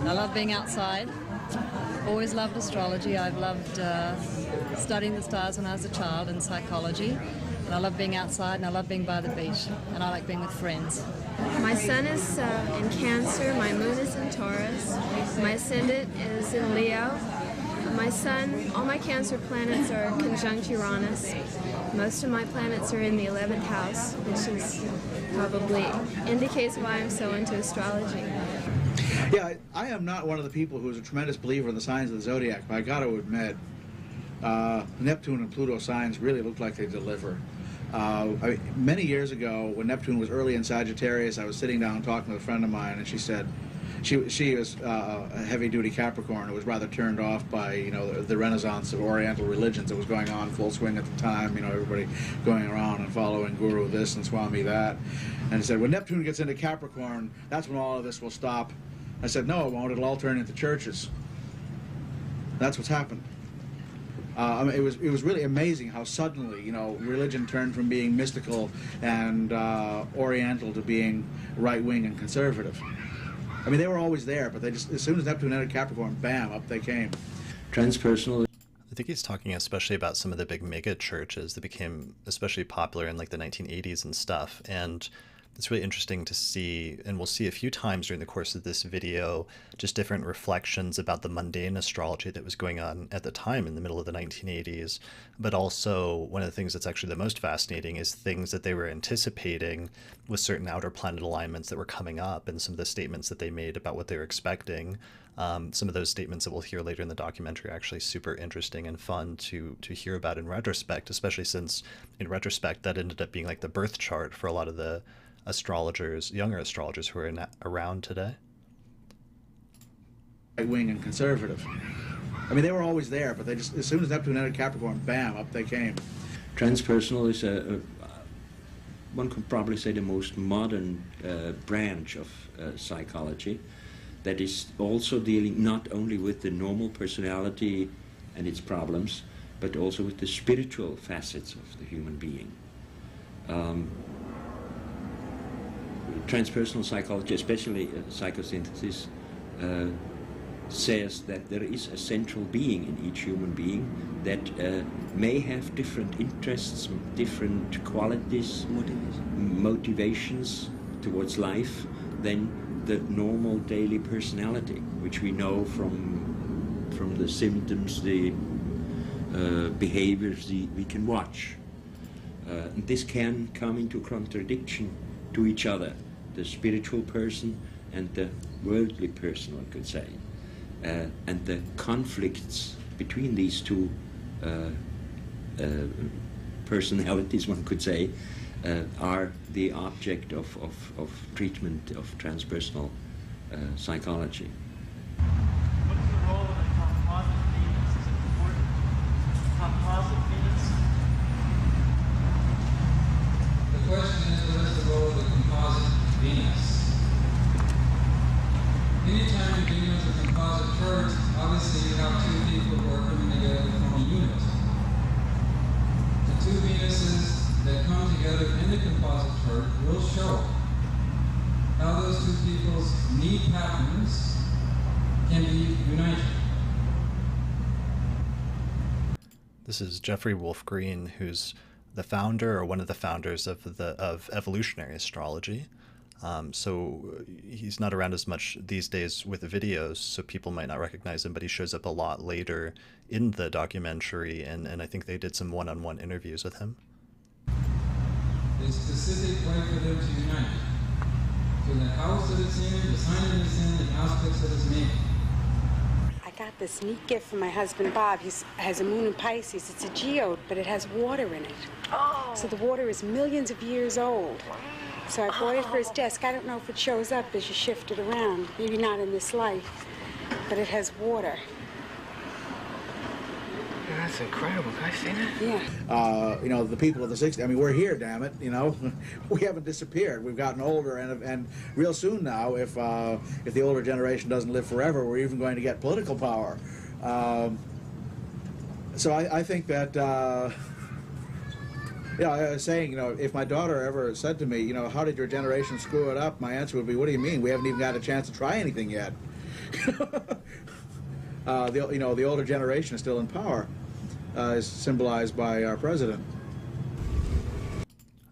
I love being outside. Always loved astrology. I've loved studying the stars when I was a child and psychology. And I love being outside, and I love being by the beach, and I like being with friends. My sun is in Cancer, my moon is in Taurus, my ascendant is in Leo. My sun, all my Cancer planets are conjunct Uranus. Most of my planets are in the 11th house, which is probably indicates why I'm so into astrology. Yeah, I am not one of the people who is a tremendous believer in the signs of the zodiac, but I got to admit, Neptune and Pluto signs really look like they deliver. Many years ago, when Neptune was early in Sagittarius, I was sitting down talking with a friend of mine, and she said she was a heavy-duty Capricorn who was rather turned off by the renaissance of Oriental religions that was going on full swing at the time. Everybody going around and following Guru this and Swami that. And he said, when Neptune gets into Capricorn, that's when all of this will stop. I said, no, it won't. It'll all turn into churches. That's what's happened. It was really amazing how suddenly, religion turned from being mystical and Oriental to being right-wing and conservative. I mean, they were always there, but they just, as soon as Neptune entered Capricorn, bam, up they came. Transpersonal. I think he's talking especially about some of the big mega churches that became especially popular in like the 1980s and stuff. And it's really interesting to see, and we'll see a few times during the course of this video, just different reflections about the mundane astrology that was going on at the time in the middle of the 1980s. But also, one of the things that's actually the most fascinating is things that they were anticipating with certain outer planet alignments that were coming up, and some of the statements that they made about what they were expecting. Some of those statements that we'll hear later in the documentary are actually super interesting and fun to hear about in retrospect, especially since in retrospect that ended up being like the birth chart for a lot of the astrologers, younger astrologers who are around today. Right-wing and conservative. I mean, they were always there, but they just, as soon as Neptune entered Capricorn, bam, up they came. Transpersonal is one could probably say the most modern branch of psychology that is also dealing not only with the normal personality and its problems, but also with the spiritual facets of the human being. transpersonal psychology, especially psychosynthesis, says that there is a central being in each human being that may have different interests, different qualities, motivations towards life than the normal daily personality, which we know from the symptoms, the behaviors we can watch. And this can come into contradiction to each other, the spiritual person and the worldly person, one could say. And the conflicts between these two personalities, one could say, are the object of treatment of transpersonal psychology. What's the role of a composite Venus? Is it important? Composite Venus? The question is, what is the role of a composite Venus? Anytime you're dealing with a composite chart, obviously you have two people who are coming together to form a unit. The two Venuses that come together in the composite chart will show how those two people's need patterns can be united. This is Jeffrey Wolf Green, who's the founder or one of the founders of evolutionary astrology. So he's not around as much these days with the videos, so people might not recognize him, but he shows up a lot later in the documentary, and I think they did some one-on-one interviews with him. A specific way for them to unite. So the house that it's in, the sign that it's in, the aspects that it's made. I got this neat gift from my husband Bob. He has a moon in Pisces. It's a geode, but it has water in it. Oh. So the water is millions of years old. So I bought it for his desk. I don't know if it shows up as you shift it around. Maybe not in this life, but it has water. Yeah, that's incredible. Can I see that? Yeah. You know, the people of the 60s, I mean, we're here, damn it, you know. We haven't disappeared. We've gotten older, and real soon now, if the older generation doesn't live forever, we're even going to get political power. So I think that... Yeah, I was saying, you know, if my daughter ever said to me, you know, how did your generation screw it up? My answer would be, what do you mean? We haven't even got a chance to try anything yet. You know, the older generation is still in power, is symbolized by our president.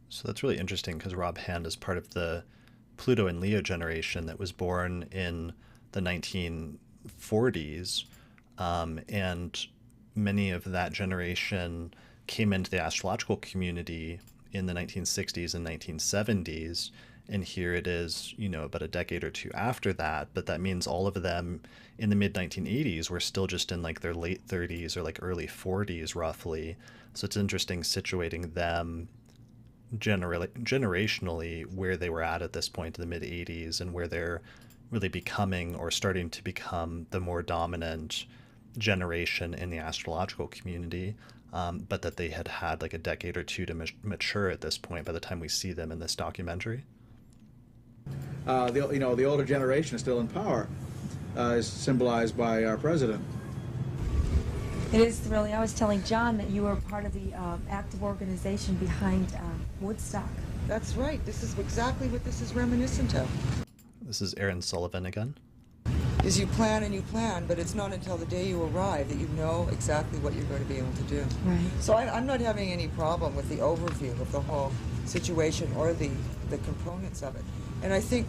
So that's really interesting because Rob Hand is part of the Pluto and Leo generation that was born in the 1940s, and many of that generation came into the astrological community in the 1960s and 1970s, and here it is, you know, about a decade or two after that, but that means all of them in the mid-1980s were still just in like their late 30s or like early 40s roughly. So it's interesting situating them generationally where they were at this point in the mid-80s and where they're really becoming or starting to become the more dominant generation in the astrological community. But that they had like a decade or two to mature at this point by the time we see them in this documentary. You know, the older generation is still in power, is symbolized by our president. It is thrilling. I was telling John that you were part of the active organization behind Woodstock. That's right. This is exactly what this is reminiscent of. This is Aaron Sullivan again. Is you plan and you plan, but it's not until the day you arrive that you know exactly what you're going to be able to do. Right. So I'm not having any problem with the overview of the whole situation or the components of it. And I think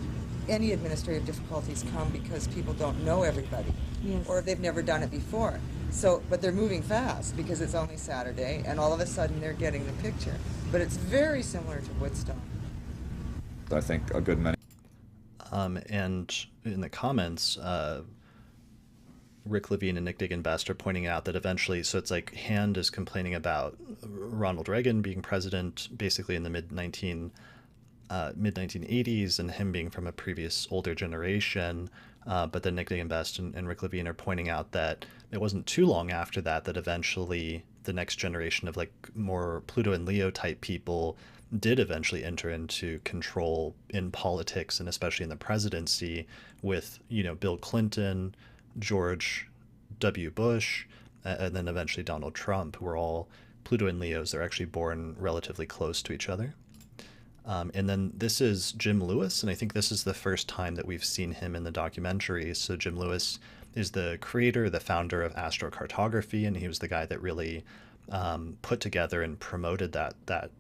any administrative difficulties come because people don't know everybody. Yes. Or they've never done it before. So, but they're moving fast because it's only Saturday, and all of a sudden they're getting the picture. But it's very similar to Woodstock. I think a good many. And in the comments, Rick Levine and Nick Diggin-Best are pointing out that eventually, so it's like Hand is complaining about Ronald Reagan being president basically in the mid-1980s and him being from a previous older generation. But then Nick Diggin-Best and Rick Levine are pointing out that it wasn't too long after that eventually the next generation of like more Pluto and Leo type people did eventually enter into control in politics and especially in the presidency with, you know, Bill Clinton, George W. Bush, and then eventually Donald Trump, who were all Pluto and Leos. They're actually born relatively close to each other. And then this is Jim Lewis, and I think this is the first time that we've seen him in the documentary. So Jim Lewis is the creator, the founder of astrocartography, and he was the guy that really put together and promoted that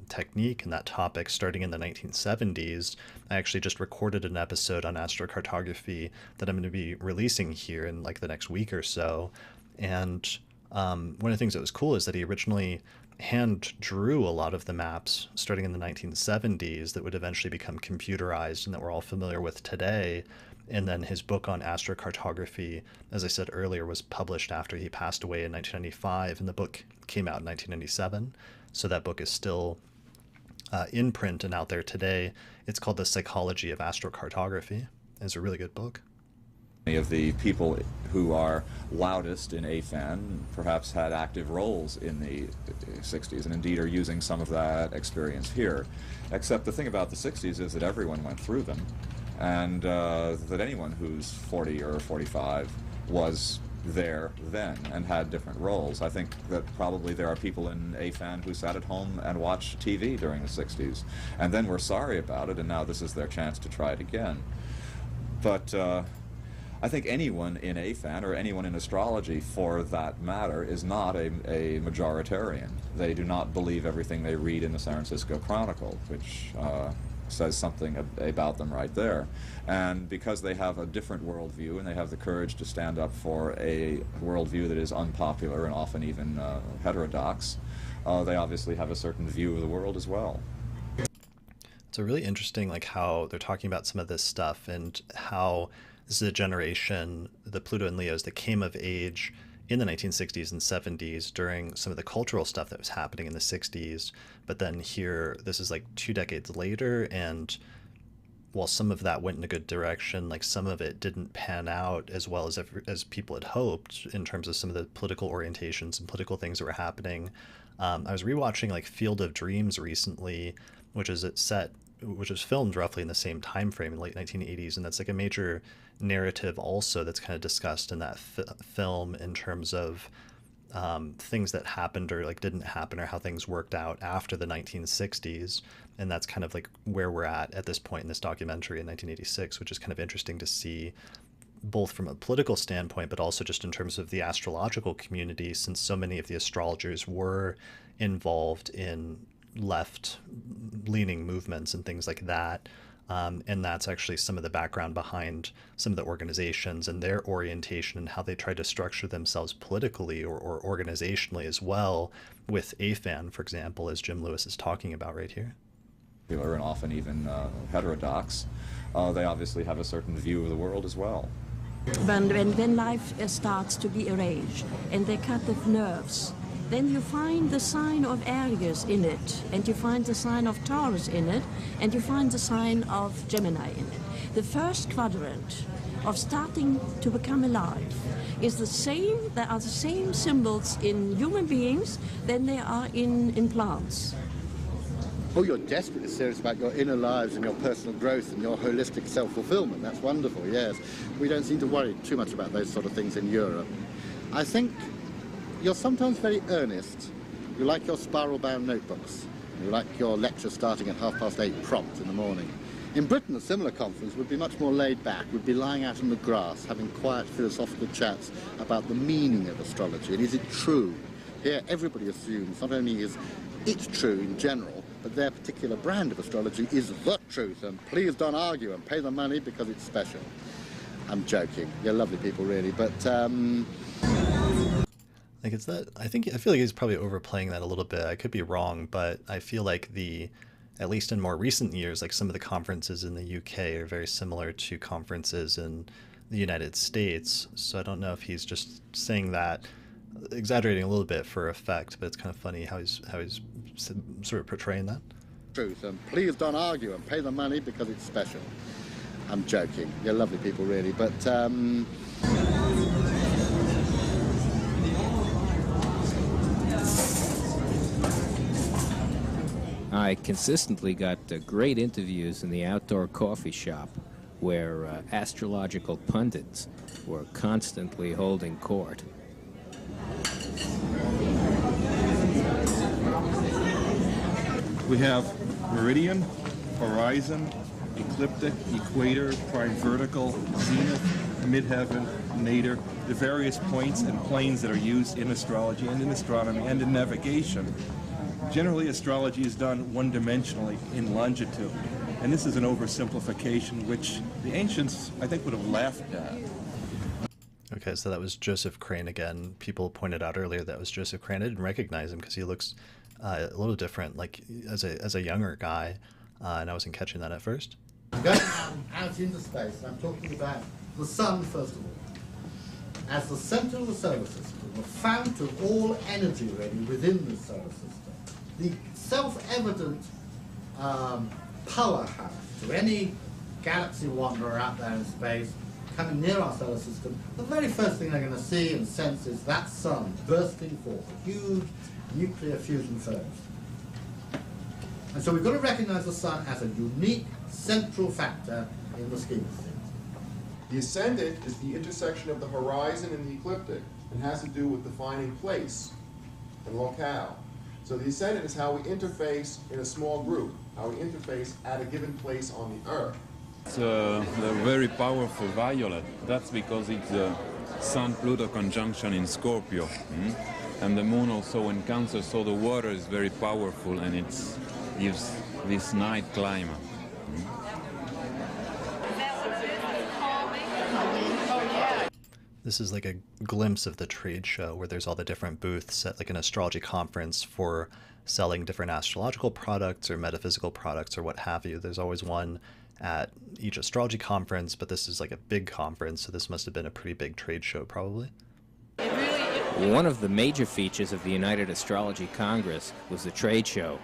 technique and that topic starting in the 1970s. I actually just recorded an episode on astrocartography that I'm going to be releasing here in like the next week or so. And one of the things that was cool is that he originally hand drew a lot of the maps starting in the 1970s that would eventually become computerized and that we're all familiar with today. And then his book on astrocartography, as I said earlier, was published after he passed away in 1995, and the book came out in 1997. So that book is still in print and out there today. It's called The Psychology of Astrocartography. It's a really good book. Many of the people who are loudest in AFAN perhaps had active roles in the 60s and indeed are using some of that experience here. Except the thing about the 60s is that everyone went through them, and that anyone who's 40 or 45 was there then and had different roles. I think that probably there are people in AFAN who sat at home and watched TV during the 60s and then were sorry about it, and now this is their chance to try it again. But I think anyone in AFAN, or anyone in astrology for that matter, is not a majoritarian. They do not believe everything they read in the San Francisco Chronicle, which says something about them right there. And because they have a different worldview and they have the courage to stand up for a worldview that is unpopular and often even heterodox, they obviously have a certain view of the world as well. It's a really interesting, like, how they're talking about some of this stuff and how this is a generation, the Pluto and Leos, that came of age in the 1960s and 70s during some of the cultural stuff that was happening in the 60s. But then here, this is like 2 decades later, and while some of that went in a good direction, like some of it didn't pan out as well as people had hoped in terms of some of the political orientations and political things that were happening. I was rewatching like Field of Dreams recently, which is filmed roughly in the same time frame in the late 1980s, and that's like a major narrative also that's kind of discussed in that film in terms of things that happened or like didn't happen, or how things worked out after the 1960s. And that's kind of like where we're at this point in this documentary in 1986, which is kind of interesting to see, both from a political standpoint, but also just in terms of the astrological community, since so many of the astrologers were involved in left-leaning movements and things like that. And that's actually some of the background behind some of the organizations and their orientation and how they try to structure themselves politically or organizationally as well, with AFAN, for example, as Jim Lewis is talking about right here. And often even heterodox, they obviously have a certain view of the world as well. When life starts to be arranged and they cut the nerves, then you find the sign of Aries in it, and you find the sign of Taurus in it, and you find the sign of Gemini in it. The first quadrant of starting to become alive is the same. There are the same symbols in human beings than there are in plants. Oh, you're desperately serious about your inner lives and your personal growth and your holistic self-fulfillment. That's wonderful, yes. We don't seem to worry too much about those sort of things in Europe. I think you're sometimes very earnest. You like your spiral-bound notebooks. You like your lecture starting at 8:30 prompt in the morning. In Britain, a similar conference would be much more laid back. We'd be lying out in the grass, having quiet philosophical chats about the meaning of astrology. And is it true? Here, everybody assumes not only is it true in general, but their particular brand of astrology is the truth. And please don't argue and pay the money because it's special. I'm joking. You're lovely people, really. But like, it's that, I feel like he's probably overplaying that a little bit. I could be wrong, but I feel like at least in more recent years, like some of the conferences in the UK are very similar to conferences in the United States. So I don't know if he's just saying that, exaggerating a little bit for effect, but it's kind of funny how he's sort of portraying that. Truth, and please don't argue and pay the money because it's special. I'm joking. You're lovely people, really. But I consistently got great interviews in the outdoor coffee shop where astrological pundits were constantly holding court. We have meridian, horizon, ecliptic, equator, prime vertical, zenith, midheaven, nadir, the various points and planes that are used in astrology and in astronomy and in navigation. Generally, astrology is done one-dimensionally in longitude, and this is an oversimplification which the ancients, I think, would have laughed at. Okay, so that was Joseph Crane again. People pointed out earlier that was Joseph Crane. I didn't recognize him because he looks a little different, like as a younger guy, and I wasn't catching that at first. I'm going out into space, and I'm talking about the sun, first of all, as the center of the solar system, the fount of all energy really within the solar system, the self-evident powerhouse to any galaxy wanderer out there in space coming near our solar system. The very first thing they're going to see and sense is that sun bursting forth, a huge nuclear fusion furnace. And so we've got to recognize the sun as a unique central factor in the scheme of things. The ascendant is the intersection of the horizon and the ecliptic and has to do with defining place and locale. So the ascendant is how we interface in a small group, how we interface at a given place on the Earth. It's a very powerful violet. That's because it's a Sun-Pluto conjunction in Scorpio. And the moon also in Cancer, so the water is very powerful and it gives this night climate. This is like a glimpse of the trade show where there's all the different booths at like an astrology conference for selling different astrological products or metaphysical products or what have you. There's always one at each astrology conference, but this is like a big conference, so this must have been a pretty big trade show probably. One of the major features of the United Astrology Congress was the trade show.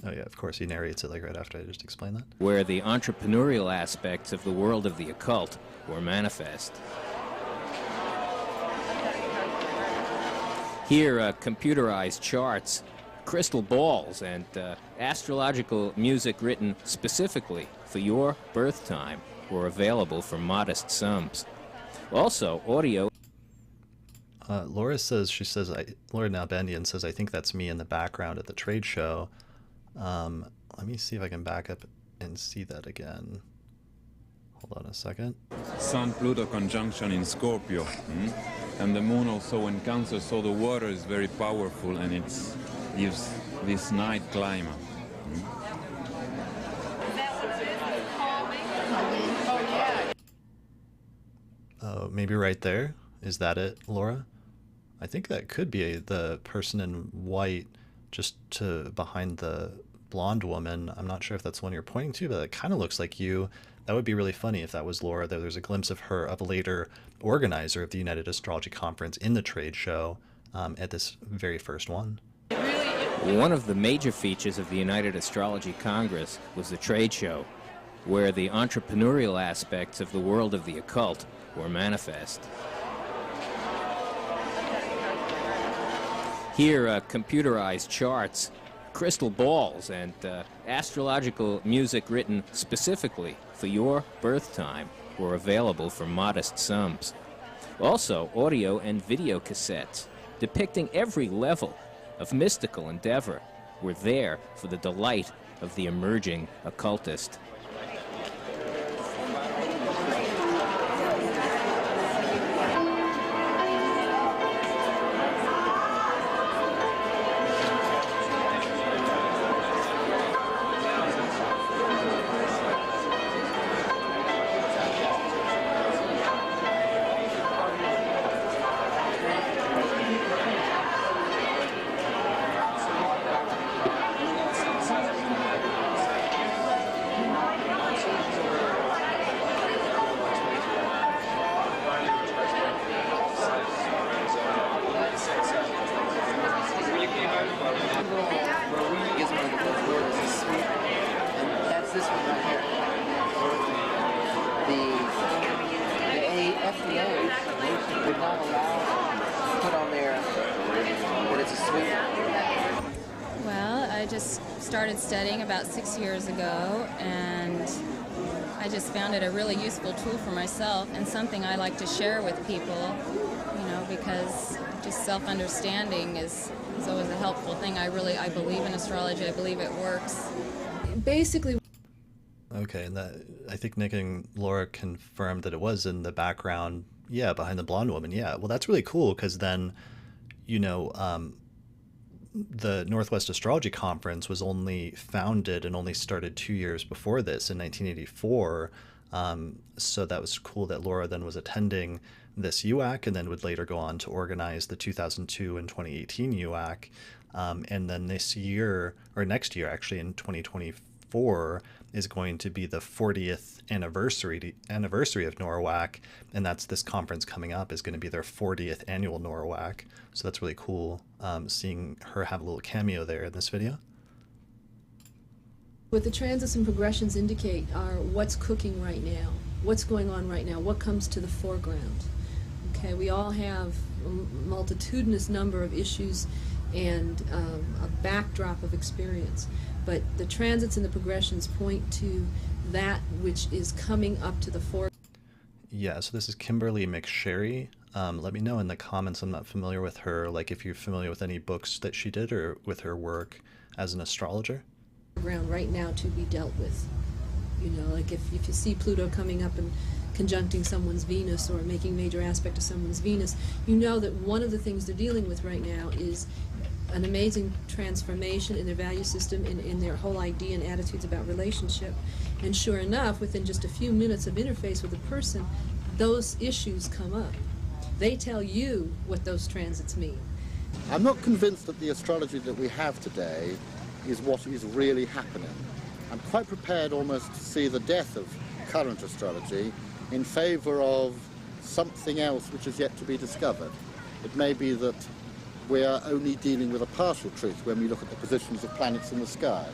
Oh yeah, of course, he narrates it like right after I just explained that. Where the entrepreneurial aspects of the world of the occult were manifest. Here, computerized charts, crystal balls, and astrological music written specifically for your birth time were available for modest sums. Also, audio. Laura Nalbandian says, I think that's me in the background at the trade show. Let me see if I can back up and see that again. Hold on a second. Sun-Pluto conjunction in Scorpio. And the moon also in Cancer, so the water is very powerful and it gives this night climate. Oh, maybe right there? Is that it, Laura? I think that could be the person in white just behind the blonde woman. I'm not sure if that's the one you're pointing to, but it kind of looks like you. That would be really funny if that was Laura. There's a glimpse of her, of a later organizer of the United Astrology Conference in the trade show at this very first one. One of the major features of the United Astrology Congress was the trade show, where the entrepreneurial aspects of the world of the occult were manifest. Here, computerized charts, crystal balls, and astrological music written specifically for your birth time were available for modest sums. Also, audio and video cassettes depicting every level of mystical endeavor were there for the delight of the emerging occultist. Studying about 6 years ago, and I just found it a really useful tool for myself and something I like to share with people, you know, because just self-understanding is always a helpful thing. I believe in astrology. I believe it works. basically. Okay, and that, I think Nick and Laura confirmed that it was in the background, yeah, behind the blonde woman, yeah. Well, that's really cool, because then, you know, the Northwest Astrology Conference was only founded and only started 2 years before this in 1984. So that was cool that Laura then was attending this UAC and then would later go on to organize the 2002 and 2018 UAC. And then this year, or next year actually, in 2024, is going to be the 40th anniversary of NORWAC, and that's this conference coming up is going to be their 40th annual NORWAC. So that's really cool, seeing her have a little cameo there in this video. What the transits and progressions indicate are what's cooking right now, what's going on right now, what comes to the foreground. Okay, we all have a multitudinous number of issues and a backdrop of experience, but the transits and the progressions point to that which is coming up to the fore. Yeah, so this is Kimberly McSherry. Let me know in the comments. I'm not familiar with her, like if you're familiar with any books that she did or with her work as an astrologer. Ground right now to be dealt with. You know, like if you see Pluto coming up and conjuncting someone's Venus or making major aspect to someone's Venus, you know that one of the things they're dealing with right now is an amazing transformation in their value system, in their whole idea and attitudes about relationship. And sure enough, within just a few minutes of interface with a person, those issues come up. They tell you what those transits mean. I'm not convinced that the astrology that we have today is what is really happening. I'm quite prepared almost to see the death of current astrology in favor of something else which is yet to be discovered. It may be that we are only dealing with a partial truth when we look at the positions of planets in the sky.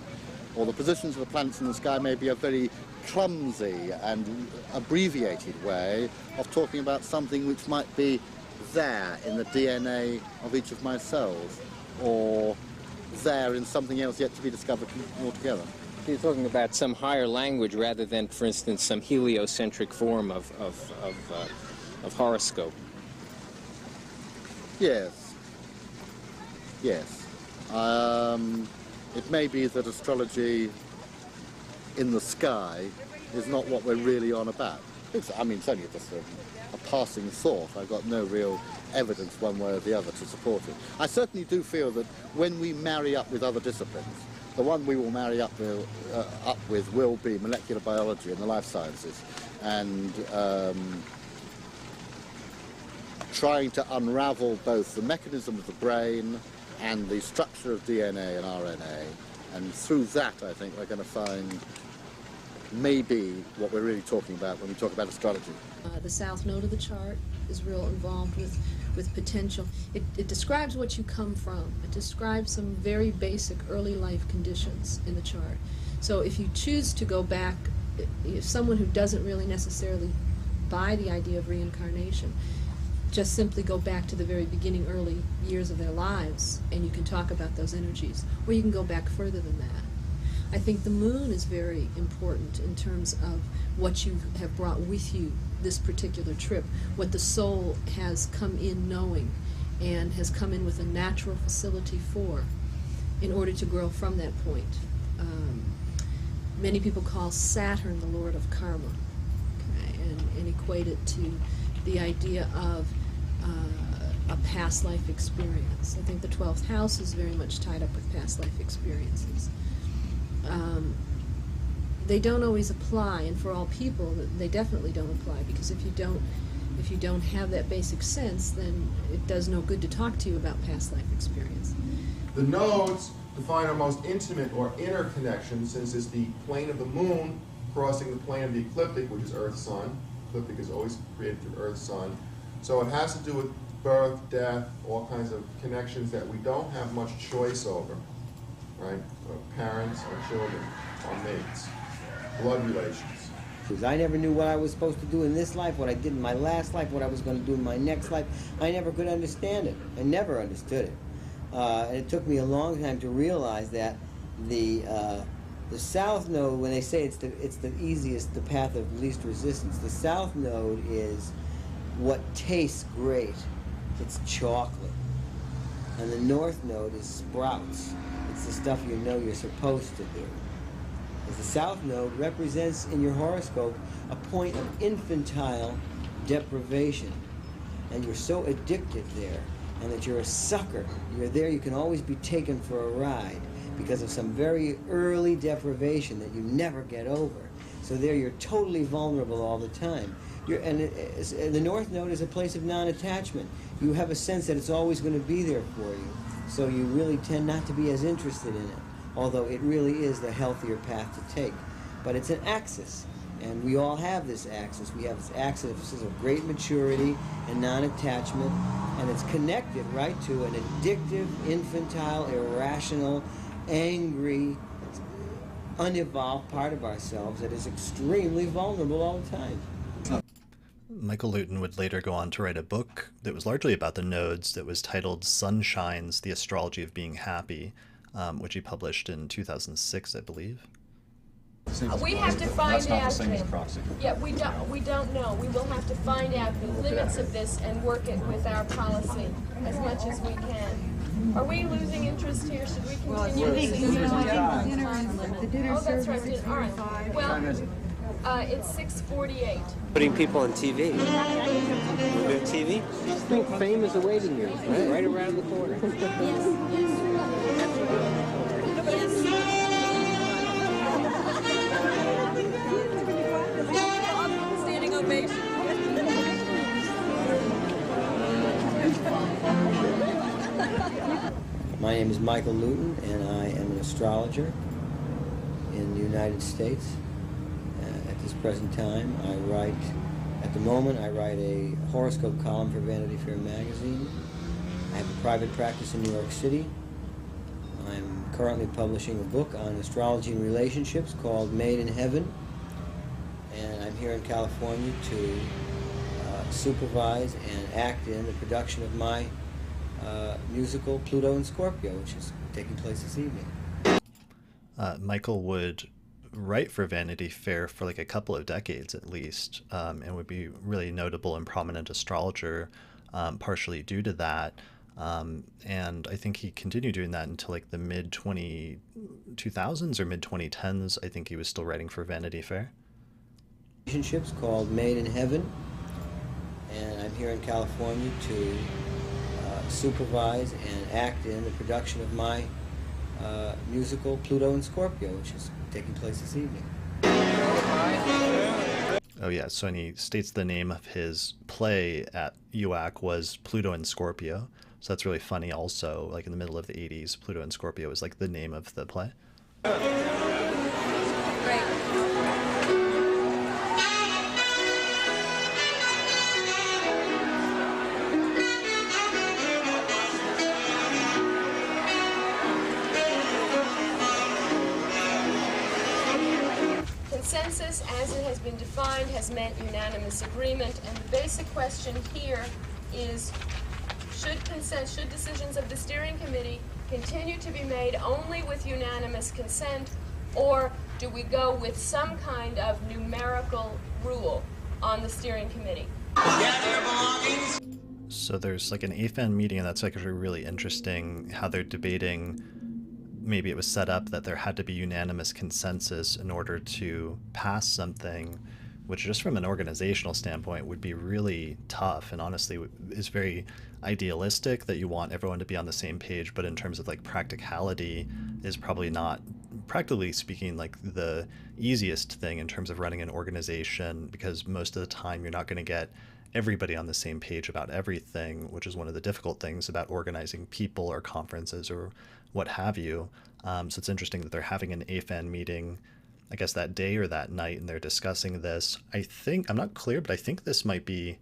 Or the positions of the planets in the sky may be a very clumsy and abbreviated way of talking about something which might be there in the DNA of each of my cells, or there in something else yet to be discovered altogether. You're talking about some higher language rather than, for instance, some heliocentric form of horoscope. Yes. Yes. It may be that astrology in the sky is not what we're really on about. It's only just a passing thought. I've got no real evidence one way or the other to support it. I certainly do feel that when we marry up with other disciplines, the one we will marry up with will be molecular biology and the life sciences, and trying to unravel both the mechanism of the brain and the structure of DNA and RNA, and through that I think we're going to find maybe what we're really talking about when we talk about astrology. The south node of the chart is real involved with potential. It describes what you come from. It describes some very basic early life conditions in the chart. So if you choose to go back, if someone who doesn't really necessarily buy the idea of reincarnation, just simply go back to the very beginning early years of their lives and you can talk about those energies, or you can go back further than that. I think the moon is very important in terms of what you have brought with you this particular trip, what the soul has come in knowing and has come in with a natural facility for in order to grow from that point. Many people call Saturn the Lord of Karma, okay, and equate it to the idea of a past life experience. I think the 12th house is very much tied up with past life experiences. They don't always apply, and for all people, they definitely don't apply, because if you don't have that basic sense, then it does no good to talk to you about past life experience. The nodes define our most intimate or inner connection, since it's the plane of the moon crossing the plane of the ecliptic, which is Earth-Sun. Ecliptic is always created through Earth-Sun. So it has to do with birth, death, all kinds of connections that we don't have much choice over, right? Our parents, our children, our mates, blood relations. Because I never knew what I was supposed to do in this life, what I did in my last life, what I was going to do in my next life. I never could understand it. I never understood it. And it took me a long time to realize that the south node, when they say it's the easiest, the path of least resistance, the south node is what tastes great. It's chocolate. And the north node is sprouts. It's the stuff you know you're supposed to do. Because the south node represents in your horoscope a point of infantile deprivation. And you're so addicted there, and that you're a sucker. You're there, you can always be taken for a ride because of some very early deprivation that you never get over. So there you're totally vulnerable all the time. And the north node is a place of non-attachment. You have a sense that it's always going to be there for you. So you really tend not to be as interested in it, although it really is the healthier path to take. But it's an axis, and we all have this axis. We have this axis of great maturity and non-attachment, and it's connected right to an addictive, infantile, irrational, angry, unevolved part of ourselves that is extremely vulnerable all the time. Michael Lutin would later go on to write a book that was largely about the nodes that was titled Sunshines, The Astrology of Being Happy, which he published in 2006, I believe. We have to find out. Yeah, we don't know. We will have to find out the limits of this and work it with our policy as much as we can. Are we losing interest here? Should we continue? Oh, that's right. All right. Well, it's 6:48. Putting people on TV. Doing TV? I think fame is awaiting you, right around the corner. Standing ovation. My name is Michael Lutin, and I am an astrologer in the United States. At this present time, at the moment, I write a horoscope column for Vanity Fair magazine. I have a private practice in New York City. I'm currently publishing a book on astrology and relationships called Made in Heaven. And I'm here in California to supervise and act in the production of my musical Pluto and Scorpio, which is taking place this evening. Michael would write for Vanity Fair for like a couple of decades at least, and would be really notable and prominent astrologer, partially due to that. And I think he continued doing that until like the mid-2000s or mid-2010s. I think he was still writing for Vanity Fair. Relationships called Made in Heaven, and I'm here in California to supervise and act in the production of my musical Pluto and Scorpio, which is taking place this evening. Oh yeah, so and he states the name of his play at UAC was Pluto and Scorpio. So that's really funny also, like in the middle of the 80s, Pluto and Scorpio was like the name of the play. Consensus, as it has been defined, has meant unanimous agreement, and the basic question here is, should decisions of the steering committee continue to be made only with unanimous consent, or do we go with some kind of numerical rule on the steering committee? So there's like an AFAN meeting, and that's actually really interesting how they're debating. Maybe it was set up that there had to be unanimous consensus in order to pass something, which just from an organizational standpoint would be really tough, and honestly is very idealistic that you want everyone to be on the same page, but in terms of like practicality is probably not, practically speaking, like the easiest thing in terms of running an organization, because most of the time you're not going to get everybody on the same page about everything, which is one of the difficult things about organizing people or conferences or what have you. So it's interesting that they're having an AFAN meeting, I guess that day or that night, and they're discussing this. I think, I'm not clear, but I think this might be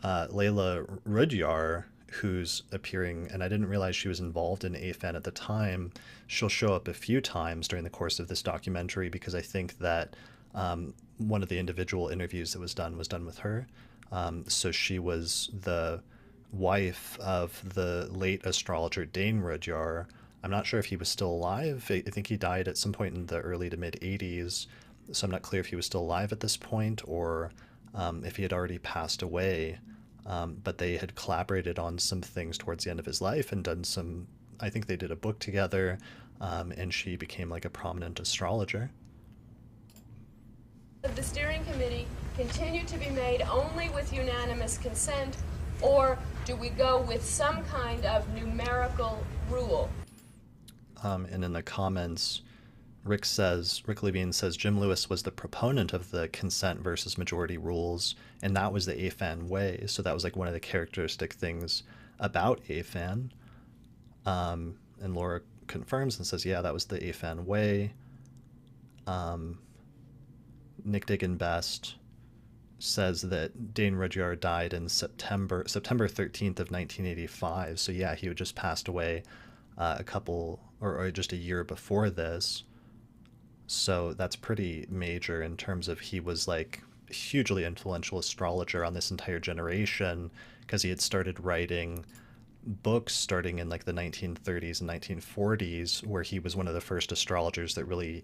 Layla Rudyar who's appearing, and I didn't realize she was involved in AFAN at the time. She'll show up a few times during the course of this documentary, because I think that one of the individual interviews that was done with her. So she was the wife of the late astrologer Dane Rudyar. I'm not sure if he was still alive. I think he died at some point in the early to mid 80s. So I'm not clear if he was still alive at this point or if he had already passed away. But they had collaborated on some things towards the end of his life and done some, I think they did a book together, and she became like a prominent astrologer. continue to be made only with unanimous consent, or do we go with some kind of numerical rule? And in the comments, Rick Levine says Jim Lewis was the proponent of the consent versus majority rules, and that was the AFAN way. So that was like one of the characteristic things about AFAN. And Laura confirms and says, yeah, that was the AFAN way. Nick Diggin Best says that Dane Rudyard died in September 13th of 1985. So yeah, he had just passed away or just a year before this. So that's pretty major in terms of he was like a hugely influential astrologer on this entire generation, because he had started writing books starting in like the 1930s and 1940s, where he was one of the first astrologers that really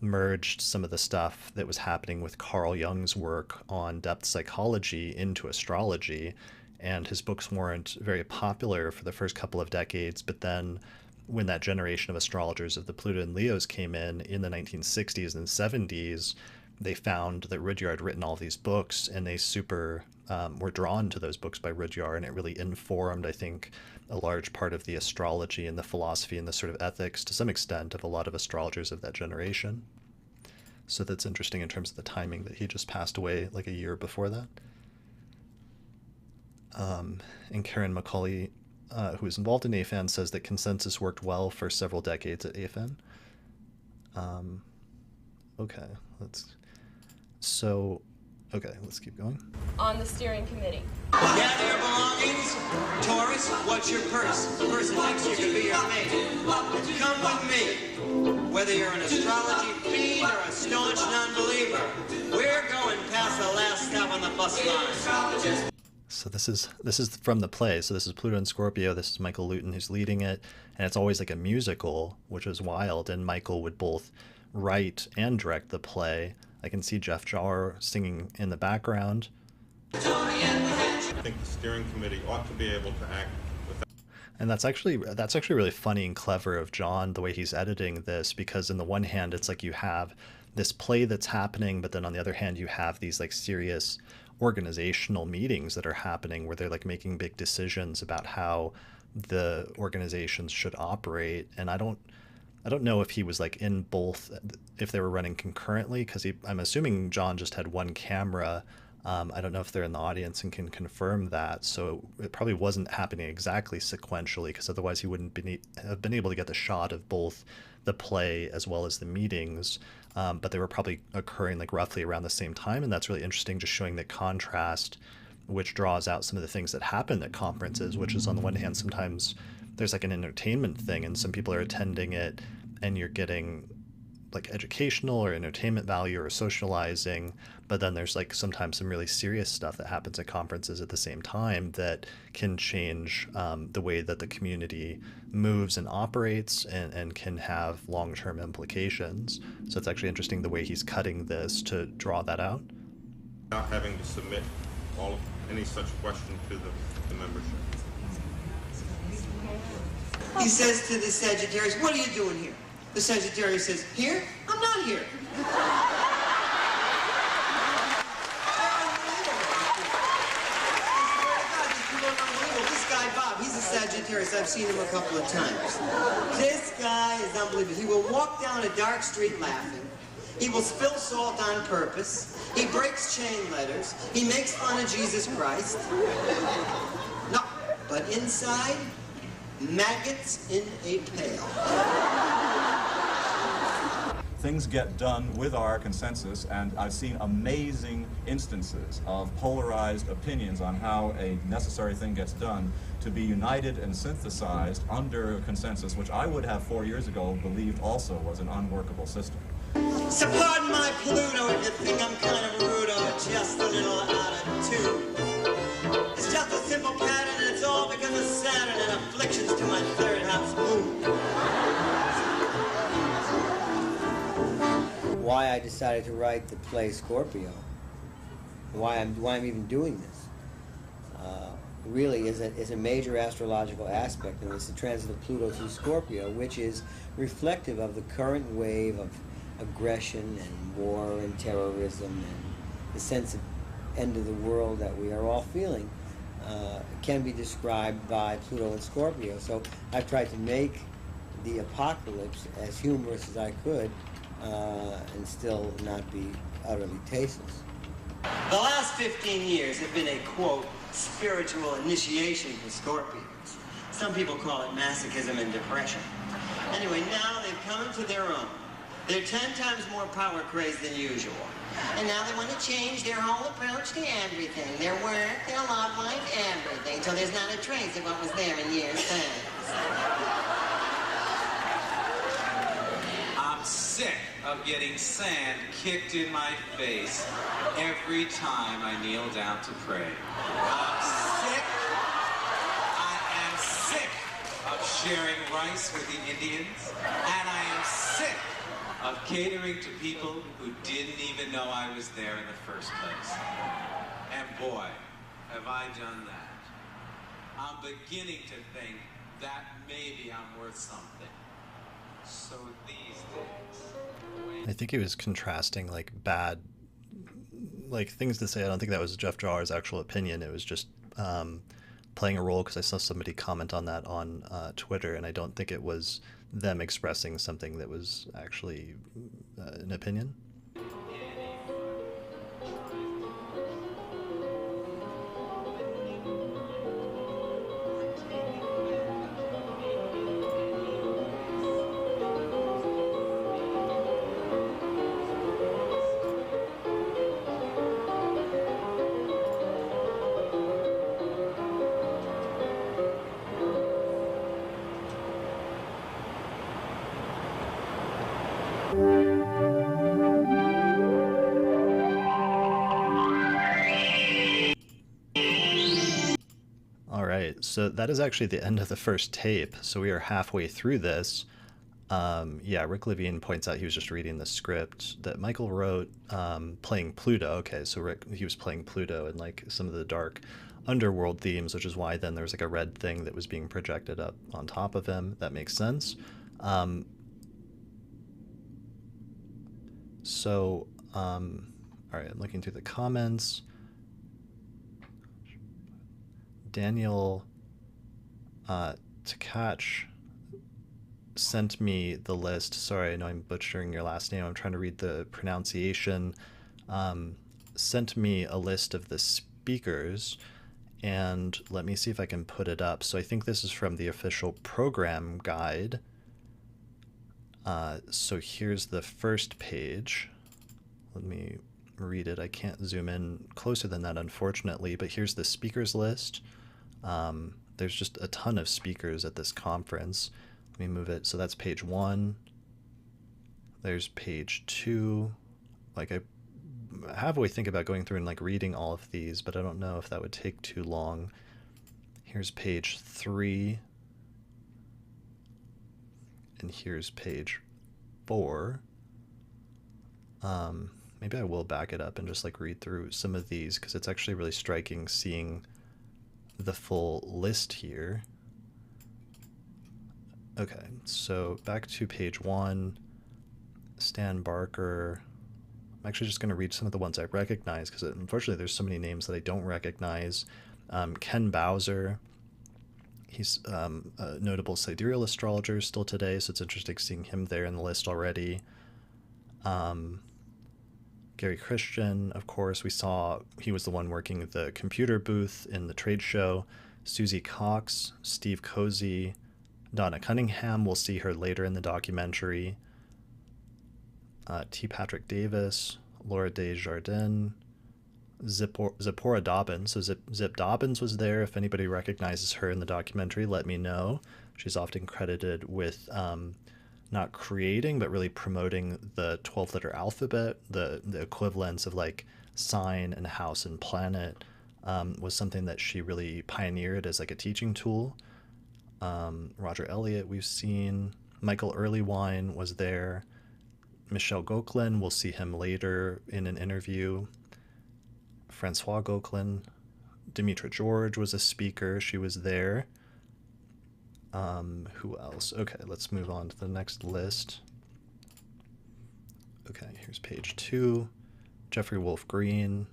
merged some of the stuff that was happening with Carl Jung's work on depth psychology into astrology. And his books weren't very popular for the first couple of decades, but then when that generation of astrologers of the Pluto and Leos came in the 1960s and 70s, they found that Rudyard had written all these books, and they were drawn to those books by Rudyard, and it really informed, I think, a large part of the astrology and the philosophy and the sort of ethics, to some extent, of a lot of astrologers of that generation. So that's interesting in terms of the timing, that he just passed away like a year before that. And Karen McCauley, who is involved in AFAN, says that consensus worked well for several decades at AFAN. Okay, let's keep going. On the steering committee. Gather your belongings. Taurus, what's your purse? The person next to you could be your mate. Come with me. Whether you're an astrology fiend or a staunch non-believer, we're going past the last stop on the bus line. So this is from the play. So this is Pluto and Scorpio. This is Michael Luton who's leading it, and it's always like a musical, which is wild. And Michael would both write and direct the play. I can see Jeff Jar singing in the background. I think the steering committee ought to be able to act with that. And that's actually really funny and clever of John, the way he's editing this, because on the one hand, it's like you have this play that's happening, but then on the other hand, you have these like serious organizational meetings that are happening where they're like making big decisions about how the organizations should operate. And I don't know if he was like in both, if they were running concurrently, because I'm assuming John just had one camera. I don't know if they're in the audience and can confirm that. So it probably wasn't happening exactly sequentially, because otherwise he wouldn't have been able to get the shot of both the play as well as the meetings. But they were probably occurring like roughly around the same time. And that's really interesting, just showing the contrast, which draws out some of the things that happen at conferences, which is on the one hand, sometimes there's like an entertainment thing and some people are attending it and you're getting like educational or entertainment value or socializing, but then there's like sometimes some really serious stuff that happens at conferences at the same time that can change the way that the community moves and operates, and can have long-term implications. So it's actually interesting the way he's cutting this to draw that out. Not having to submit any such question to the membership. He says to the Sagittarius, what are you doing here? The Sagittarius says, here? I'm not here. This guy, Bob, he's a Sagittarius. I've seen him a couple of times. This guy is unbelievable. He will walk down a dark street laughing. He will spill salt on purpose. He breaks chain letters. He makes fun of Jesus Christ. No, but inside, maggots in a pail. Things get done with our consensus, and I've seen amazing instances of polarized opinions on how a necessary thing gets done to be united and synthesized under a consensus, which I would have 4 years ago believed also was an unworkable system. So pardon my Pluto if you think I'm kind of rude or just a little out of tune. It's just a simple pattern, and it's all because of Saturn and afflictions to my third house moon. Why I decided to write the play Scorpio, why I'm even doing this, really is a major astrological aspect, and it's the transit of Pluto through Scorpio, which is reflective of the current wave of aggression and war and terrorism the sense of end of the world that we are all feeling can be described by Pluto and Scorpio. So I've tried to make the apocalypse as humorous as I could and still not be utterly tasteless. The last 15 years have been a, quote, spiritual initiation for Scorpios. Some people call it masochism and depression. Anyway, now they've come into their own. They're 10 times more power crazed than usual. And now they want to change their whole approach to everything. Their work, their love life, everything. So there's not a trace of what was there in years past. I'm sick of getting sand kicked in my face every time I kneel down to pray. I'm sick. I am sick of sharing rice with the Indians. And I am sick of catering to people who didn't even know I was there in the first place. And boy, have I done that. I'm beginning to think that maybe I'm worth something. So these days... I think he was contrasting like bad, like things to say. I don't think that was Jeff Jahr's actual opinion. It was just playing a role because I saw somebody comment on that on Twitter, and I don't think it was them expressing something that was actually an opinion. So that is actually the end of the first tape. So we are halfway through this. Yeah, Rick Levine points out he was just reading the script that Michael wrote, playing Pluto. Okay, so he was playing Pluto and like some of the dark underworld themes, which is why then there was like a red thing that was being projected up on top of him. That makes sense. All right, I'm looking through the comments. Daniel Tkach sent me the list. Sorry, I know I'm butchering your last name. I'm trying to read the pronunciation. Sent me a list of the speakers, and let me see if I can put it up. So I think this is from the official program guide. So here's the first page. Let me read it. I can't zoom in closer than that, unfortunately, but here's the speakers list. There's just a ton of speakers at this conference. Let me move it. So that's page 1. There's page 2. Like I halfway think about going through and like reading all of these, but I don't know if that would take too long. Here's page 3. And here's page 4. Maybe I will back it up and just like read through some of these because it's actually really striking seeing the full list here. Okay, so back to page 1, Stan Barker. I'm actually just going to read some of the ones I recognize because unfortunately there's so many names that I don't recognize. Ken Bowser, he's a notable sidereal astrologer still today, so it's interesting seeing him there in the list already. Gary Christian, of course, we saw he was the one working the computer booth in the trade show. Susie Cox, Steve Cozy, Donna Cunningham, we'll see her later in the documentary. T. Patrick Davis, Laura Desjardins, Zipporah Dobbins. So Zip Dobbins was there. If anybody recognizes her in the documentary, let me know. She's often credited with not creating, but really promoting the 12-letter alphabet, the equivalents of like sign and house and planet, was something that she really pioneered as like a teaching tool. Roger Elliott we've seen. Michael Earlywine was there. Michelle Gauquelin, we'll see him later in an interview. Francois Gauquelin. Demetra George was a speaker. She was there. Who else? Okay, let's move on to the next list. Okay, here's page 2. Jeffrey Wolf Green,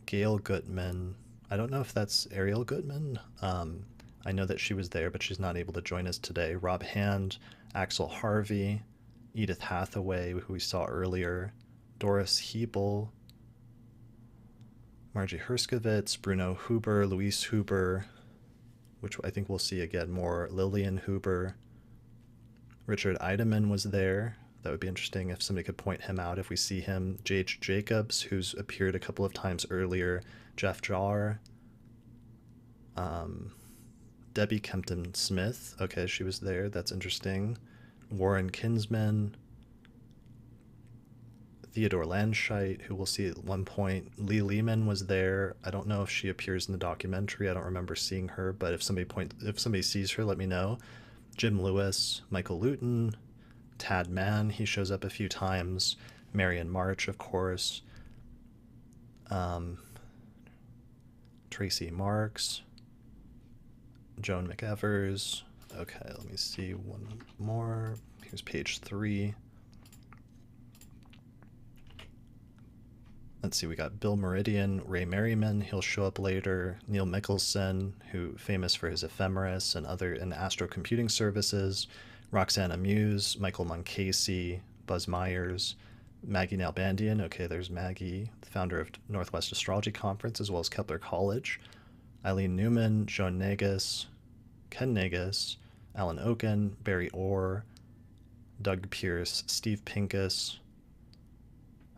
Gail Gutman. I don't know if that's Ariel Gutman. I know that she was there, but she's not able to join us today. Rob Hand, Axel Harvey, Edith Hathaway, who we saw earlier, Doris Hebel, Margie Herskovitz, Bruno Huber, Luis Huber, which I think we'll see again more, Lillian Huber. Richard Eidemann was there. That would be interesting if somebody could point him out if we see him. J.H. Jacobs, who's appeared a couple of times earlier. Jeff Jar. Debbie Kempton Smith. Okay, she was there. That's interesting. Warren Kinsman. Theodore Landscheid, who we'll see at one point. Lee Lehman was there. I don't know if she appears in the documentary. I don't remember seeing her, but if somebody sees her, let me know. Jim Lewis, Michael Luton, Tad Mann, he shows up a few times. Marion March, of course. Tracy Marks. Joan McEvers. Okay, let me see one more. Here's page 3. Let's see, we got Bill Meridian, Ray Merriman, he'll show up later. Neil Mickelson, who famous for his ephemeris and Astro Computing Services. Roxana Muse, Michael Munkasey, Buzz Myers, Maggie Nalbandian. Okay, there's Maggie, the founder of Northwest Astrology Conference, as well as Kepler College. Eileen Newman, Joan Negus, Ken Negus, Alan Oken, Barry Orr, Doug Pierce, Steve Pincus,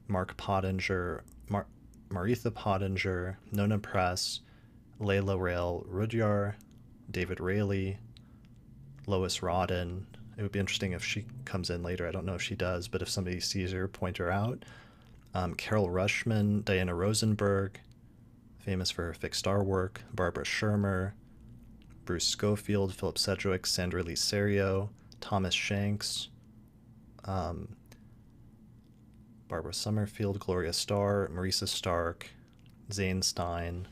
Mark Pottinger, Maritha Pottinger, Nona Press, Layla Rael Rudyar, David Rayleigh, Lois Rodden. It would be interesting if she comes in later. I don't know if she does, but if somebody sees her, point her out. Carol Rushman, Diana Rosenberg, famous for her fixed star work, Barbara Shermer, Bruce Schofield, Philip Sedgwick, Sandra Lee Serio, Thomas Shanks, Barbara Summerfield, Gloria Starr, Marisa Stark, Zane Stein.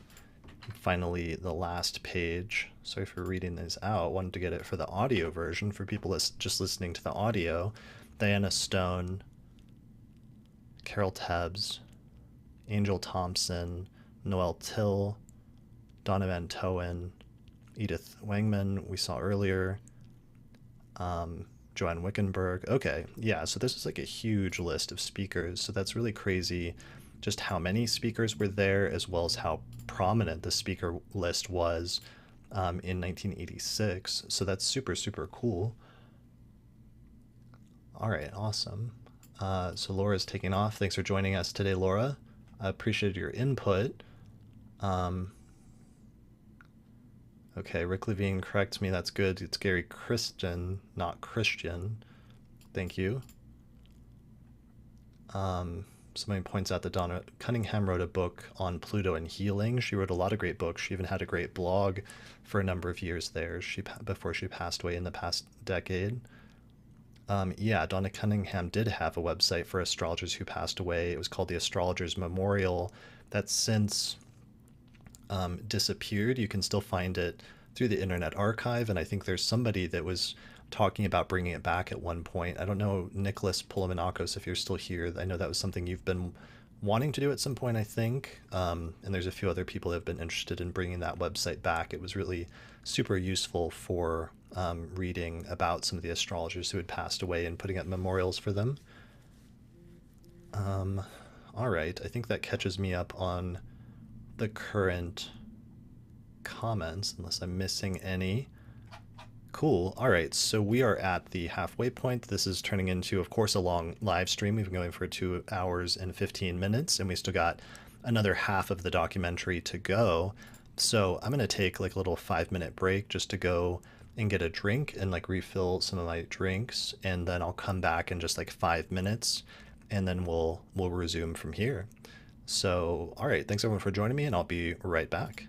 Finally, the last page. Sorry for reading these out. Wanted to get it for the audio version for people just listening to the audio. Diana Stone, Carol Tebbs, Angel Thompson, Noel Till, Donna Van Toen, Edith Wangman, we saw earlier, Joanne Wickenberg. Okay, yeah, so this is like a huge list of speakers, so that's really crazy just how many speakers were there, as well as how prominent the speaker list was in 1986. So that's super, super cool. All right, awesome. So Laura's taking off. Thanks for joining us today, Laura. I appreciated your input. Okay, Rick Levine corrects me. That's good. It's Gary Christian, not Christian. Thank you. Somebody points out that Donna Cunningham wrote a book on Pluto and healing. She wrote a lot of great books. She even had a great blog for a number of years there before she passed away in the past decade. Yeah, Donna Cunningham did have a website for astrologers who passed away. It was called the Astrologers Memorial. That's since disappeared. You can still find it through the Internet Archive, and I think there's somebody that was talking about bringing it back at one point. I don't know, Nicholas Polomenakos, if you're still here. I know that was something you've been wanting to do at some point, I think, and there's a few other people that have been interested in bringing that website back. It was really super useful for reading about some of the astrologers who had passed away and putting up memorials for them. All right, I think that catches me up on the current comments, unless I'm missing any. Cool. All right, so we are at the halfway point. This is turning into, of course, a long live stream. We've been going for 2 hours and 15 minutes, and we still got another half of the documentary to go. So I'm going to take like a little 5-minute break just to go and get a drink and like refill some of my drinks, and then I'll come back in just like 5 minutes, and then we'll resume from here. So, all right, thanks everyone for joining me, and I'll be right back.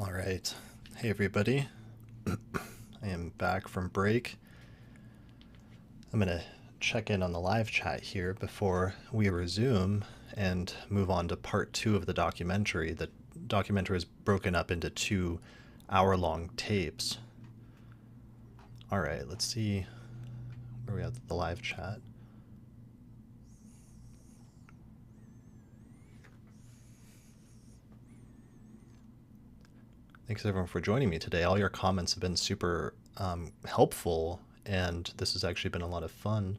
All right. Hey, everybody. I am back from break. I'm going to check in on the live chat here before we resume and move on to part 2 of the documentary. The documentary is broken up into 2 hour-long tapes. All right, let's see where we at the live chat. Thanks everyone for joining me today. All your comments have been super helpful, and this has actually been a lot of fun.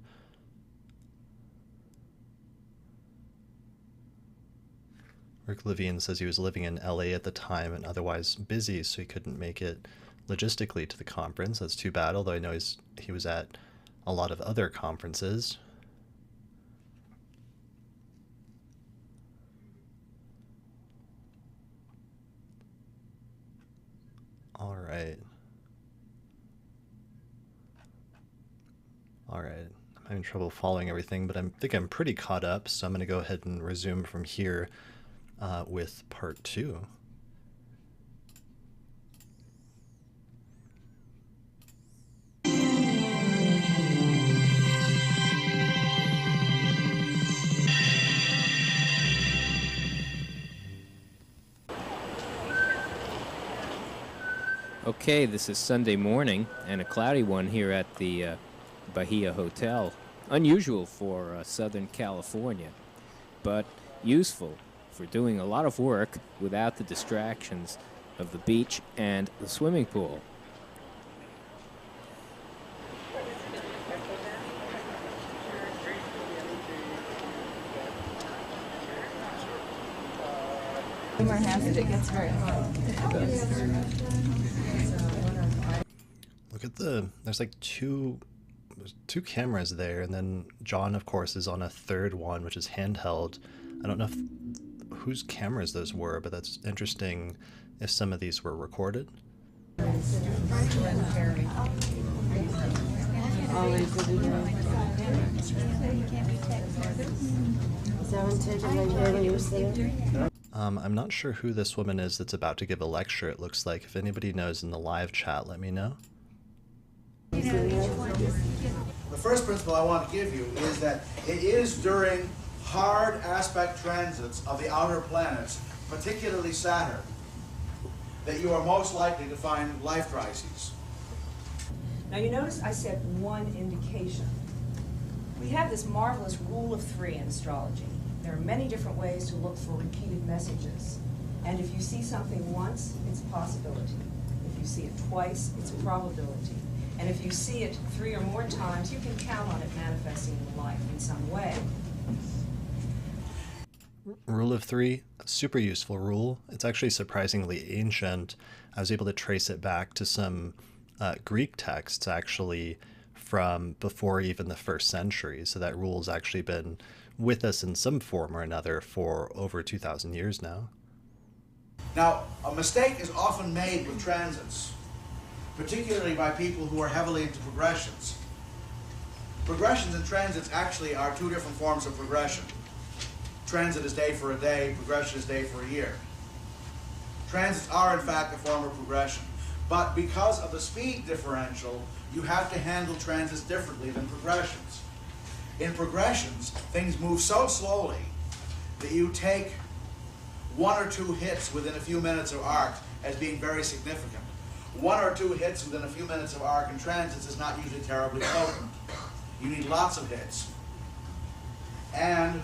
Rick Levine says he was living in LA at the time and otherwise busy, so he couldn't make it logistically to the conference. That's too bad, although I know he was at a lot of other conferences. All right. All right. I'm having trouble following everything, but I think I'm pretty caught up, so I'm going to go ahead and resume from here with part 2. Okay, this is Sunday morning, and a cloudy one here at the Bahia Hotel. Unusual for Southern California, but useful for doing a lot of work without the distractions of the beach and the swimming pool. Rumor has it gets very hot. Look at there's like two cameras there, and then John, of course, is on a third one, which is handheld. I don't know whose cameras those were, but that's interesting if some of these were recorded. I'm not sure who this woman is that's about to give a lecture, it looks like. If anybody knows in the live chat, let me know. The first principle I want to give you is that it is during hard aspect transits of the outer planets, particularly Saturn, that you are most likely to find life crises. Now you notice I said one indication. We have this marvelous rule of 3 in astrology. There are many different ways to look for repeated messages. And if you see something once, it's a possibility. If you see it twice, it's a probability. And if you see it 3 or more times, you can count on it manifesting in life in some way. Rule of 3, super useful rule. It's actually surprisingly ancient. I was able to trace it back to some Greek texts, actually, from before even the 1st century. So that rule's actually been with us in some form or another for over 2,000 years now. Now, a mistake is often made with transits, particularly by people who are heavily into progressions. Progressions and transits actually are 2 different forms of progression. Transit is day for a day, progression is day for a year. Transits are, in fact, a form of progression. But because of the speed differential, you have to handle transits differently than progressions. In progressions, things move so slowly that you take 1 or 2 hits within a few minutes of arc as being very significant. 1 or 2 hits within a few minutes of arc in transits is not usually terribly potent. You need lots of hits. And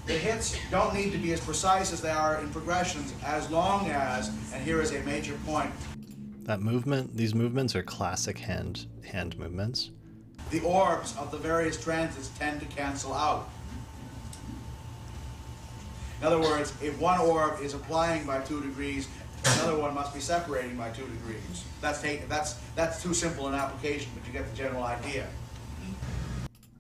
the hits don't need to be as precise as they are in progressions, as long as, and here is a major point. That movement, these movements are classic hand movements. The orbs of the various transits tend to cancel out. In other words, if one orb is applying by 2 degrees, another one must be separating by 2 degrees. That's too simple an application, but you get the general idea.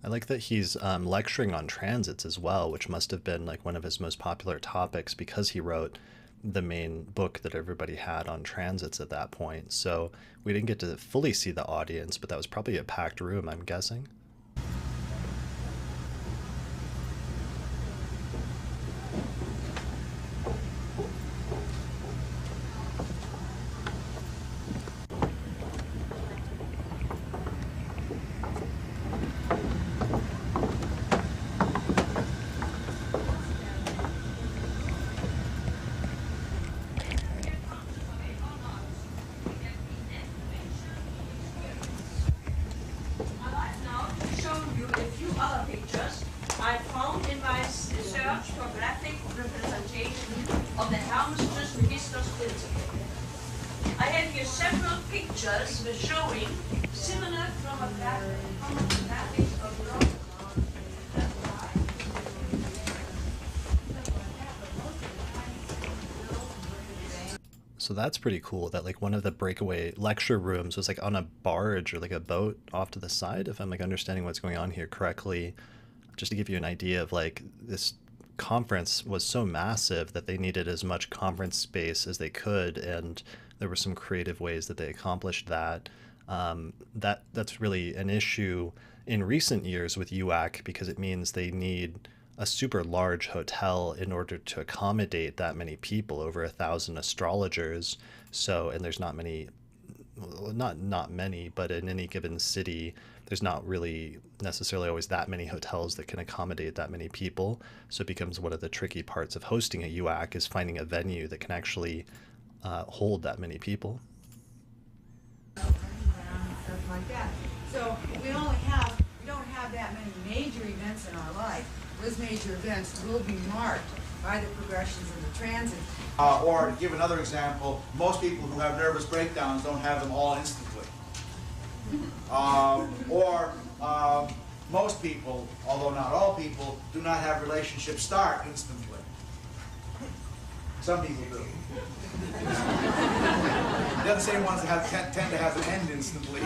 I like that he's lecturing on transits as well, which must have been like one of his most popular topics because he wrote the main book that everybody had on transits at that point. So we didn't get to fully see the audience, but that was probably a packed room, I'm guessing. just showing similar from a package of So that's pretty cool that like one of the breakaway lecture rooms was like on a barge or like a boat off to the side, if I'm like understanding what's going on here correctly. Just to give you an idea of like this conference was so massive that they needed as much conference space as they could, and there were some creative ways that they accomplished that. That's really an issue in recent years with UAC because it means they need a super large hotel in order to accommodate that many people, over 1,000 astrologers. So, and there's not many, well, not many, but in any given city, there's not really necessarily always that many hotels that can accommodate that many people. So it becomes one of the tricky parts of hosting a UAC is finding a venue that can actually hold that many people. Stuff like that. So we don't have that many major events in our life. Those major events will be marked by the progressions of the transit. Or to give another example, most people who have nervous breakdowns don't have them all instantly. Most people, although not all people, do not have relationships start instantly. Some people do. They're the same ones that tend to have an end instantly.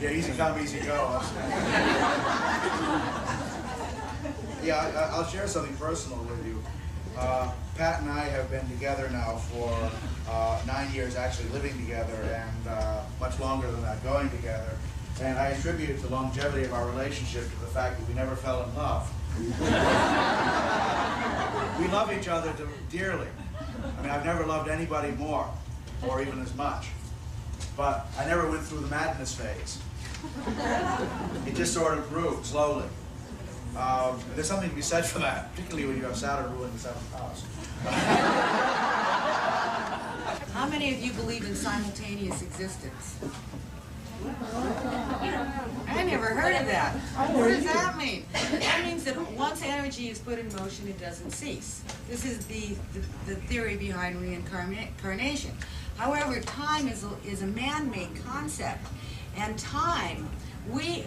Yeah, easy come, easy go. Yeah, I'll share something personal with you. Pat and I have been together now for 9 years, actually living together, and much longer than that, going together. And I attribute the longevity of our relationship to the fact that we never fell in love. We love each other dearly. I mean, I've never loved anybody more, or even as much. But I never went through the madness phase. It just sort of grew slowly. There's something to be said for that, particularly when you have Saturn ruling the 7th house. How many of you believe in simultaneous existence? I never heard of that. What does that mean? That means that once energy is put in motion, it doesn't cease. This is the theory behind reincarnation. However, time is a man-made concept, and time, we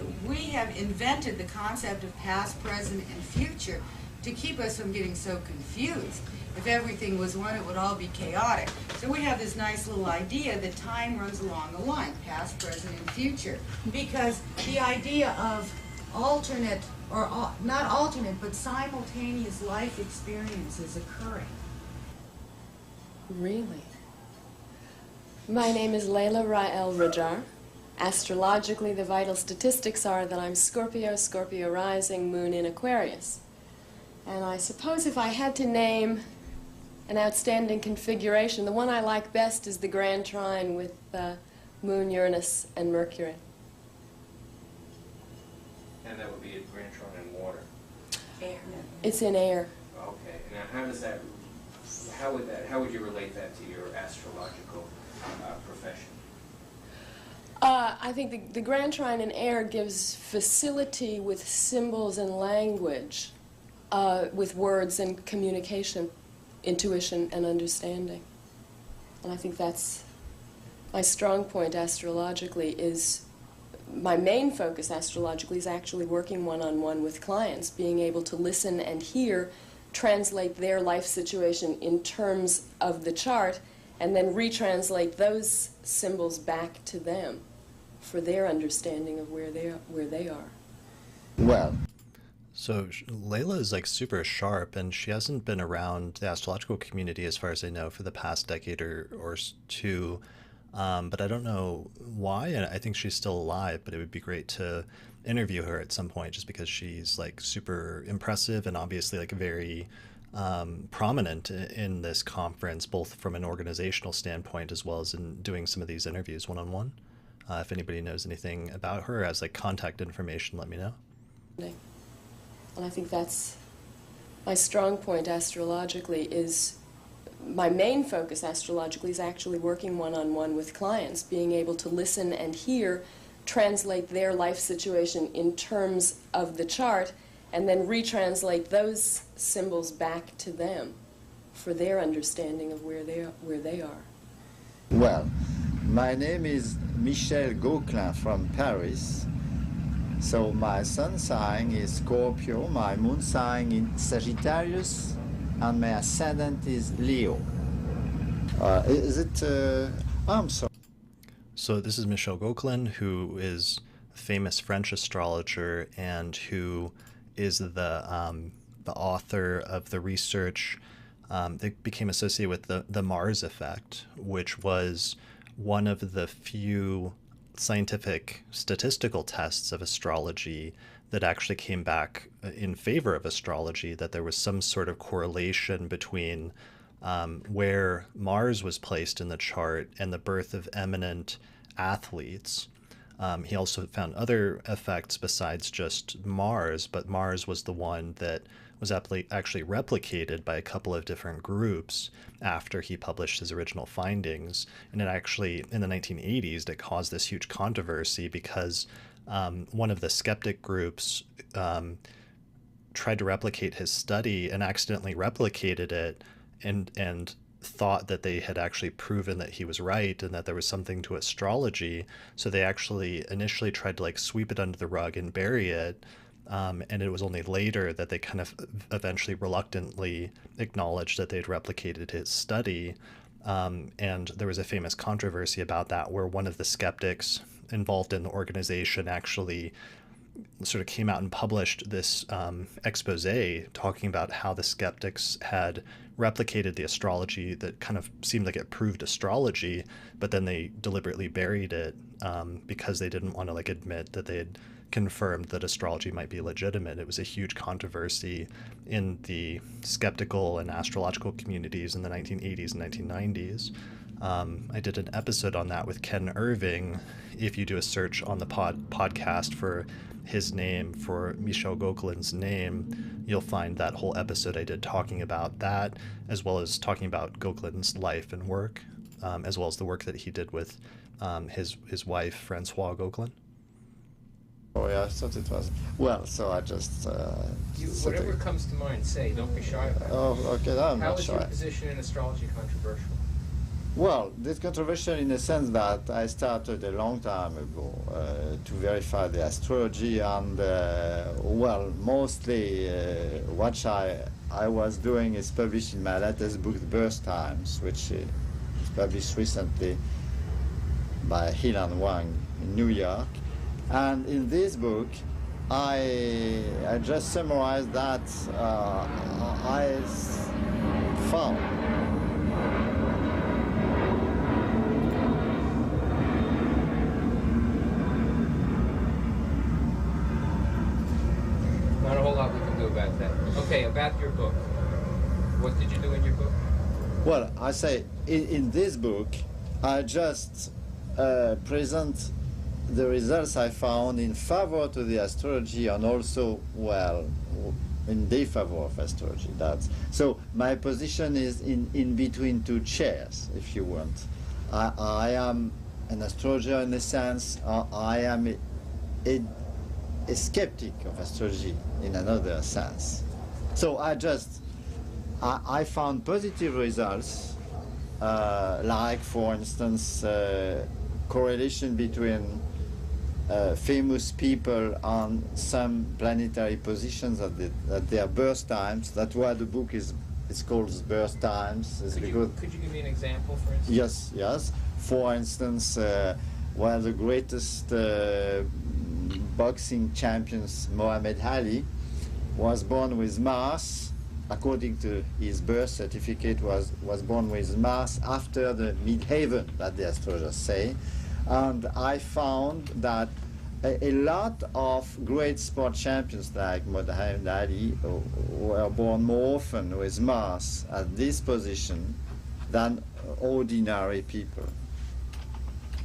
have invented the concept of past, present, and future to keep us from getting so confused. If everything was one, it would all be chaotic. So we have this nice little idea that time runs along the line, past, present, and future. Because the idea of alternate, or not alternate, but simultaneous life experiences occurring. Really? My name is Layla Rael Rajar. Astrologically, the vital statistics are that I'm Scorpio, Scorpio rising, moon in Aquarius. And I suppose if I had to name an outstanding configuration, the one I like best is the Grand Trine with Moon, Uranus, and Mercury. And that would be a Grand Trine in water. Air. It's in air. Okay. Now, how does that? How would you relate that to your astrological profession? I think the Grand Trine in air gives facility with symbols and language, with words and communication, intuition and understanding. And I think that's my strong point astrologically. Is my main focus astrologically is actually working one-on-one with clients, being able to listen and hear, translate their life situation in terms of the chart, and then retranslate those symbols back to them for their understanding of where they are. Well. So Layla is like super sharp, and she hasn't been around the astrological community as far as I know for the past decade or two, but I don't know why, and I think she's still alive, but it would be great to interview her at some point just because she's like super impressive and obviously like very prominent in this conference, both from an organizational standpoint as well as in doing some of these interviews one-on-one. If anybody knows anything about her, has like contact information, let me know. And I think that's my strong point astrologically. Is my main focus astrologically is actually working one-on-one with clients, being able to listen and hear, translate their life situation in terms of the chart, and then retranslate those symbols back to them for their understanding of where they are. Well, my name is Michel Gauquelin from Paris. So my sun sign is Scorpio, my moon sign is Sagittarius, and my ascendant is Leo. Is it... I'm sorry. So this is Michel Gauquelin, who is a famous French astrologer and who is the author of the research that became associated with the Mars effect, which was one of the few scientific statistical tests of astrology that actually came back in favor of astrology, that there was some sort of correlation between where Mars was placed in the chart and the birth of eminent athletes. He also found other effects besides just Mars, but Mars was the one that was actually replicated by a couple of different groups after he published his original findings. And it actually, in the 1980s, it caused this huge controversy because one of the skeptic groups tried to replicate his study and accidentally replicated it and thought that they had actually proven that he was right and that there was something to astrology. So they actually initially tried to like sweep it under the rug and bury it. And it was only later that they kind of eventually reluctantly acknowledged that they'd replicated his study. And there was a famous controversy about that where one of the skeptics involved in the organization actually sort of came out and published this expose talking about how the skeptics had replicated the astrology that kind of seemed like it proved astrology, but then they deliberately buried it because they didn't want to like admit that they had confirmed that astrology might be legitimate. It was a huge controversy in the skeptical and astrological communities in the 1980s and 1990s. I did an episode on that with Ken Irving. If you do a search on the podcast for his name, for Michel Gauquelin's name, you'll find that whole episode I did talking about that, as well as talking about Gauquelin's life and work, as well as the work that he did with his wife, Francois Gauquelin. Oh yeah, I thought it was. Well, so I just... whatever comes to mind, say. Don't be shy about it. Oh, okay, I'm How not is shy. your position in astrology controversial? Well, this controversial in the sense that I started a long time ago to verify the astrology, and well, mostly what I was doing is published in my latest book, The Birth Times, which is published recently by Hill and Wang in New York. And in this book, I just summarized that I found. Not a whole lot we can do about that. Okay, about your book. What did you do in your book? Well, I say in this book, I just present the results I found in favor to the astrology and also, well, in defavor of astrology. So my position is in between two chairs, if you want. I am an astrologer in a sense. I am a skeptic of astrology in another sense. So I found positive results, like for instance, correlation between famous people on some planetary positions at their birth times. That's why the book is called Birth Times. Could you give me an example, for instance? Yes. For instance, one of the greatest boxing champions, Muhammad Ali, was born with Mars. According to his birth certificate, was born with Mars after the midheaven, that the astrologers say. And I found that a lot of great sport champions like Muhammad Ali were born more often with Mars at this position than ordinary people.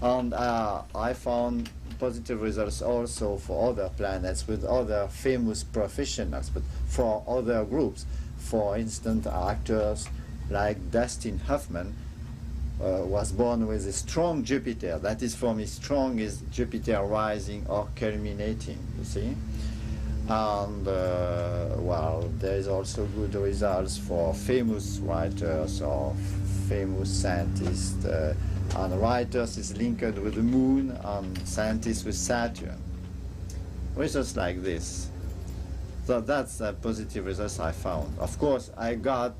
And I found positive results also for other planets with other famous professionals, but for other groups. For instance, actors like Dustin Hoffman was born with a strong Jupiter. That is, for me, strong is Jupiter rising or culminating, you see. And well, there is also good results for famous writers or famous scientists. And writers is linked with the moon and scientists with Saturn. Results like this. So that's the positive results I found. Of course, I got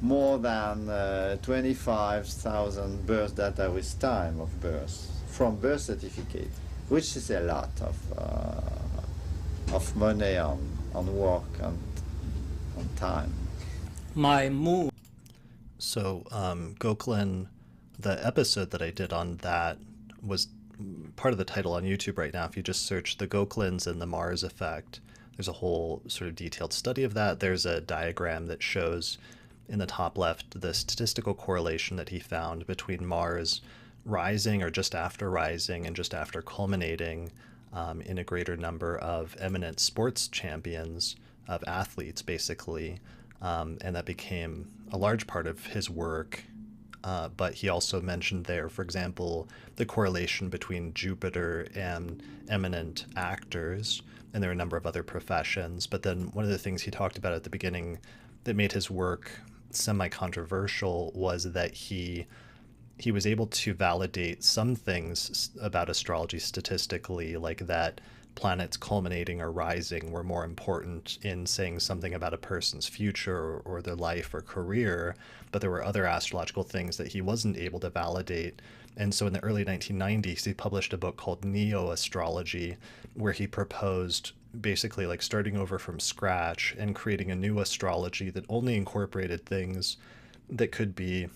more than 25,000 birth data with time of birth from birth certificate, which is a lot of money on work and on time. My moon. So Goklan, the episode that I did on that was part of the title on YouTube right now. If you just search the Goklins and the Mars effect, there's a whole sort of detailed study of that. There's a diagram that shows in the top left the statistical correlation that he found between Mars rising or just after rising and just after culminating in a greater number of eminent sports champions, of athletes basically, and that became a large part of his work. But he also mentioned there, for example, the correlation between Jupiter and eminent actors, and there are a number of other professions. But then one of the things he talked about at the beginning that made his work semi-controversial was that he was able to validate some things about astrology statistically, like that planets culminating or rising were more important in saying something about a person's future or their life or career, but there were other astrological things that he wasn't able to validate. And so in the early 1990s, he published a book called Neo-Astrology, where he proposed basically like starting over from scratch and creating a new astrology that only incorporated things that could be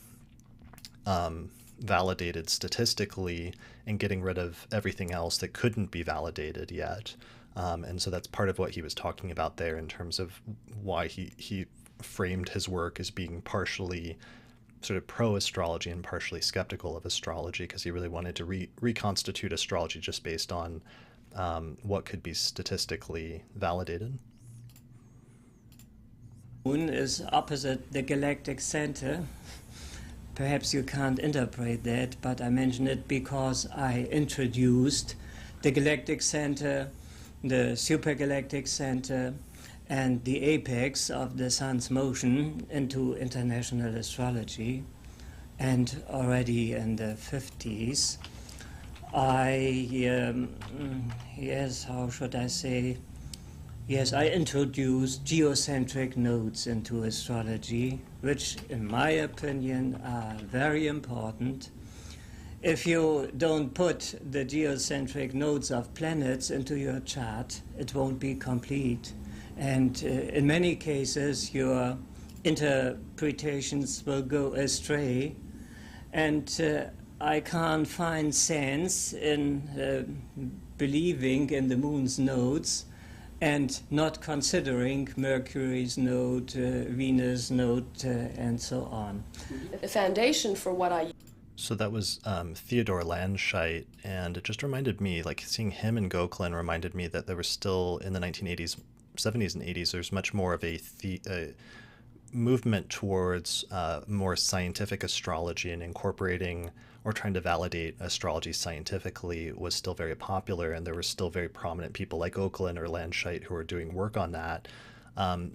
validated statistically and getting rid of everything else that couldn't be validated yet. And so that's part of what he was talking about there in terms of why he framed his work as being partially sort of pro-astrology and partially skeptical of astrology, because he really wanted to reconstitute astrology just based on what could be statistically validated. Moon is opposite the galactic center. Perhaps you can't interpret that, but I mention it because I introduced the galactic center, the supergalactic center, and the apex of the sun's motion into international astrology. And already in the 50s, I introduced geocentric nodes into astrology, which in my opinion are very important. If you don't put the geocentric nodes of planets into your chart, it won't be complete. And in many cases, your interpretations will go astray. And I can't find sense in believing in the moon's nodes and not considering Mercury's node, Venus' node, and so on. The foundation for what I... So that was Theodore Landscheid, and it just reminded me, like seeing him in Goklan reminded me that there was still, in the 1980s, 70s and 80s, there's much more of a movement towards more scientific astrology, and incorporating or trying to validate astrology scientifically was still very popular, and there were still very prominent people like Goklan or Landscheid who were doing work on that.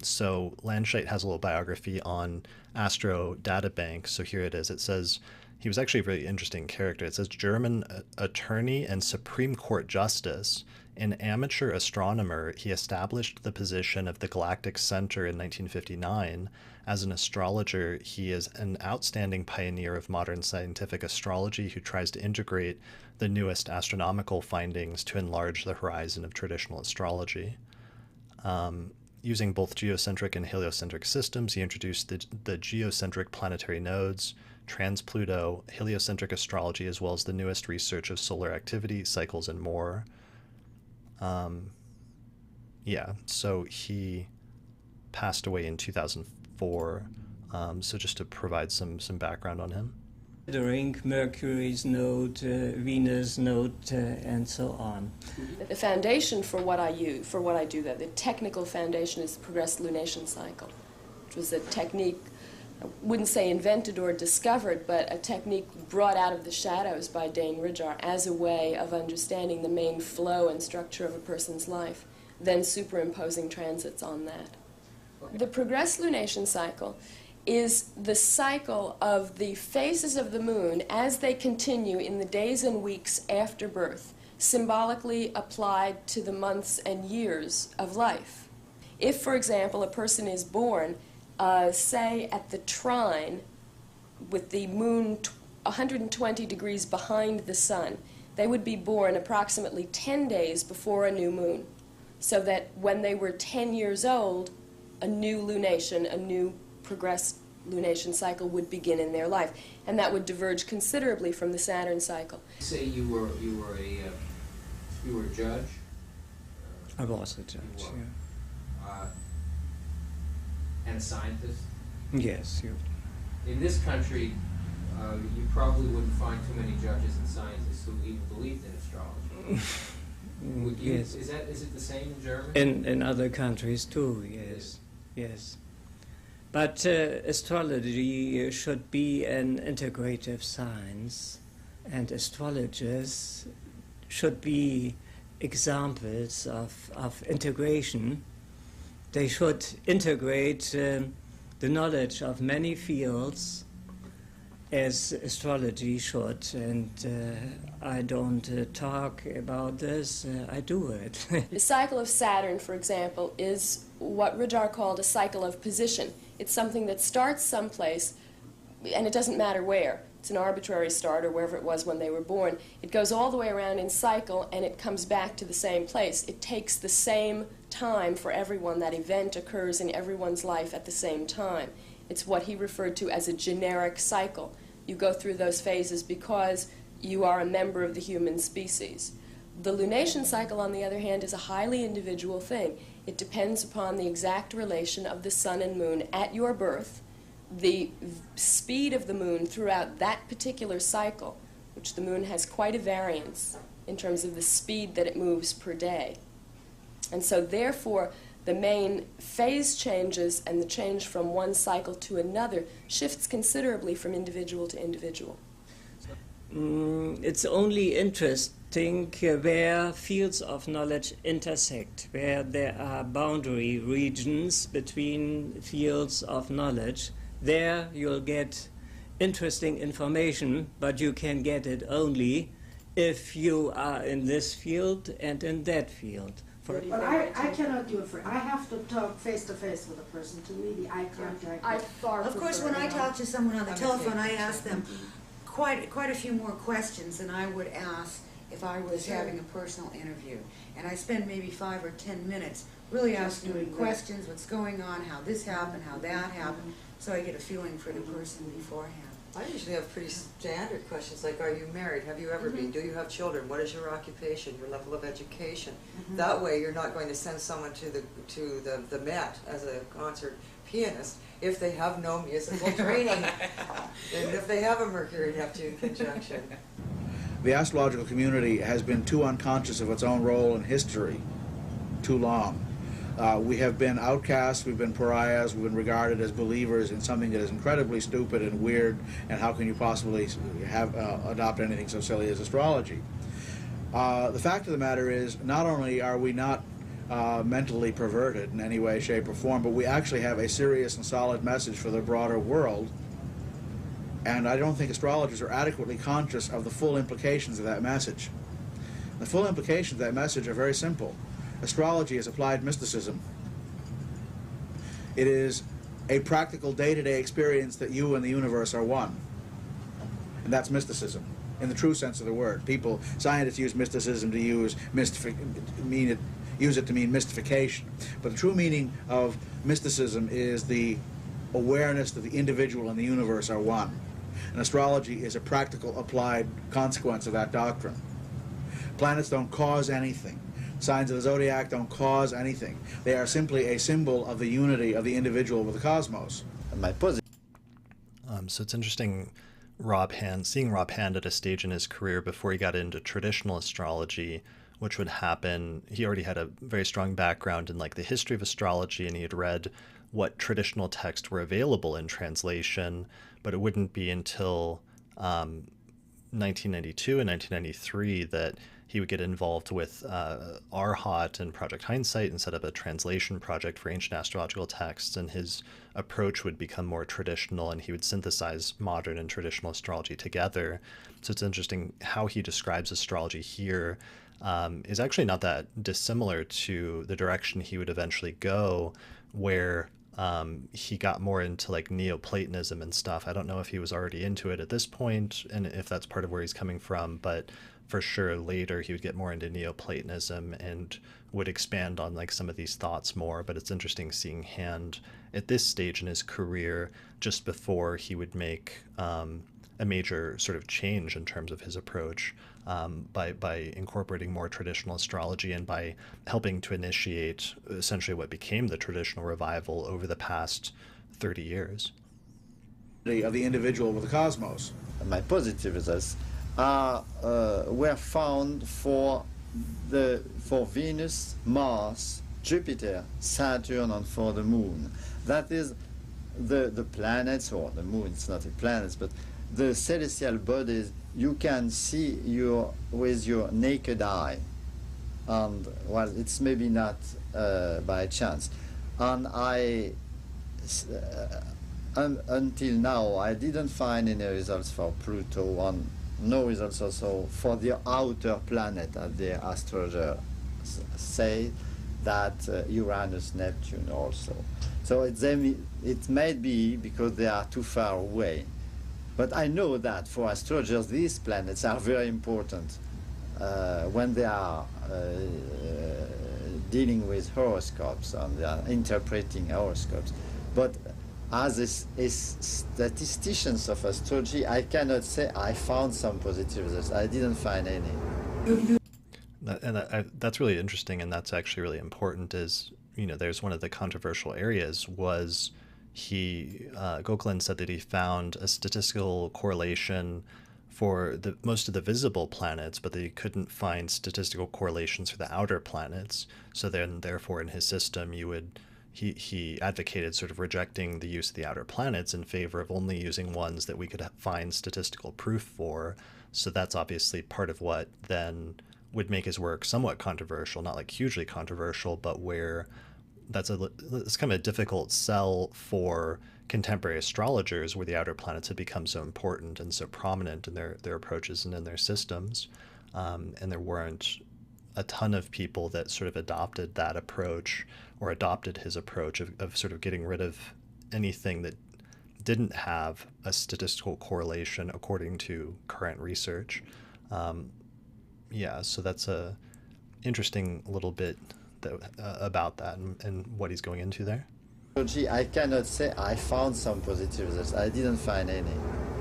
So Landscheid has a little biography on Astro Databank. So here it is. It says he was actually a really interesting character. It says German attorney and Supreme Court justice. An amateur astronomer, he established the position of the galactic center in 1959. As an astrologer, he is an outstanding pioneer of modern scientific astrology who tries to integrate the newest astronomical findings to enlarge the horizon of traditional astrology. Using both geocentric and heliocentric systems, he introduced the geocentric planetary nodes, trans-Pluto, heliocentric astrology, as well as the newest research of solar activity, cycles, and more. Yeah, so he passed away in 2004. So just to provide some background on him. Considering Mercury's node, Venus' node, and so on. The foundation for what I do, the technical foundation is the progressed lunation cycle, which was a technique, I wouldn't say invented or discovered, but a technique brought out of the shadows by Dane Ridjar as a way of understanding the main flow and structure of a person's life. then superimposing transits on that. The progressed lunation cycle is the cycle of the phases of the moon as they continue in the days and weeks after birth, symbolically applied to the months and years of life. If, for example, a person is born, say, at the trine, with the moon 120 degrees behind the sun, they would be born approximately 10 days before a new moon, so that when they were 10 years old, a new lunation, a new progressed lunation cycle would begin in their life, and that would diverge considerably from the Saturn cycle. Say you were a judge. I was a judge. And a scientist. Yes. In this country, you probably wouldn't find too many judges and scientists who even believed in astrology. Would you, yes. Is it the same in Germany? In other countries too, yes. Yes. But astrology should be an integrative science, and astrologers should be examples of integration. They should integrate the knowledge of many fields as astrology should, and I don't talk about this, I do it. The cycle of Saturn, for example, is what Ridjar called a cycle of position. It's something that starts someplace, and it doesn't matter where. It's an arbitrary start, or wherever it was when they were born. It goes all the way around in cycle, and it comes back to the same place. It takes the same time for everyone. That event occurs in everyone's life at the same time. It's what he referred to as a generic cycle. You go through those phases because you are a member of the human species. The lunation cycle, on the other hand, is a highly individual thing. It depends upon the exact relation of the sun and moon at your birth, the speed of the moon throughout that particular cycle, which the moon has quite a variance in terms of the speed that it moves per day. And so therefore, the main phase changes and the change from one cycle to another shifts considerably from individual to individual. It's only interesting where fields of knowledge intersect, where there are boundary regions between fields of knowledge. There you'll get interesting information, but you can get it only if you are in this field and in that field. But I cannot do it for, I have to talk face to face with a person. To me, the eye contact. Of course, when I talk to someone on the telephone, I ask them quite a few more questions than I would ask if I was having a personal interview. And I spend maybe 5 or 10 minutes really asking them questions, what's going on, how this happened, how that happened, so I get a feeling for the person beforehand. I usually have pretty standard questions like, are you married? Have you ever been? Do you have children? What is your occupation? Your level of education? That way you're not going to send someone to the Met as a concert pianist if they have no musical training and if they have a Mercury-Neptune conjunction. The astrological community has been too unconscious of its own role in history too long. We have been outcasts, we've been pariahs, we've been regarded as believers in something that is incredibly stupid and weird, and how can you possibly adopt anything so silly as astrology? The fact of the matter is, not only are we not mentally perverted in any way, shape, or form, but we actually have a serious and solid message for the broader world, and I don't think astrologers are adequately conscious of the full implications of that message. The full implications of that message are very simple. Astrology is applied mysticism. It is a practical day-to-day experience that you and the universe are one. And that's mysticism, in the true sense of the word. Scientists use mysticism to use it to mean mystification. But the true meaning of mysticism is the awareness that the individual and the universe are one. And astrology is a practical, applied consequence of that doctrine. Planets don't cause anything. Signs of the zodiac don't cause anything. They are simply a symbol of the unity of the individual with the cosmos. So it's interesting, seeing Rob Hand at a stage in his career before he got into traditional astrology, which would happen. He already had a very strong background in the history of astrology, and he had read what traditional texts were available in translation, but it wouldn't be until 1992 and 1993 that he would get involved with RHOT and Project Hindsight and set up a translation project for ancient astrological texts, and his approach would become more traditional, and he would synthesize modern and traditional astrology together. So it's interesting how he describes astrology here is actually not that dissimilar to the direction he would eventually go, where he got more into like Neoplatonism and stuff. I don't know if he was already into it at this point and if that's part of where he's coming from, but for sure later he would get more into Neoplatonism and would expand on like some of these thoughts more. But it's interesting seeing Hand at this stage in his career, just before he would make a major sort of change in terms of his approach, by incorporating more traditional astrology and by helping to initiate essentially what became the traditional revival over the past 30 years. Of the individual with the cosmos. My positive results were found for Venus, Mars, Jupiter, Saturn, and for the Moon. That is the planets, or the Moon, it's not a planet, but the celestial bodies you can see with your naked eye. And, well, it's maybe not by chance. And until now, I didn't find any results for Pluto, and no results also for the outer planet, as the astrologer say, that Uranus, Neptune also. So it may be because they are too far away. But I know that for astrologers, these planets are very important when they are dealing with horoscopes and they are interpreting horoscopes. But as statisticians of astrology, I cannot say I found some positive results. I didn't find any. That's really interesting, and that's actually really important. Is, you know, there's one of the controversial areas was Goklan said that he found a statistical correlation for most of the visible planets, but that he couldn't find statistical correlations for the outer planets. So then, therefore, in his system, he advocated sort of rejecting the use of the outer planets in favor of only using ones that we could find statistical proof for. So that's obviously part of what then would make his work somewhat controversial, not like hugely controversial, but where it's kind of a difficult sell for contemporary astrologers, where the outer planets had become so important and so prominent in their approaches and in their systems, and there weren't a ton of people that sort of adopted that approach or adopted his approach of sort of getting rid of anything that didn't have a statistical correlation according to current research. So that's a interesting little bit about that and what he's going into there. I cannot say I found some positive results. I didn't find any.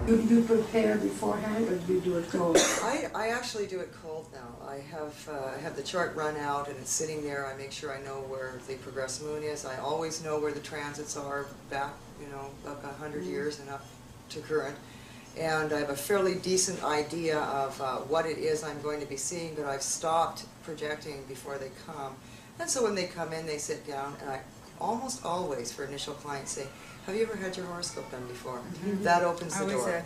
Do you prepare beforehand, or do you do it cold? I actually do it cold now. I have the chart run out and it's sitting there. I make sure I know where the progressed moon is. I always know where the transits are back, up 100 years and up to current. And I have a fairly decent idea of what it is I'm going to be seeing, but I've stopped projecting before they come. And so when they come in, they sit down, and I almost always, for initial clients, say, have you ever had your horoscope done before? That opens the door.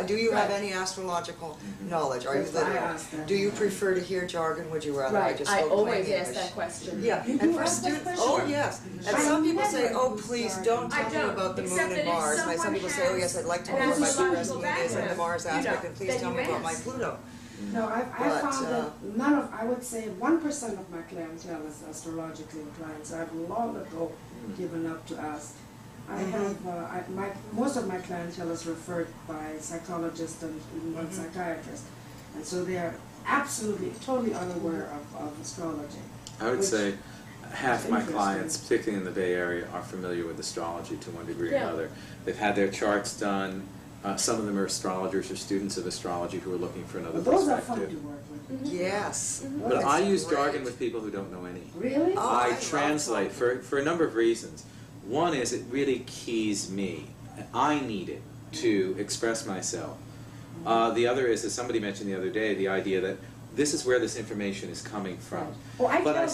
Do you have any astrological knowledge? Are you literate? Do you prefer to hear jargon? Would you rather I just spoke always plain ask English? that question. Yeah, and for students, oh yes. And some people say, oh please don't tell me about the moon and Mars. And some people say, oh yes, I'd like to know where my progressed moon is and the Mars aspect, and please tell me about my Pluto. No, I found that I would say 1% of my clientele is astrologically inclined, so I've long ago given up to ask. I have, most of my clientele is referred by psychologists and even one psychiatrist, and so they are absolutely, totally unaware of astrology. I would say half my clients, particularly in the Bay Area, are familiar with astrology to one degree or another. They've had their charts done. Some of them are astrologers or students of astrology who are looking for another perspective. Those are fun to work with. Yes. But I use jargon with people who don't know any. Really? I translate for a number of reasons. One is it really keys me. I need it to express myself. The other is, as somebody mentioned the other day, the idea that this is where this information is coming from. Well, But I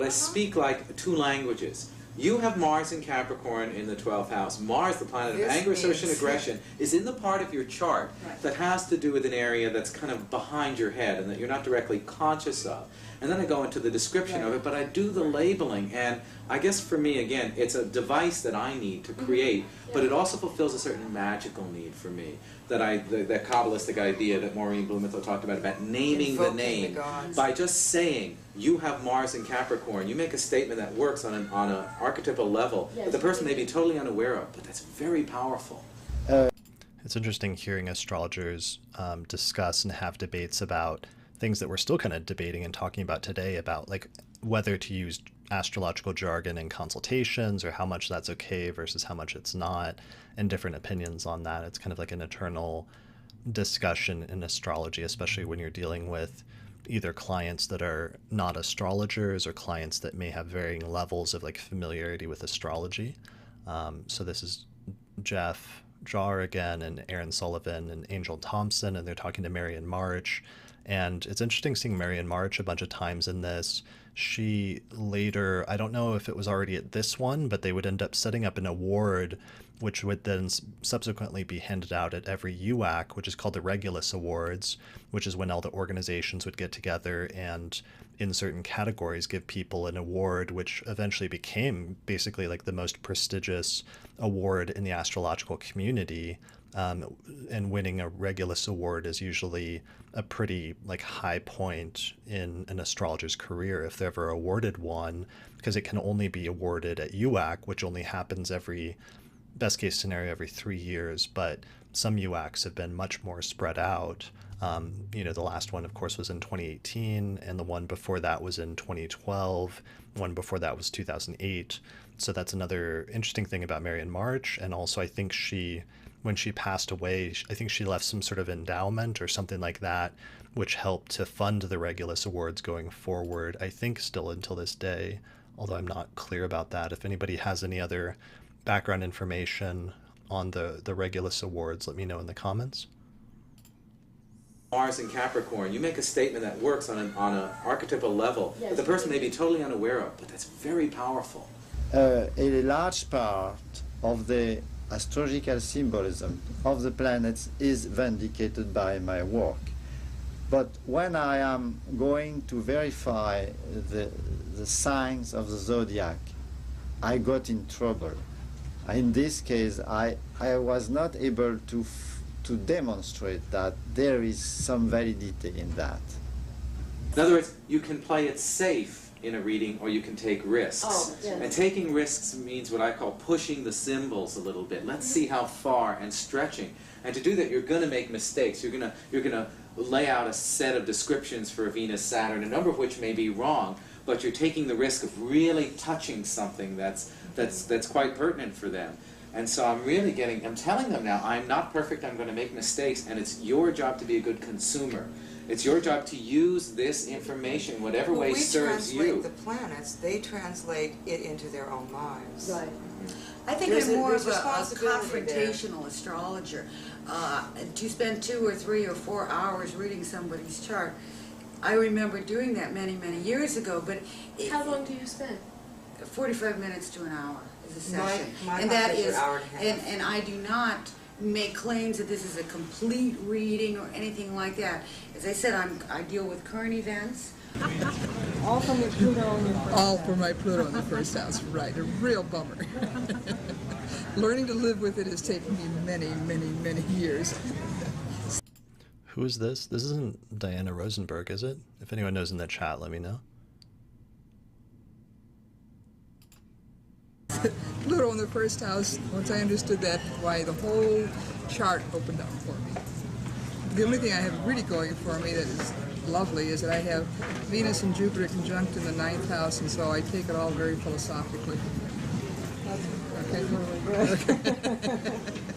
speak like two languages. You have Mars in Capricorn in the 12th house. Mars, the planet of This anger, assertion, means- aggression, is in the part of your chart that has to do with an area that's kind of behind your head and that you're not directly conscious of. And then I go into the description of it, but I do the labeling. And I guess for me, again, it's a device that I need to create, but it also fulfills a certain magical need for me. That Kabbalistic idea that Maureen Blumenthal talked about naming Invoking the name. the gods. By just saying, you have Mars in Capricorn, you make a statement that works on an archetypal level that the person may be totally unaware of, but that's very powerful. It's interesting hearing astrologers discuss and have debates about things that we're still kind of debating and talking about today, about like whether to use astrological jargon in consultations or how much that's okay versus how much it's not, and different opinions on that. It's kind of like an eternal discussion in astrology, especially when you're dealing with either clients that are not astrologers or clients that may have varying levels of like familiarity with astrology. So this is Jeff Jar again, and Aaron Sullivan and Angel Thompson, and they're talking to Marion March. And it's interesting seeing Marion March a bunch of times in this. She later, I don't know if it was already at this one, but they would end up setting up an award which would then subsequently be handed out at every UAC, which is called the Regulus Awards, which is when all the organizations would get together and in certain categories give people an award, which eventually became basically like the most prestigious award in the astrological community. And winning a Regulus Award is usually a pretty like high point in an astrologer's career if they're ever awarded one, because it can only be awarded at UAC, which only happens every, best case scenario, every 3 years. But some UACs have been much more spread out. The last one, of course, was in 2018, and the one before that was in 2012. One before that was 2008. So that's another interesting thing about Marion March. And also, I think when she passed away, I think she left some sort of endowment or something like that, which helped to fund the Regulus Awards going forward, I think still until this day, although I'm not clear about that. If anybody has any other background information on the Regulus Awards, let me know in the comments. Mars in Capricorn, you make a statement that works on an archetypal level that the person may be totally unaware of, but that's very powerful. A large part of the astrological symbolism of the planets is vindicated by my work. But when I am going to verify the signs of the zodiac, I got in trouble. In this case, I was not able to demonstrate that there is some validity in that. In other words, you can play it safe in a reading, or you can take risks. Oh, yes. And taking risks means what I call pushing the symbols a little bit. Let's see how far, and stretching. And to do that, you're going to make mistakes. You're going to lay out a set of descriptions for Venus, Saturn, a number of which may be wrong, but you're taking the risk of really touching something that's quite pertinent for them. And so I'm telling them now, I'm not perfect, I'm going to make mistakes, and it's your job to be a good consumer. It's your job to use this information whatever way serves you. We translate the planets, they translate it into their own lives. Right. I think There's I'm more of a responsibility confrontational astrologer. To spend 2 or 3 or 4 hours reading somebody's chart. I remember doing that many, many years ago, but... How long do you spend? 45 minutes to an hour is a session. My and that is, hour and a half. and I do not make claims that this is a complete reading or anything like that. As I said, I deal with current events. All from your Pluto in your first All house. for my Pluto in the first house, right. A real bummer. Learning to live with it has taken me many, many, many years. Who is this? This isn't Diana Rosenberg, is it? If anyone knows in the chat, let me know. Pluto in the first house, once I understood that, why the whole chart opened up for me. The only thing I have really going for me that is lovely is that I have Venus and Jupiter conjunct in the 9th house, and so I take it all very philosophically.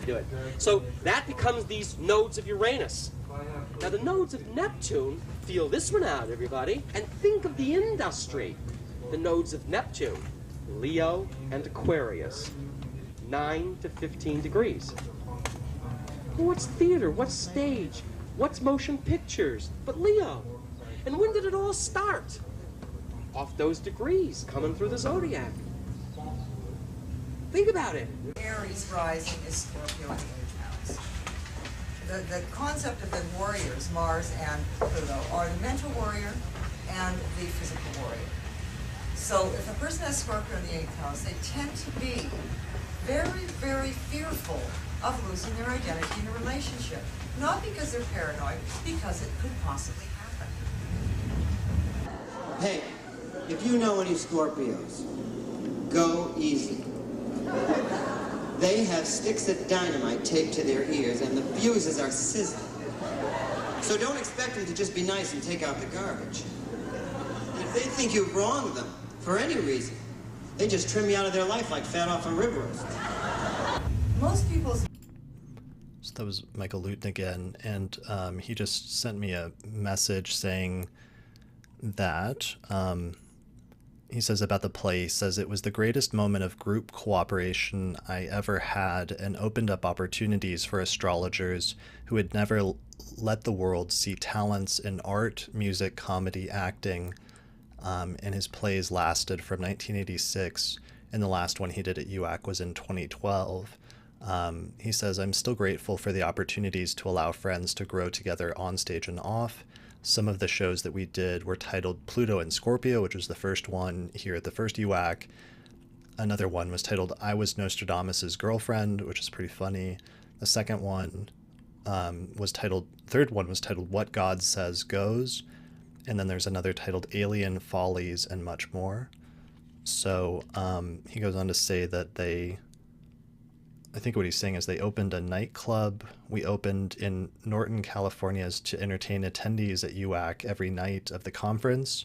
Do it. So that becomes these nodes of Uranus. Now the nodes of Neptune, feel this one out, everybody, and think of the industry. The nodes of Neptune, Leo and Aquarius, 9 to 15 degrees. What's theater? What's stage? What's motion pictures? But Leo. And when did it all start? Off those degrees coming through the zodiac. Think about it. Aries rising is Scorpio in the 8th house. The concept of the warriors, Mars and Pluto, are the mental warrior and the physical warrior. So if a person has Scorpio in the 8th house, they tend to be very, very fearful of losing their identity in a relationship. Not because they're paranoid, because it could possibly happen. Hey, if you know any Scorpios, go easy. They have sticks of dynamite taped to their ears, and the fuses are sizzling. So don't expect them to just be nice and take out the garbage. And if they think you wronged them for any reason, they just trim you out of their life like fat off a rib roast. Most people's... So that was Michael Luton again, and he just sent me a message saying that he says about the play, he says, it was the greatest moment of group cooperation I ever had and opened up opportunities for astrologers who had never let the world see talents in art, music, comedy, acting. And his plays lasted from 1986, and the last one he did at UAC was in 2012. He says, I'm still grateful for the opportunities to allow friends to grow together on stage and off. Some of the shows that we did were titled Pluto and Scorpio, which was the first one here at the first UAC. Another one was titled I Was Nostradamus's Girlfriend, which is pretty funny. The second one third one was titled What God Says Goes. And then there's another titled Alien Follies and much more. So he goes on to say that I think what he's saying is they opened a nightclub. We opened in Norton, California to entertain attendees at UAC every night of the conference.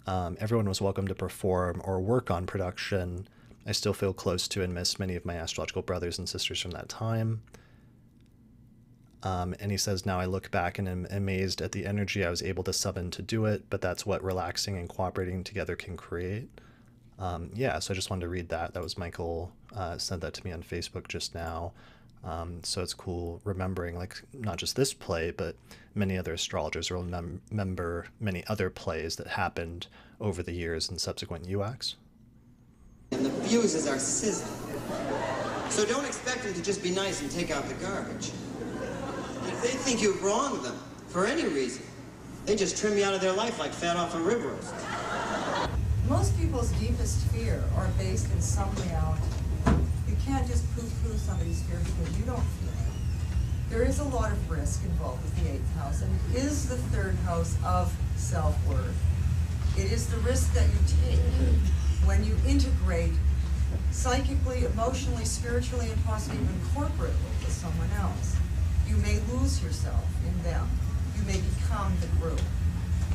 Everyone was welcome to perform or work on production. I still feel close to and miss many of my astrological brothers and sisters from that time. And he says, now I look back and am amazed at the energy I was able to summon to do it, but that's what relaxing and cooperating together can create. Yeah, so I just wanted to read that. That was Michael sent that to me on Facebook just now. So it's cool remembering, like, not just this play, but many other astrologers will remember many other plays that happened over the years in subsequent UACs. And the fuses are sizzling. So don't expect them to just be nice and take out the garbage. If they think you wronged them for any reason, they just trim you out of their life like fat off a rib roast. Most people's deepest fear are based in some reality. You can't just poo-poo somebody's fear because you don't feel it. There is a lot of risk involved with the 8th house, and it is the 3rd house of self-worth. It is the risk that you take when you integrate psychically, emotionally, spiritually, and possibly even corporately with someone else. You may lose yourself in them. You may become the group.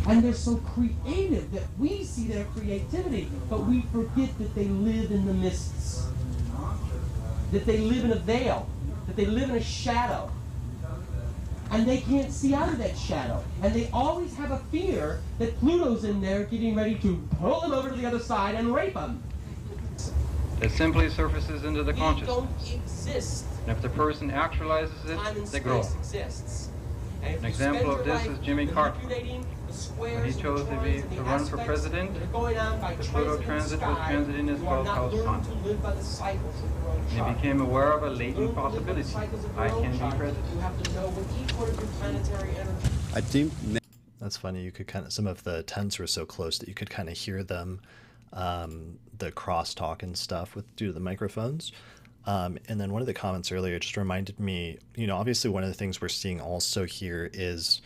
And they're so creative that we see their creativity, but we forget that they live in the mists, that they live in a veil, that they live in a shadow, and they can't see out of that shadow. And they always have a fear that Pluto's in there getting ready to pull them over to the other side and rape them. It simply surfaces into the consciousness. Don't exist. And if the person actualizes it, they grow. Exists. An example of this is Jimmy Carter. When he chose to run for president, the Pluto transit was transiting his 12th house sign. And he became aware of a latent possibility. I can be president. I think that's funny. You could kind of, some of the tents were so close that you could kind of hear them, the crosstalk and stuff due to the microphones. And then one of the comments earlier just reminded me, obviously one of the things we're seeing also here is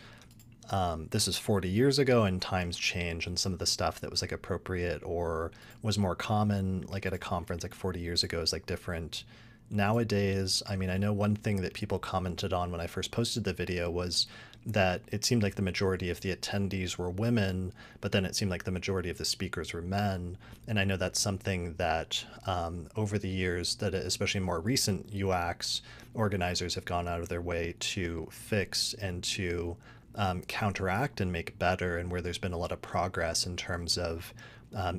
this is 40 years ago and times change, and some of the stuff that was like appropriate or was more common like at a conference like 40 years ago is like different nowadays. I mean, I know one thing that people commented on when I first posted the video was that it seemed like the majority of the attendees were women, but then it seemed like the majority of the speakers were men. And I know that's something that over the years, that especially more recent UACs, organizers have gone out of their way to fix and to counteract and make better, and where there's been a lot of progress in terms of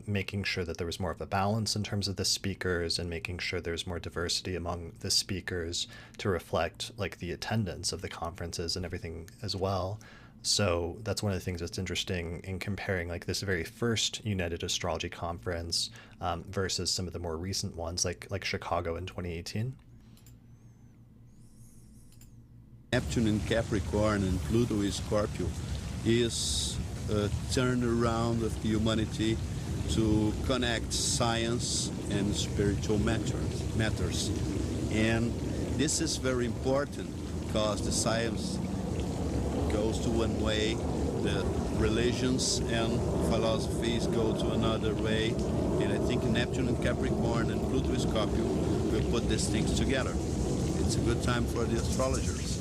making sure that there was more of a balance in terms of the speakers and making sure there's more diversity among the speakers to reflect like the attendance of the conferences and everything as well. So that's one of the things that's interesting in comparing like this very first United Astrology Conference versus some of the more recent ones like Chicago in 2018. Neptune in Capricorn and Pluto in Scorpio is a turnaround of humanity to connect science and spiritual matters. And this is very important because the science goes to one way, the religions and philosophies go to another way, and I think Neptune in Capricorn and Pluto in Scorpio will put these things together. It's a good time for the astrologers.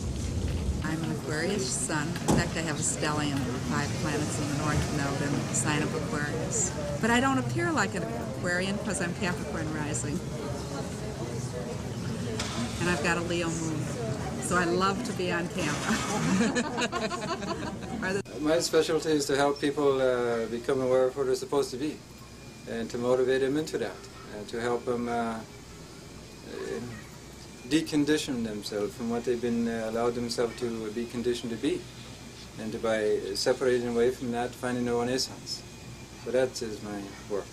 I'm an Aquarius sun. In fact, I have a stellium, 5 planets in the North Node and the sign of Aquarius. But I don't appear like an Aquarian because I'm Capricorn rising. And I've got a Leo moon. So I love to be on camera. My specialty is to help people become aware of what they're supposed to be and to motivate them into that, and to help them decondition themselves from what they've been allowed themselves to be conditioned to be, and to by separating away from that, finding their own essence. So that is my work.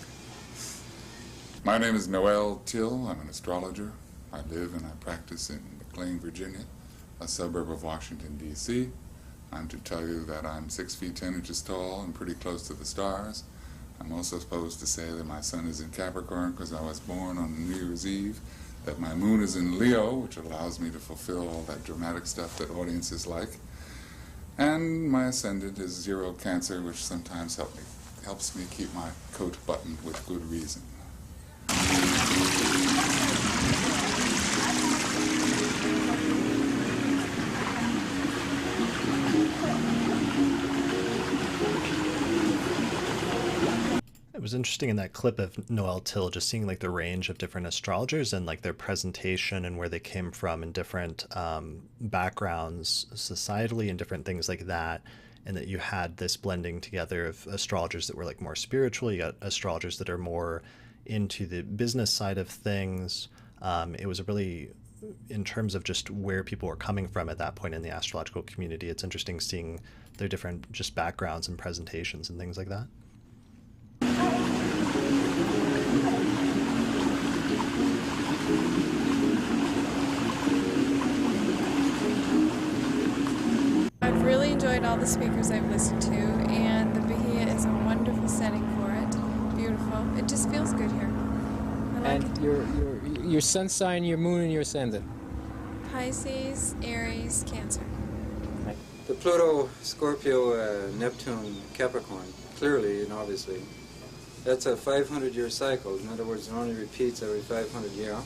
My name is Noel Till. I'm an astrologer. I live and I practice in McLean, Virginia, a suburb of Washington, D.C. I'm to tell you that I'm 6 feet 10 inches tall and pretty close to the stars. I'm also supposed to say that my sun is in Capricorn because I was born on New Year's Eve, that my moon is in Leo, which allows me to fulfill all that dramatic stuff that audiences like, and my ascendant is 0 Cancer, which sometimes helps me keep my coat buttoned with good reason. It was interesting in that clip of Noel Till, just seeing like the range of different astrologers and like their presentation and where they came from in different backgrounds societally and different things like that. And that you had this blending together of astrologers that were like more spiritual. You got astrologers that are more into the business side of things. It was a really, in terms of just where people were coming from at that point in the astrological community, it's interesting seeing their different just backgrounds and presentations and things like that. I've really enjoyed all the speakers I've listened to, and the Bahia is a wonderful setting for it. Beautiful. It just feels good here. I like And your sun sign, your moon, and your ascendant. Pisces, Aries, Cancer. The Pluto, Scorpio, Neptune, Capricorn, clearly and obviously, that's a 500-year cycle. In other words, it only repeats every 500 years.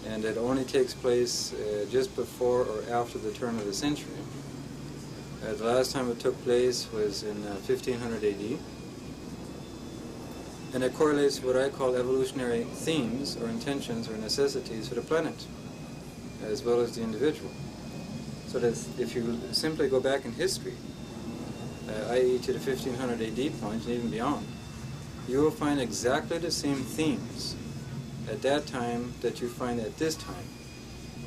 And it only takes place just before or after the turn of the century. The last time it took place was in 1500 AD. And it correlates with what I call evolutionary themes or intentions or necessities for the planet, as well as the individual. So that if you simply go back in history, i.e. to the 1500 AD point and even beyond, you will find exactly the same themes at that time that you find at this time,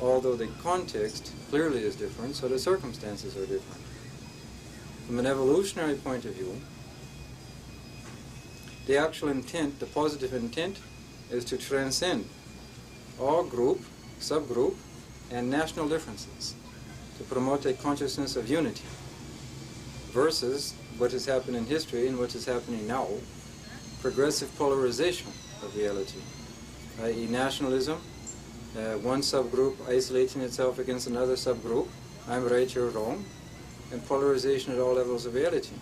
although the context clearly is different, so the circumstances are different. From an evolutionary point of view, the actual intent, the positive intent, is to transcend all group, subgroup, and national differences, to promote a consciousness of unity, versus what has happened in history and what is happening now, progressive polarization of reality, i.e. nationalism, one subgroup isolating itself against another subgroup, I'm right, you're wrong, and polarization at all levels of reality.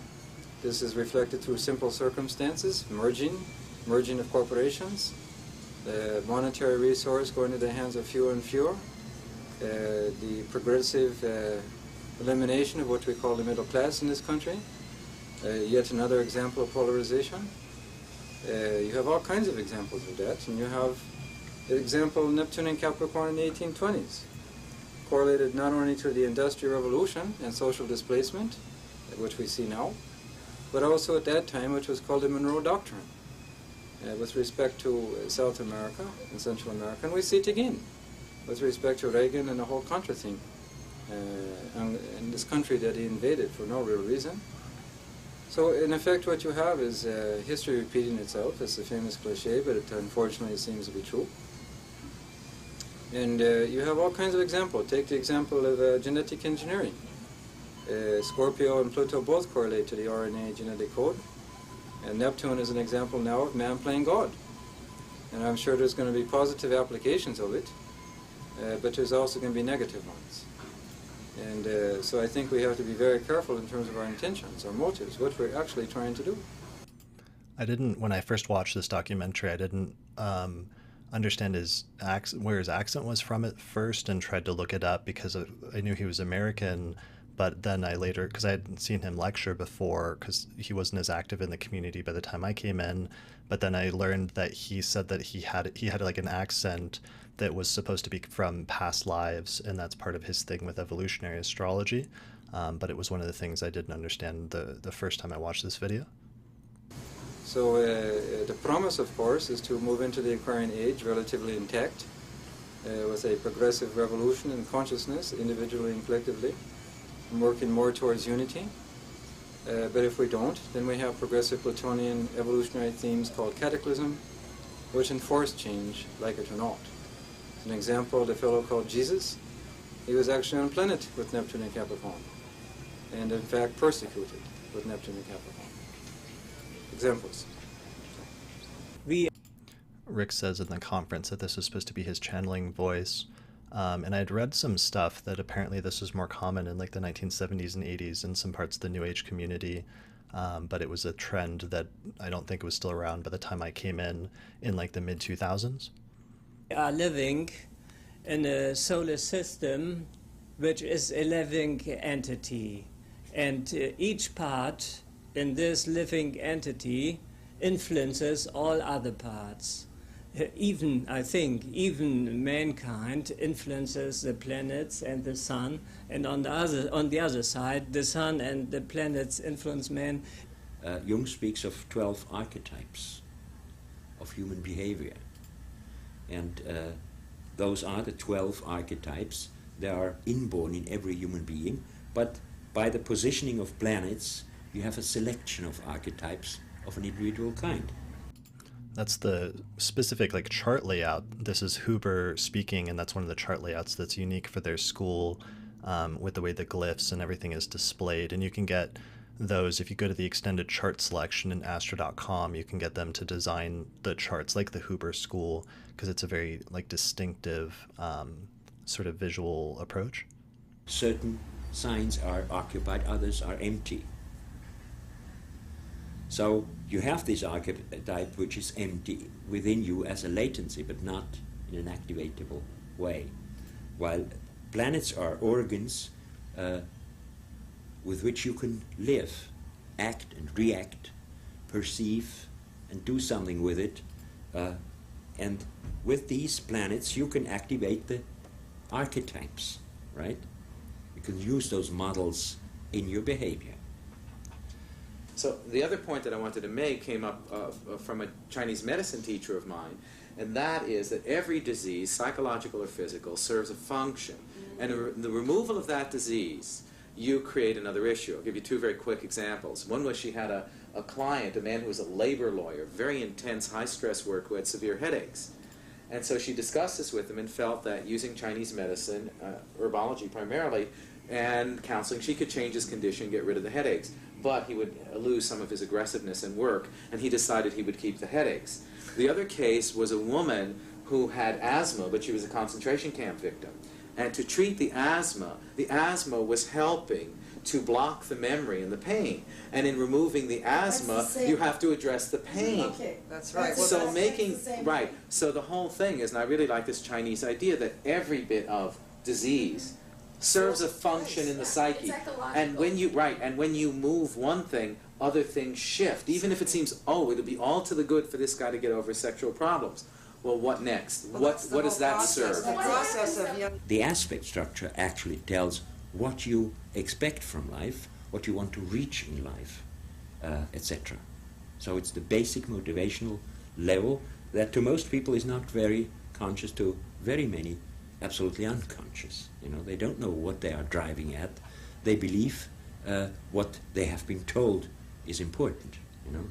This is reflected through simple circumstances, merging of corporations, the monetary resource going to the hands of fewer and fewer, the progressive elimination of what we call the middle class in this country, yet another example of polarization. You have all kinds of examples of that, and you have the example of Neptune and Capricorn in the 1820s, correlated not only to the Industrial Revolution and social displacement, which we see now, but also at that time, which was called the Monroe Doctrine, with respect to South America and Central America, and we see it again with respect to Reagan and the whole Contra theme. in this country that he invaded for no real reason. So in effect what you have is history repeating itself. It's a famous cliche, but it unfortunately seems to be true. And you have all kinds of examples. Take the example of genetic engineering. Scorpio and Pluto both correlate to the RNA genetic code. And Neptune is an example now of man playing God. And I'm sure there's going to be positive applications of it, but there's also going to be negative ones. And so I think we have to be very careful in terms of our intentions, our motives, what we're actually trying to do. When I first watched this documentary, I didn't understand where his accent was from at first, and tried to look it up because I knew he was American. But then I later, because I hadn't seen him lecture before, because he wasn't as active in the community by the time I came in. But then I learned that he said that he had like an accent that was supposed to be from past lives, and that's part of his thing with evolutionary astrology. But it was one of the things I didn't understand the first time I watched this video. So the promise, of course, is to move into the Aquarian age relatively intact, with a progressive revolution in consciousness, individually and collectively, and working more towards unity. But if we don't, then we have progressive Platonian evolutionary themes called cataclysm, which enforce change, like it or not. As an example, the fellow called Jesus, he was actually on a planet with Neptune and Capricorn, and in fact persecuted with Neptune and Capricorn. Examples. Rick says in the conference that this is supposed to be his channeling voice. And I'd read some stuff that apparently this was more common in like the 1970s and 80s in some parts of the New Age community. But it was a trend that I don't think was still around by the time I came in like the mid-2000s. We are living in a solar system which is a living entity. And each part in this living entity influences all other parts. Even mankind influences the planets and the sun, and on the other side, the sun and the planets influence man. Jung speaks of 12 archetypes of human behavior, and those are the 12 archetypes. They are inborn in every human being, but by the positioning of planets, you have a selection of archetypes of an individual kind. That's the specific like chart layout. This is Huber speaking, and that's one of the chart layouts that's unique for their school, with the way the glyphs and everything is displayed. And you can get those if you go to the extended chart selection in astro.com. You can get them to design the charts like the Huber school, because it's a very like distinctive sort of visual approach. Certain signs are occupied, others are empty. So you have this archetype which is empty within you as a latency, but not in an activatable way. While planets are organs with which you can live, act and react, perceive and do something with it. And with these planets you can activate the archetypes, right? You can use those models in your behavior. So the other point that I wanted to make came up from a Chinese medicine teacher of mine, and that is that every disease, psychological or physical, serves a function. And in the removal of that disease, you create another issue. I'll give you two very quick examples. One was she had a client, a man who was a labor lawyer, very intense, high-stress work, who had severe headaches. And so she discussed this with him and felt that using Chinese medicine, herbology primarily, and counseling, she could change his condition, get rid of the headaches. But he would lose some of his aggressiveness in work, and he decided he would keep the headaches. The other case was a woman who had asthma, but she was a concentration camp victim. And to treat the asthma was helping to block the memory and the pain. And in removing the asthma, you have to address the pain. Okay, that's right. So so the whole thing is, and I really like this Chinese idea that every bit of disease serves a function in the psyche. And when you move one thing, other things shift. Even if it seems, it'll be all to the good for this guy to get over sexual problems. Well, what next? What does that serve? The aspect structure actually tells what you expect from life, what you want to reach in life, etc. So it's the basic motivational level that to most people is not very conscious, to very many absolutely unconscious. You know, they don't know what they are driving at. They believe what they have been told is important. You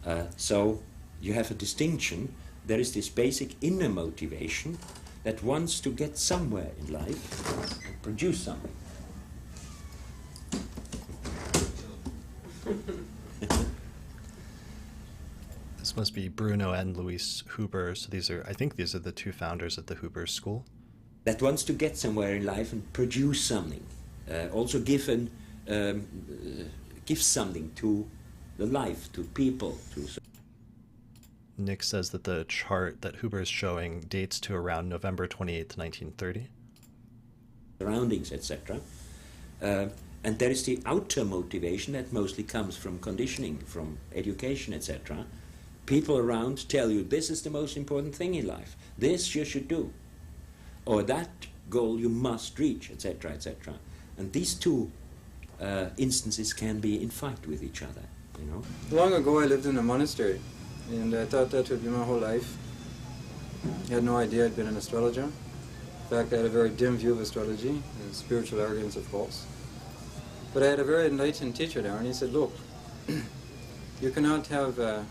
know, so you have a distinction. There is this basic inner motivation that wants to get somewhere in life and produce something. This must be Bruno and Louise Huber. So I think these are the two founders of the Huber School. That wants to get somewhere in life and produce something. Also give something to the life, to people. Nick says that the chart that Huber is showing dates to around November 28th, 1930. Surroundings, etc. And there is the outer motivation that mostly comes from conditioning, from education, etc. People around tell you this is the most important thing in life. This you should do. Or that goal you must reach, etc., etc. And these two instances can be in fight with each other, you know. Long ago I lived in a monastery, and I thought that would be my whole life. I had no idea I'd been an astrologer. In fact, I had a very dim view of astrology, and spiritual arguments, of course. But I had a very enlightened teacher there, and he said, look, you cannot have an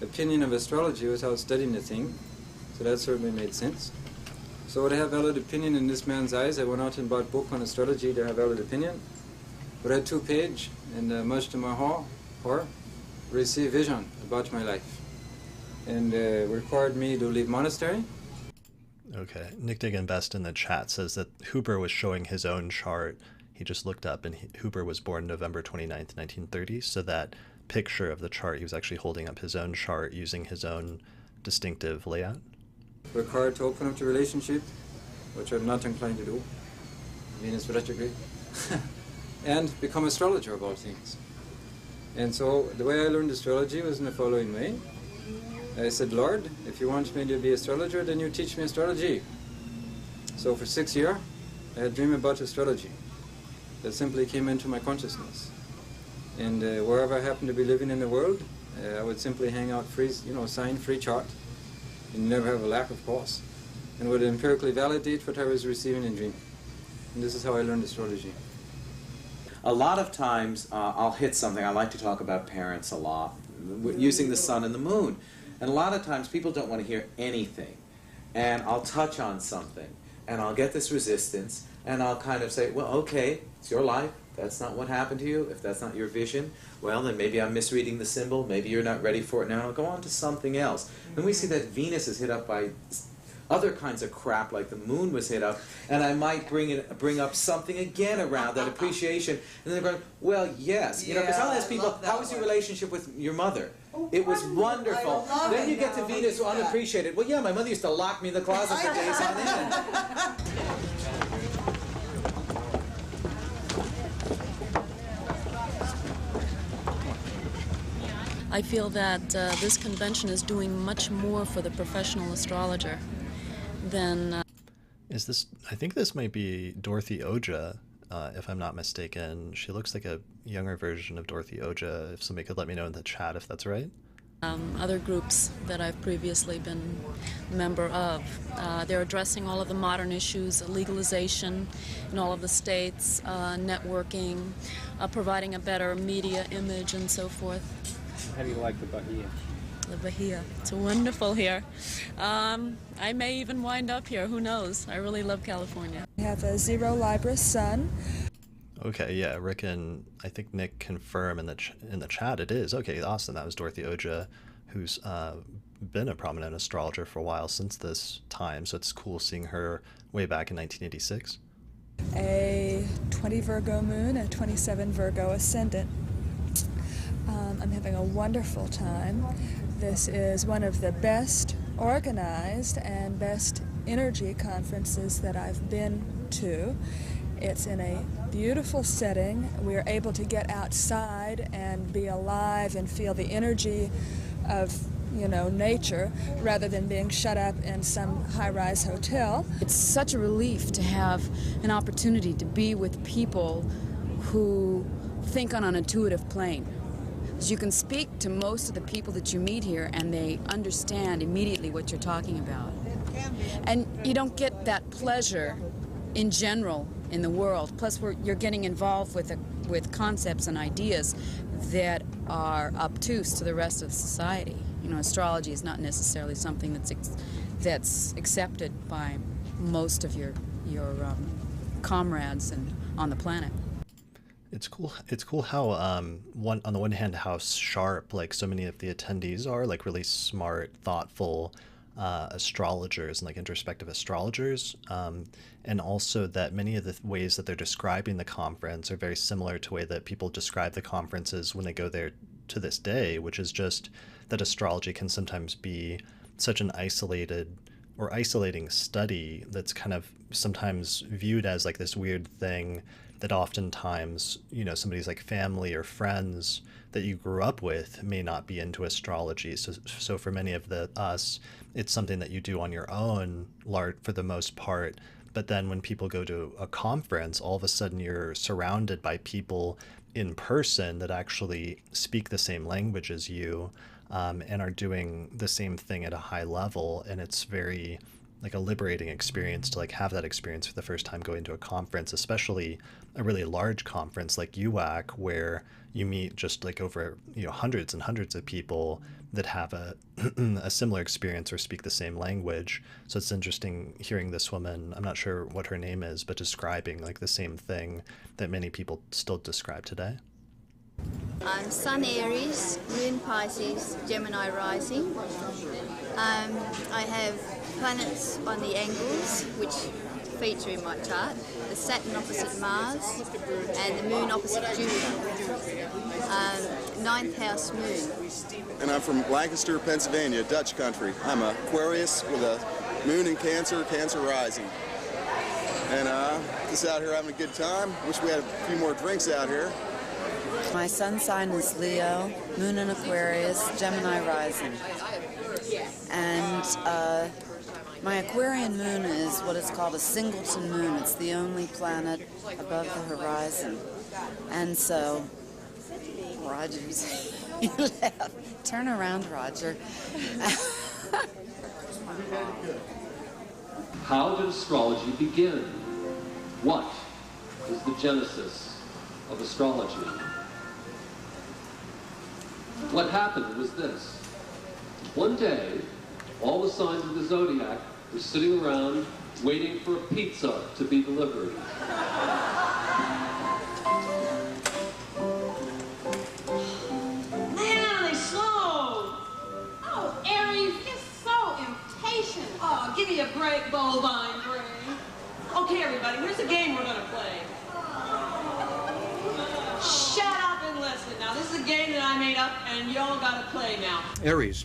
opinion of astrology without studying the thing. So that certainly made sense. So to have valid opinion in this man's eyes, I went out and bought a book on astrology to have valid opinion. Read 2 pages, and much to my horror, received vision about my life. And required me to leave monastery. Okay, Nick Diggin Best in the chat says that Huber was showing his own chart. He just looked up, and Huber was born November 29th, 1930. So that picture of the chart, he was actually holding up his own chart using his own distinctive layout. Required to open up the relationship, which I'm not inclined to do. Venus retrograde. And become astrologer of all things. And so the way I learned astrology was in the following way. I said, Lord, if you want me to be astrologer, then you teach me astrology. So for 6 years, I had dreamed about astrology. That simply came into my consciousness. And wherever I happened to be living in the world, I would simply hang out free, sign free chart. And you never have a lack, of course. And would empirically validate what I was receiving in dream. And this is how I learned astrology. A lot of times I'll hit something. I like to talk about parents a lot, using the sun and the moon. And a lot of times people don't want to hear anything. And I'll touch on something, and I'll get this resistance, and I'll kind of say, well, okay, it's your life. That's not what happened to you. If that's not your vision, well, then maybe I'm misreading the symbol. Maybe you're not ready for it now. I'll go on to something else. Then we see that Venus is hit up by other kinds of crap, like the moon was hit up, and I might bring up something again around that appreciation, and they're going, well, yes, because I'll ask people, how was your relationship with your mother? It was wonderful. Then you get to Venus unappreciated. Well, yeah, my mother used to lock me in the closet for days on end. I feel that this convention is doing much more for the professional astrologer than... Is this... I think this might be Dorothy Oja, if I'm not mistaken. She looks like a younger version of Dorothy Oja. If somebody could let me know in the chat if that's right. Other groups that I've previously been a member of. They're addressing all of the modern issues, legalization in all of the states, networking, providing a better media image and so forth. How do you like the Bahia? The Bahia. It's wonderful here. I may even wind up here. Who knows? I really love California. We have a 0 Libra sun. Okay, yeah, Rick and I think Nick confirm in the chat it is. Okay, awesome. That was Dorothy Oja, who's been a prominent astrologer for a while since this time. So it's cool seeing her way back in 1986. A 20 Virgo moon, a 27 Virgo ascendant. I'm having a wonderful time. This is one of the best organized and best energy conferences that I've been to. It's in a beautiful setting. We're able to get outside and be alive and feel the energy of, nature rather than being shut up in some high-rise hotel. It's such a relief to have an opportunity to be with people who think on an intuitive plane. You can speak to most of the people that you meet here and they understand immediately what you're talking about. And you don't get that pleasure in general in the world. Plus, you're getting involved with concepts and ideas that are obtuse to the rest of society. You know, astrology is not necessarily something that's accepted by most of your comrades and on the planet. It's cool. It's cool how on the one hand how sharp like so many of the attendees are, like really smart, thoughtful astrologers and like introspective astrologers, and also that many of the ways that they're describing the conference are very similar to the way that people describe the conferences when they go there to this day, which is just that astrology can sometimes be such an isolating study that's kind of sometimes viewed as like this weird thing that oftentimes, you know, somebody's like family or friends that you grew up with may not be into astrology. So for many of us, it's something that you do on your own, for the most part. But then when people go to a conference, all of a sudden you're surrounded by people in person that actually speak the same language as you, and are doing the same thing at a high level. And it's very like a liberating experience to like have that experience for the first time going to a conference, especially a really large conference like UAC, where you meet just like over, you know, hundreds and hundreds of people that have a similar experience or speak the same language. So it's interesting hearing this woman, I'm not sure what her name is, but describing like the same thing that many people still describe today. I'm Sun Aries, Moon Pisces, Gemini rising. I have planets on the angles, which feature in my chart. The Saturn opposite Mars and the Moon opposite Jupiter. 9th house Moon. And I'm from Lancaster, Pennsylvania, Dutch country. I'm an Aquarius with a Moon in Cancer, Cancer rising. And just out here having a good time. Wish we had a few more drinks out here. My sun sign is Leo, Moon in Aquarius, Gemini rising. And my Aquarian moon is what is called a singleton moon. It's the only planet above the horizon. And so, Roger's left. Turn around, Roger. How did astrology begin? What is the genesis of astrology? What happened was this. One day, all the signs of the zodiac were sitting around waiting for a pizza to be delivered. Man, are they slow? Oh, Aries, you're so impatient. Oh, give me a break, bovine brain. Okay, everybody, here's the game we're gonna play. Shut up and listen. Now, this is a game that I made up, and y'all gotta play now. Aries,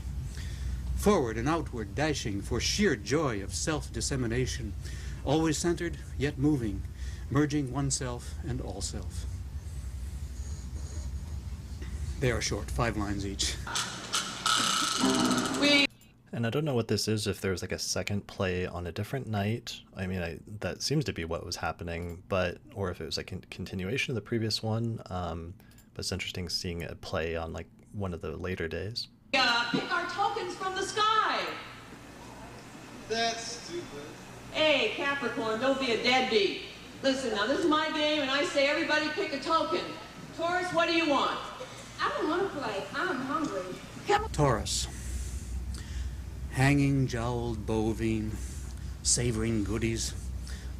forward and outward dashing for sheer joy of self-dissemination, always centered, yet moving, merging oneself and all self. They are short, 5 lines each. And I don't know what this is, if there was like a second play on a different night. I mean, that seems to be what was happening, or if it was like a continuation of the previous one. But it's interesting seeing a play on like one of the later days. Pick our tokens from the sky. That's stupid. Hey, Capricorn, don't be a deadbeat. Listen, now this is my game, and I say everybody pick a token. Taurus, what do you want? I don't want to play. I'm hungry. Taurus, hanging jowled bovine, savoring goodies,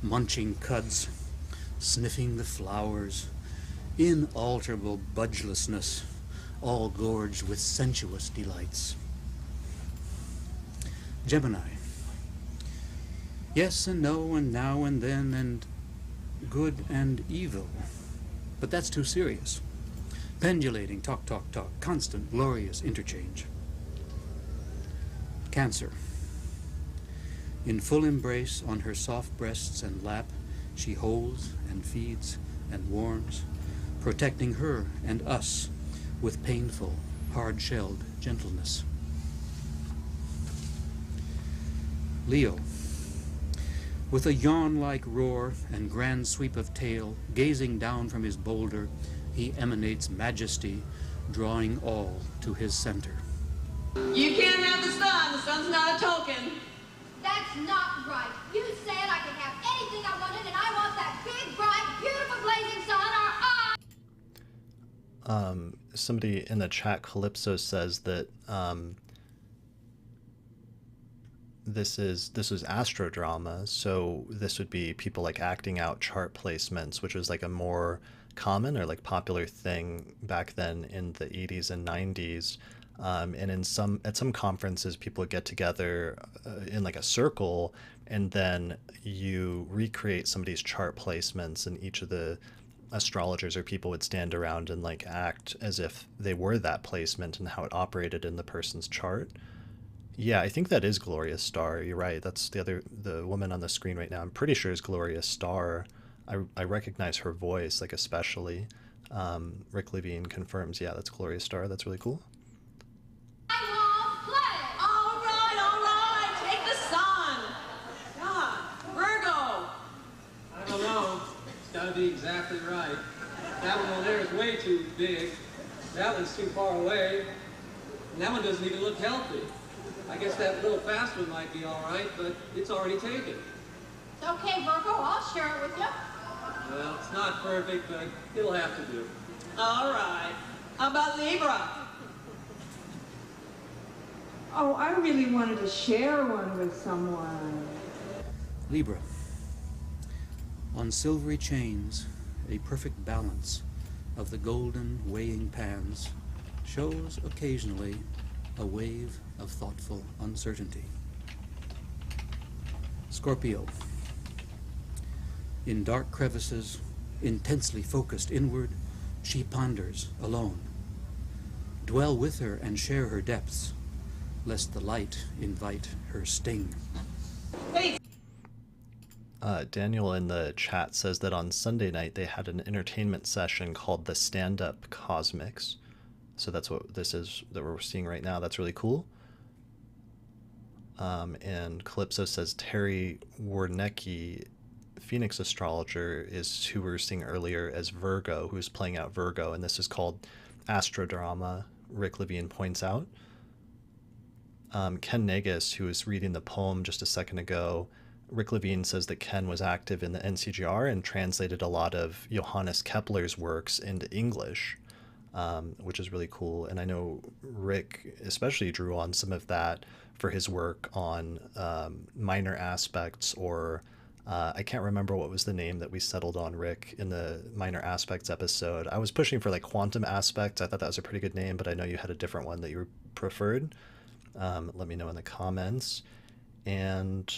munching cuds, sniffing the flowers, inalterable budgelessness, all gorged with sensuous delights. Gemini, yes and no and now and then and good and evil, but that's too serious. Pendulating, talk, talk, talk, constant, glorious interchange. Cancer, in full embrace on her soft breasts and lap, she holds and feeds and warms, protecting her and us with painful, hard-shelled gentleness. Leo, with a yawn-like roar and grand sweep of tail, gazing down from his boulder, he emanates majesty, drawing all to his center. You can't have the sun. The sun's not a token. That's not right. You said I everything I wanted, and I want that big, bright, beautiful, blazing sun or Somebody in the chat, Calypso, says that this was astrodrama, so this would be people like acting out chart placements, which was like a more common or like popular thing back then in the 80s and 90s. And at some conferences, people would get together in like a circle, and then you recreate somebody's chart placements, and each of the astrologers or people would stand around and like act as if they were that placement and how it operated in the person's chart. Yeah, I think that is Gloria Starr. You're right. That's the woman on the screen right now. I'm pretty sure is Gloria Starr. I recognize her voice, like especially. Rick Levine confirms, yeah, that's Gloria Starr. That's really cool. All right, take the sun. God, Virgo. I don't know. It's got to be exactly right. That one over there is way too big. That one's too far away. And that one doesn't even look healthy. I guess that little fast one might be all right, but it's already taken. It's okay, Virgo. I'll share it with you. Well, it's not perfect, but it'll have to do. All right. How about Libra? Oh, I really wanted to share one with someone. Libra. On silvery chains, a perfect balance of the golden weighing pans shows occasionally a wave of thoughtful uncertainty. Scorpio. In dark crevices, intensely focused inward, she ponders alone. Dwell with her and share her depths, lest the light invite her sting. Hey. Daniel in the chat says that on Sunday night they had an entertainment session called the Stand-Up Cosmics. So that's what this is that we're seeing right now. That's really cool. And Calypso says Terry Warnecki, Phoenix astrologer, is who we were seeing earlier as Virgo, who's playing out Virgo, and this is called astrodrama, Rick Levine points out. Ken Negus, who was reading the poem just a second ago, Rick Levine says that Ken was active in the NCGR and translated a lot of Johannes Kepler's works into English, which is really cool. And I know Rick especially drew on some of that for his work on minor aspects, or I can't remember what was the name that we settled on, Rick, in the minor aspects episode. I was pushing for like quantum aspects. I thought that was a pretty good name, but I know you had a different one that you preferred. Let me know in the comments. And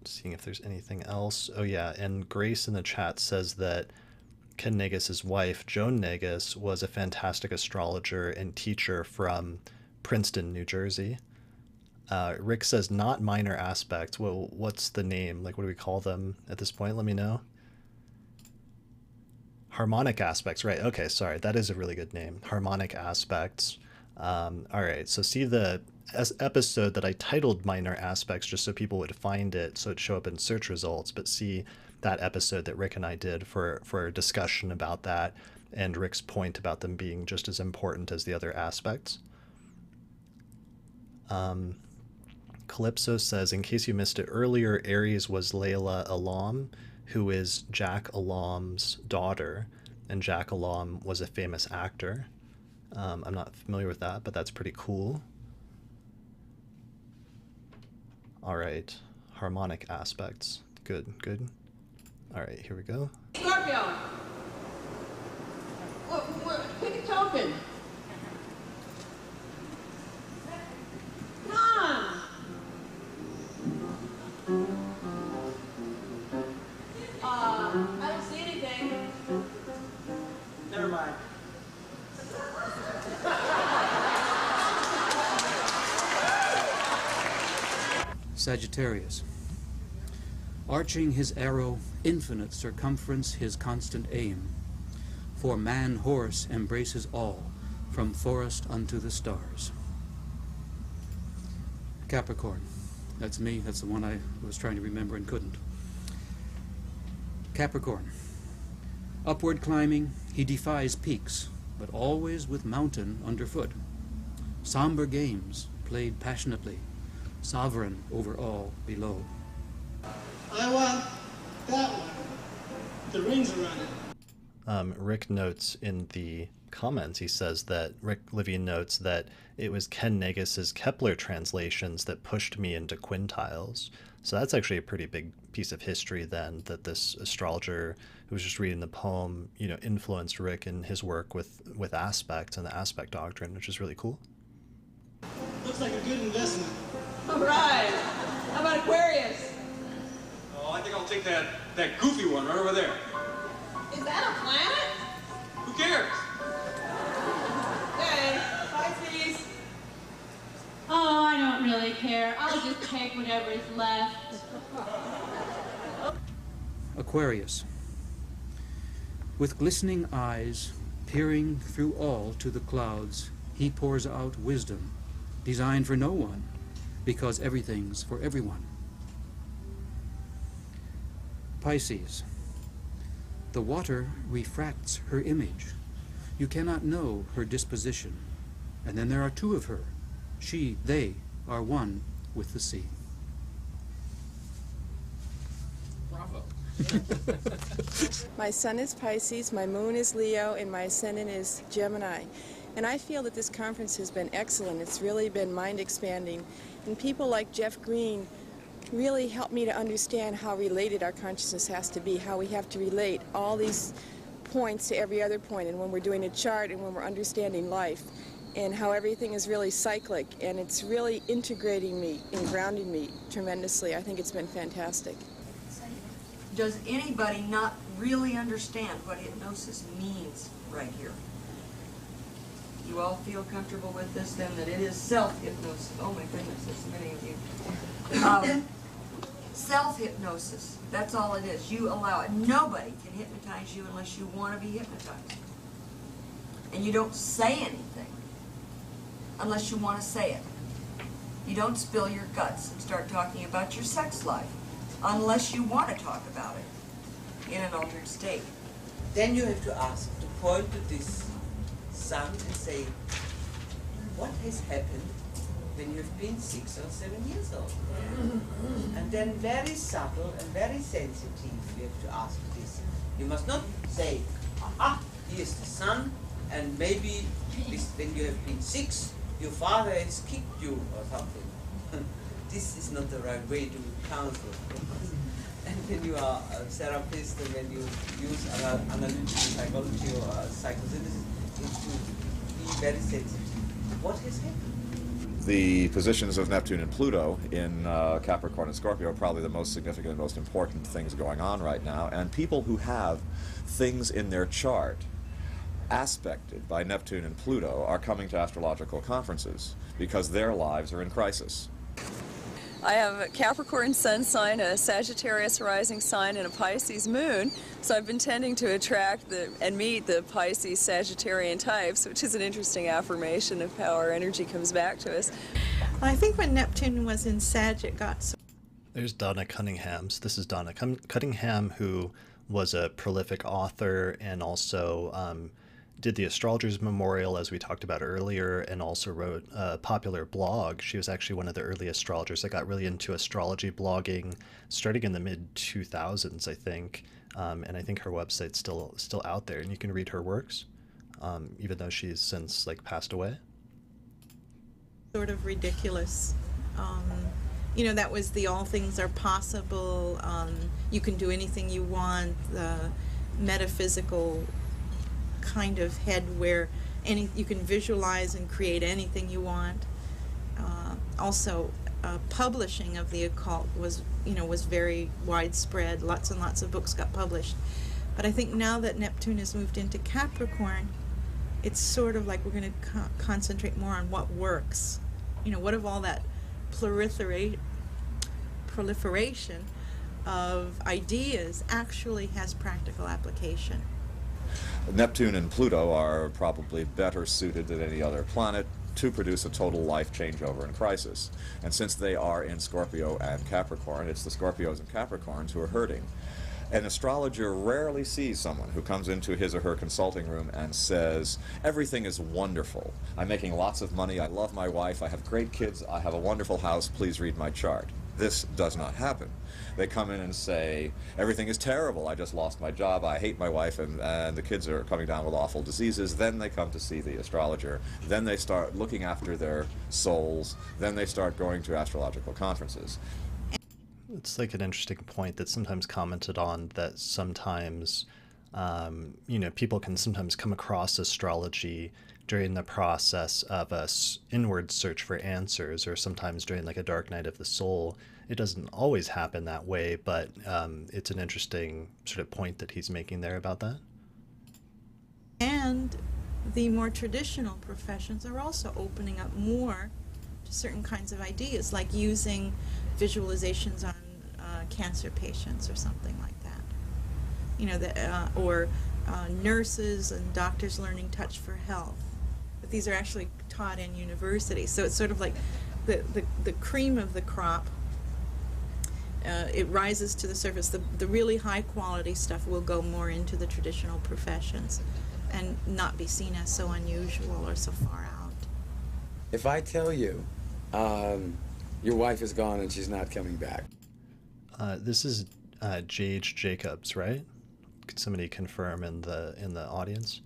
seeing if there's anything else. Oh yeah, and Grace in the chat says that Ken Negus's wife, Joan Negus, was a fantastic astrologer and teacher from Princeton, New Jersey. Rick says not minor aspects. Well, what's the name? Like, what do we call them at this point? Let me know. Harmonic aspects, right? Okay, sorry. That is a really good name. Harmonic aspects. All right, so see the episode that I titled Minor Aspects just so people would find it, so it'd show up in search results, but see that episode that Rick and I did for a discussion about that, and Rick's point about them being just as important as the other aspects. Calypso says, in case you missed it earlier, Aries was Layla Alam, who is Jack Alam's daughter, and Jack Alam was a famous actor. I'm not familiar with that, but that's pretty cool. All right, harmonic aspects. Good, good. All right, here we go. Scorpio. Pick a token. Come on. I don't see anything. Never mind. Sagittarius. Arching his arrow, infinite circumference his constant aim. For man-horse embraces all, from forest unto the stars. Capricorn. That's me. That's the one I was trying to remember and couldn't. Capricorn. Upward climbing, he defies peaks, but always with mountain underfoot. Somber games, played passionately, sovereign over all below. I want that one. The rings around it. Rick notes in the comments, he says that Rick Levine notes that it was Ken Negus's Kepler translations that pushed me into quintiles. So that's actually a pretty big piece of history then, that this astrologer who was just reading the poem, you know, influenced Rick in his work with aspects and the aspect doctrine, which is really cool. Looks like a good investment. All right. How about Aquarius? Oh, I think I'll take that goofy one right over there. Is that a planet? Who cares? Okay. Pisces. Oh, I don't really care. I'll just take whatever's left. Aquarius. With glistening eyes, peering through all to the clouds, he pours out wisdom, designed for no one, because everything's for everyone. Pisces. The water refracts her image. You cannot know her disposition. And then there are two of her. She, they are one with the sea. Bravo. My sun is Pisces, my moon is Leo, and my ascendant is Gemini. And I feel that this conference has been excellent. It's really been mind-expanding. And people like Jeff Green really helped me to understand how related our consciousness has to be, how we have to relate all these points to every other point, and when we're doing a chart and when we're understanding life, and how everything is really cyclic, and it's really integrating me and grounding me tremendously. I think it's been fantastic. Does anybody not really understand what hypnosis means right here? You all feel comfortable with this then, that it is self-hypnosis? Oh my goodness, there's many of you. Self-hypnosis, that's all it is. You allow it. Nobody can hypnotize you unless you want to be hypnotized. And you don't say anything unless you want to say it. You don't spill your guts and start talking about your sex life unless you want to talk about it in an altered state. Then you have to ask, to point to this sun and say, what has happened when you've been 6 or 7 years old? And then very subtle and very sensitive you have to ask this. You must not say, aha, here's the sun, and maybe this, when you have been 6, your father has kicked you or something. This is not the right way to counsel. And when you are a therapist and when you use analytical psychology or psychosynthesis, it's to be very sensitive. What has happened? The positions of Neptune and Pluto in Capricorn and Scorpio are probably the most significant and most important things going on right now. And people who have things in their chart aspected by Neptune and Pluto are coming to astrological conferences because their lives are in crisis. I have a Capricorn sun sign, a Sagittarius rising sign, and a Pisces moon, so I've been tending to attract and meet the Pisces Sagittarian types, which is an interesting affirmation of how our energy comes back to us. I think when Neptune was in Sag, it got so... There's Donna Cunningham's. This is Donna Cunningham, who was a prolific author and also did the Astrologer's Memorial, as we talked about earlier, and also wrote a popular blog. She was actually one of the early astrologers that got really into astrology blogging starting in the mid-2000s, I think. And I think her website's still out there, and you can read her works, even though she's since passed away. Sort of ridiculous. You know, that was the all things are possible, you can do anything you want, the metaphysical kind of head where you can visualize and create anything you want. Also, publishing of the occult was very widespread. Lots and lots of books got published. But I think now that Neptune has moved into Capricorn, it's sort of like we're going to concentrate more on what works. You know, what of all that proliferation of ideas actually has practical application. Neptune and Pluto are probably better suited than any other planet to produce a total life changeover and crisis. And since they are in Scorpio and Capricorn, it's the Scorpios and Capricorns who are hurting. An astrologer rarely sees someone who comes into his or her consulting room and says, everything is wonderful. I'm making lots of money, I love my wife, I have great kids, I have a wonderful house, please read my chart. This does not happen. They come in and say, everything is terrible, I just lost my job, I hate my wife, and the kids are coming down with awful diseases. Then they come to see the astrologer. Then they start looking after their souls. Then they start going to astrological conferences. It's like an interesting point that's sometimes commented on, that sometimes, you know, people can sometimes come across astrology during the process of a inward search for answers, or sometimes during like a dark night of the soul. It doesn't always happen that way, but it's an interesting sort of point that he's making there about that. And the more traditional professions are also opening up more to certain kinds of ideas, like using visualizations on cancer patients or something like that. You know, or nurses and doctors learning touch for health. But these are actually taught in universities, so it's sort of like the cream of the crop. It rises to the surface. The really high quality stuff will go more into the traditional professions and not be seen as so unusual or so far out. If I tell you your wife is gone and she's not coming back. This is J.H. Jacobs, right? Could somebody confirm in the audience?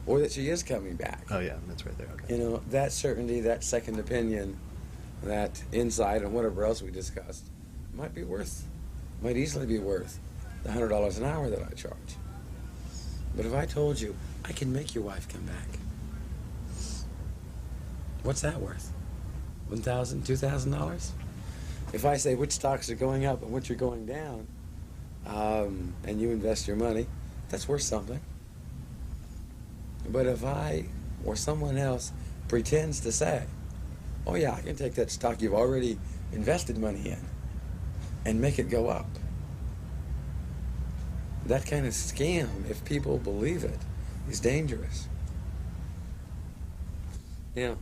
Or that she is coming back. Oh yeah, that's right there. Okay. You know, that certainty, that second opinion, that insight, and whatever else we discussed, might easily be worth the $100 an hour that I charge. But if I told you I can make your wife come back, what's that worth? $1,000, $2,000? If I say which stocks are going up and which are going down, and you invest your money, that's worth something. But if I or someone else pretends to say, oh yeah, I can take that stock you've already invested money in and make it go up, that kind of scam, if people believe it, is dangerous. You know,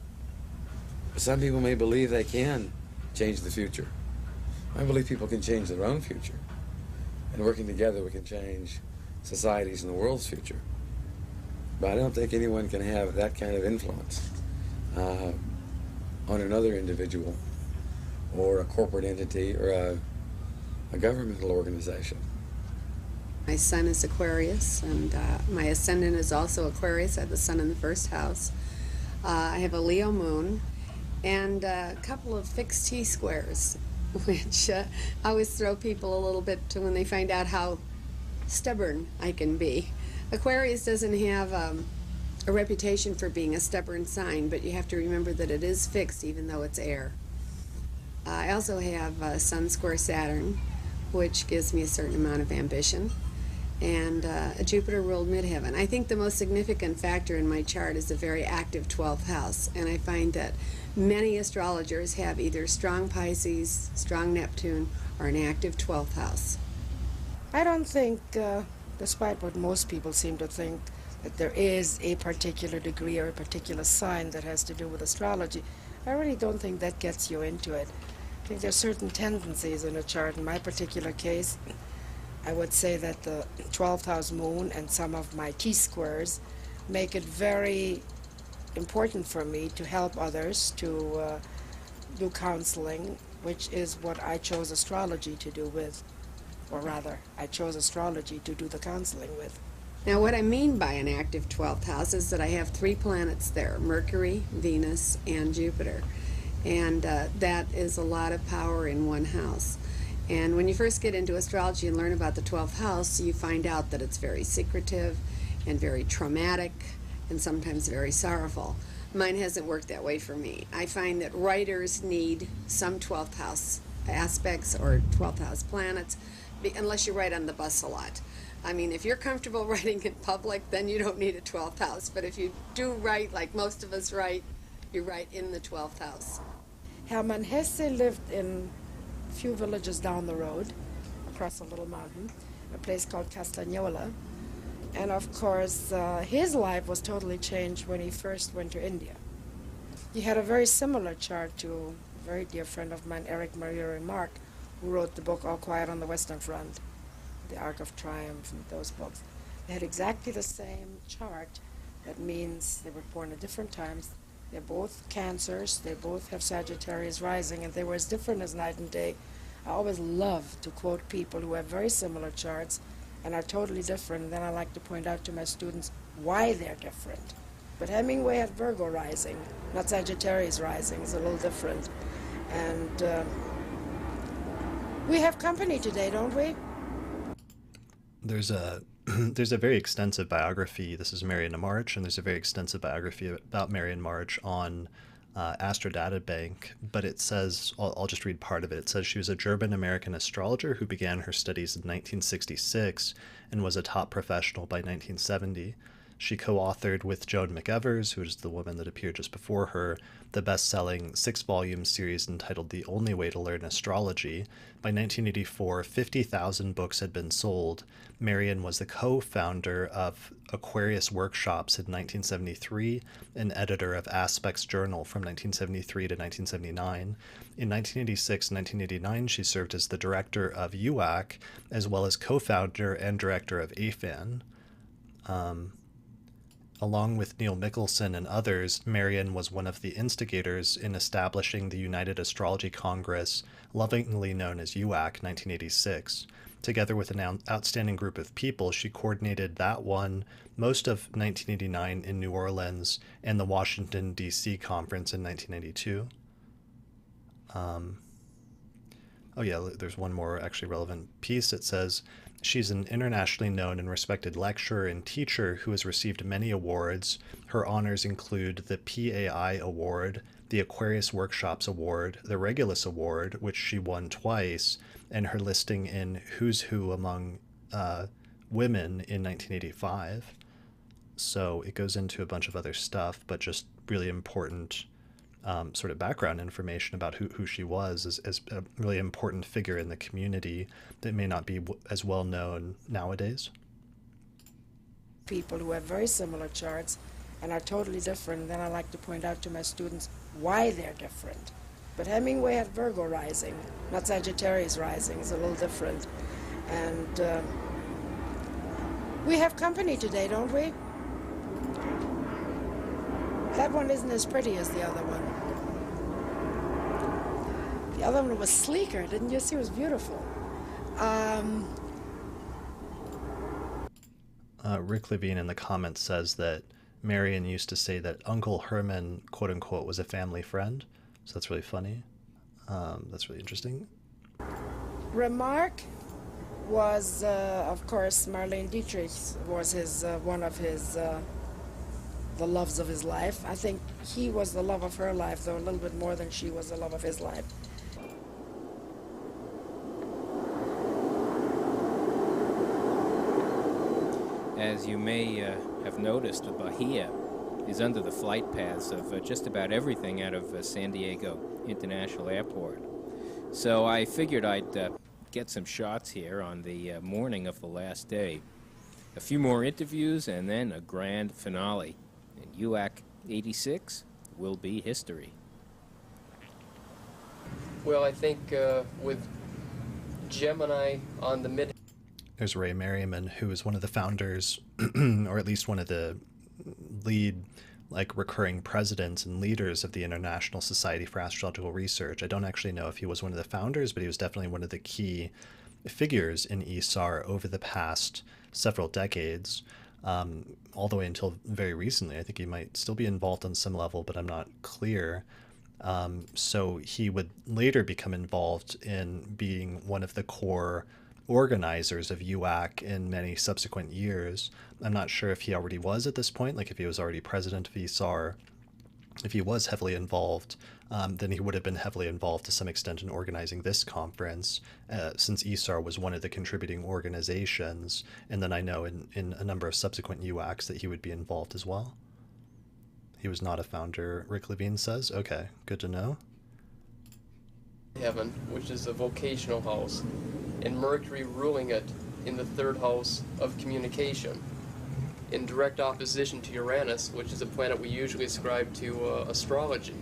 some people may believe they can change the future. I believe people can change their own future. And working together, we can change societies and the world's future. But I don't think anyone can have that kind of influence on another individual or a corporate entity or a governmental organization. My sun is Aquarius, and my ascendant is also Aquarius. I have the sun in the first house. I have a Leo moon and a couple of fixed T-squares, which I always throw people a little bit to when they find out how stubborn I can be. Aquarius doesn't have a reputation for being a stubborn sign, but you have to remember that it is fixed even though it's air. I also have Sun square Saturn, which gives me a certain amount of ambition, and a Jupiter ruled midheaven. I think the most significant factor in my chart is a very active 12th house, and I find that many astrologers have either strong Pisces, strong Neptune, or an active 12th house. I don't think, despite what most people seem to think, that there is a particular degree or a particular sign that has to do with astrology. I really don't think that gets you into it. I think there are certain tendencies in a chart. In my particular case, I would say that the 12th house moon and some of my T-squares make it very important for me to help others, to do counseling, which is what I chose astrology to do with. Or rather, I chose astrology to do the counseling with. Now, what I mean by an active 12th house is that I have 3 planets there, Mercury, Venus, and Jupiter. And that is a lot of power in one house. And when you first get into astrology and learn about the 12th house, you find out that it's very secretive and very traumatic and sometimes very sorrowful. Mine hasn't worked that way for me. I find that writers need some 12th house aspects or 12th house planets, unless you write on the bus a lot. I mean, if you're comfortable writing in public, then you don't need a 12th house. But if you do write, like most of us write, you write in the 12th house. Hermann Hesse lived in a few villages down the road, across a little mountain, a place called Castagnola. And of course, his life was totally changed when he first went to India. He had a very similar chart to a very dear friend of mine, Eric Maria Remarque, who wrote the book All Quiet on the Western Front, The Arc of Triumph, and those books. They had exactly the same chart. That means they were born at different times, They're both Cancers. They both have Sagittarius rising, and they were as different as night and day. I always love to quote people who have very similar charts and are totally different, and then I like to point out to my students why they're different. But Hemingway had Virgo rising, not Sagittarius rising. It's a little different. And we have company today, don't we? There's a there's a very extensive biography. This is Marion March, and there's a very extensive biography about Marion March on Astrodatabank. But it says, I'll just read part of it. It says she was a German-American astrologer who began her studies in 1966 and was a top professional by 1970. She co-authored with Joan McEvers, who is the woman that appeared just before her, the best-selling 6-volume series entitled The Only Way to Learn Astrology. By 1984, 50,000 books had been sold. Marion was the co-founder of Aquarius Workshops in 1973, and editor of Aspects Journal from 1973 to 1979. In 1986 and 1989, she served as the director of UAC, as well as co-founder and director of AFAN. Along with Neil Mickelson and others, Marion was one of the instigators in establishing the United Astrology Congress, lovingly known as UAC, 1986. Together with an outstanding group of people, she coordinated that one, most of 1989 in New Orleans, and the Washington, D.C. conference in 1992. Oh yeah, there's one more actually relevant piece. It says, she's an internationally known and respected lecturer and teacher who has received many awards. Her honors include the PAI Award, the Aquarius Workshops Award, the Regulus Award, which she won twice, and her listing in Who's Who Among Women in 1985. So it goes into a bunch of other stuff, but just really important sort of background information about who she was as a really important figure in the community that may not be as well known nowadays. People who have very similar charts and are totally different, then I like to point out to my students why they're different. But Hemingway had Virgo rising, not Sagittarius rising. It's a little different. And we have company today, don't we? That one isn't as pretty as the other one. The other one was sleeker, didn't you see? It was beautiful. Rick Levine in the comments says that Marion used to say that Uncle Herman, quote unquote, was a family friend. So that's really funny. That's really interesting. Remark was, of course, Marlene Dietrich was his one of his the loves of his life. I think he was the love of her life, though a little bit more than she was the love of his life. As you may have noticed, Bahia is under the flight paths of just about everything out of San Diego International Airport. So I figured I'd get some shots here on the morning of the last day. A few more interviews and then a grand finale. And UAC 86 will be history. Well, I think with Gemini on the mid... There's Ray Merriman, who is one of the founders, or at least one of the lead, recurring presidents and leaders of the International Society for Astrological Research. I don't actually know if he was one of the founders, but he was definitely one of the key figures in ESAR over the past several decades, all the way until very recently. I think he might still be involved on some level, but I'm not clear. So he would later become involved in being one of the core organizers of UAC in many subsequent years. I'm not sure if he already was at this point, if he was already president of ESAR. If he was heavily involved, then he would have been heavily involved to some extent in organizing this conference, since ESAR was one of the contributing organizations. And then I know in a number of subsequent UACs that he would be involved as well. He was not a founder, Rick Levine says. Okay, good to know. Heaven, which is a vocational house, and Mercury ruling it in the third house of communication, in direct opposition to Uranus, which is a planet we usually ascribe to astrology.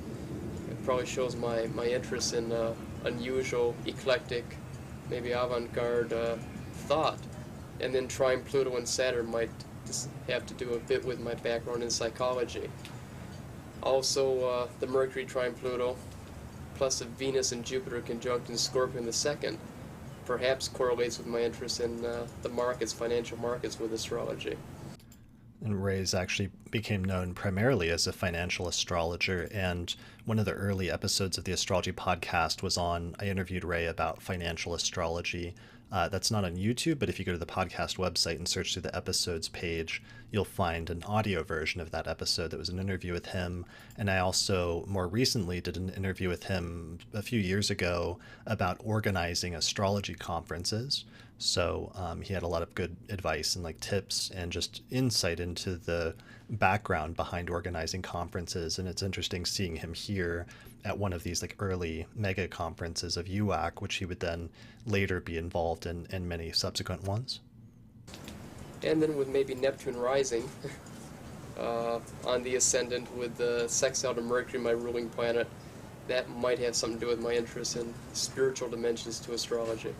It probably shows my interest in unusual, eclectic, maybe avant-garde thought. And then trine Pluto and Saturn might just have to do a bit with my background in psychology. Also, the Mercury trine Pluto, plus a Venus and Jupiter conjunct in Scorpio in the second, perhaps correlates with my interest in the markets, financial markets with astrology. And Ray's actually became known primarily as a financial astrologer, and one of the early episodes of the astrology podcast was I interviewed Ray about financial astrology. That's not on YouTube, but if you go to the podcast website and search through the episodes page, you'll find an audio version of that episode that was an interview with him. And I also more recently did an interview with him a few years ago about organizing astrology conferences. So he had a lot of good advice and like tips and just insight into the background behind organizing conferences. And it's interesting seeing him here at one of these like early mega conferences of UAC, which he would then later be involved in many subsequent ones. And then with maybe Neptune rising on the ascendant with the sextile to Mercury, my ruling planet, that might have something to do with my interest in spiritual dimensions to astrology.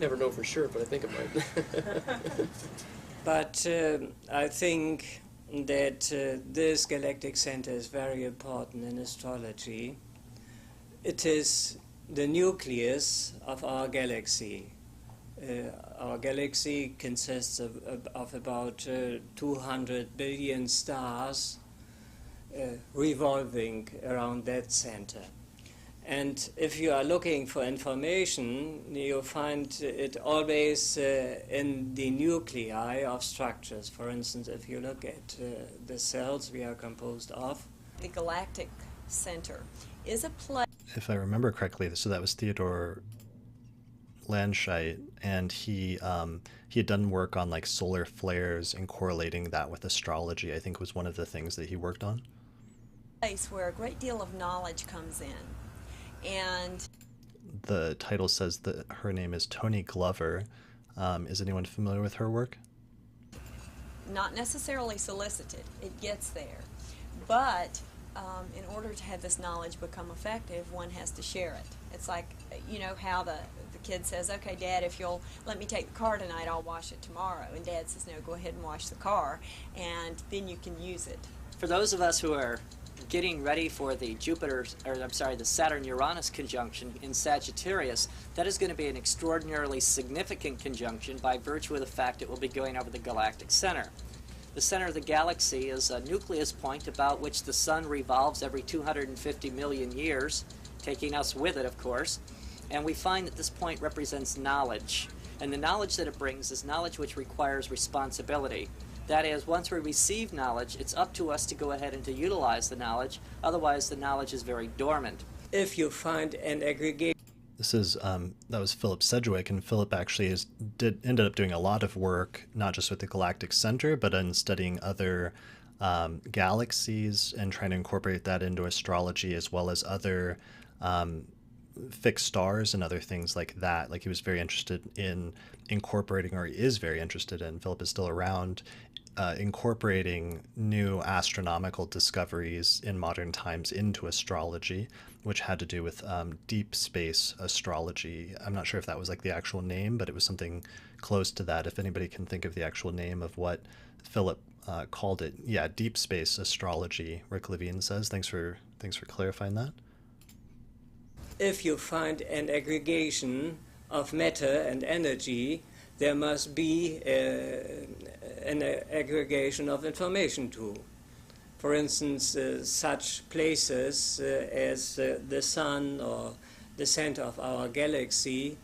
Never know for sure, but I think it might. But I think that this galactic center is very important in astrology. It is the nucleus of our galaxy. Our galaxy consists of about 200 billion stars revolving around that center. And if you are looking for information, you'll find it always in the nuclei of structures. For instance, if you look at the cells we are composed of. The galactic center is a place. If I remember correctly, so that was Theodore Landscheid, and he had done work on like solar flares and correlating that with astrology, I think was one of the things that he worked on. Place where a great deal of knowledge comes in. And the title says that her name is Tony Glover. Is anyone familiar with her work? Not necessarily solicited. It gets there. But in order to have this knowledge become effective, one has to share it. It's like, you know, how the kid says, okay, Dad, if you'll let me take the car tonight, I'll wash it tomorrow. And Dad says, no, go ahead and wash the car, and then you can use it. For those of us who are getting ready for the the Saturn-Uranus conjunction in Sagittarius, that is going to be an extraordinarily significant conjunction by virtue of the fact it will be going over the galactic center. The center of the galaxy is a nucleus point about which the sun revolves every 250 million years, taking us with it, of course, and we find that this point represents knowledge. And the knowledge that it brings is knowledge which requires responsibility. That is, once we receive knowledge, it's up to us to go ahead and to utilize the knowledge. Otherwise, the knowledge is very dormant. If you find an aggregation. This is that was Philip Sedgwick, and Philip actually ended up doing a lot of work, not just with the galactic center, but in studying other galaxies and trying to incorporate that into astrology, as well as other fixed stars and other things like that. Like he was very interested in incorporating, or he is very interested in, Philip is still around, incorporating new astronomical discoveries in modern times into astrology, which had to do with deep space astrology. I'm not sure if that was like the actual name, but it was something close to that. If anybody can think of the actual name of what Philip called it. Yeah, deep space astrology, Rick Levine says. Thanks for clarifying that. If you find an aggregation of matter and energy, there must be an aggregation of information too. For instance, such places as the sun or the center of our galaxy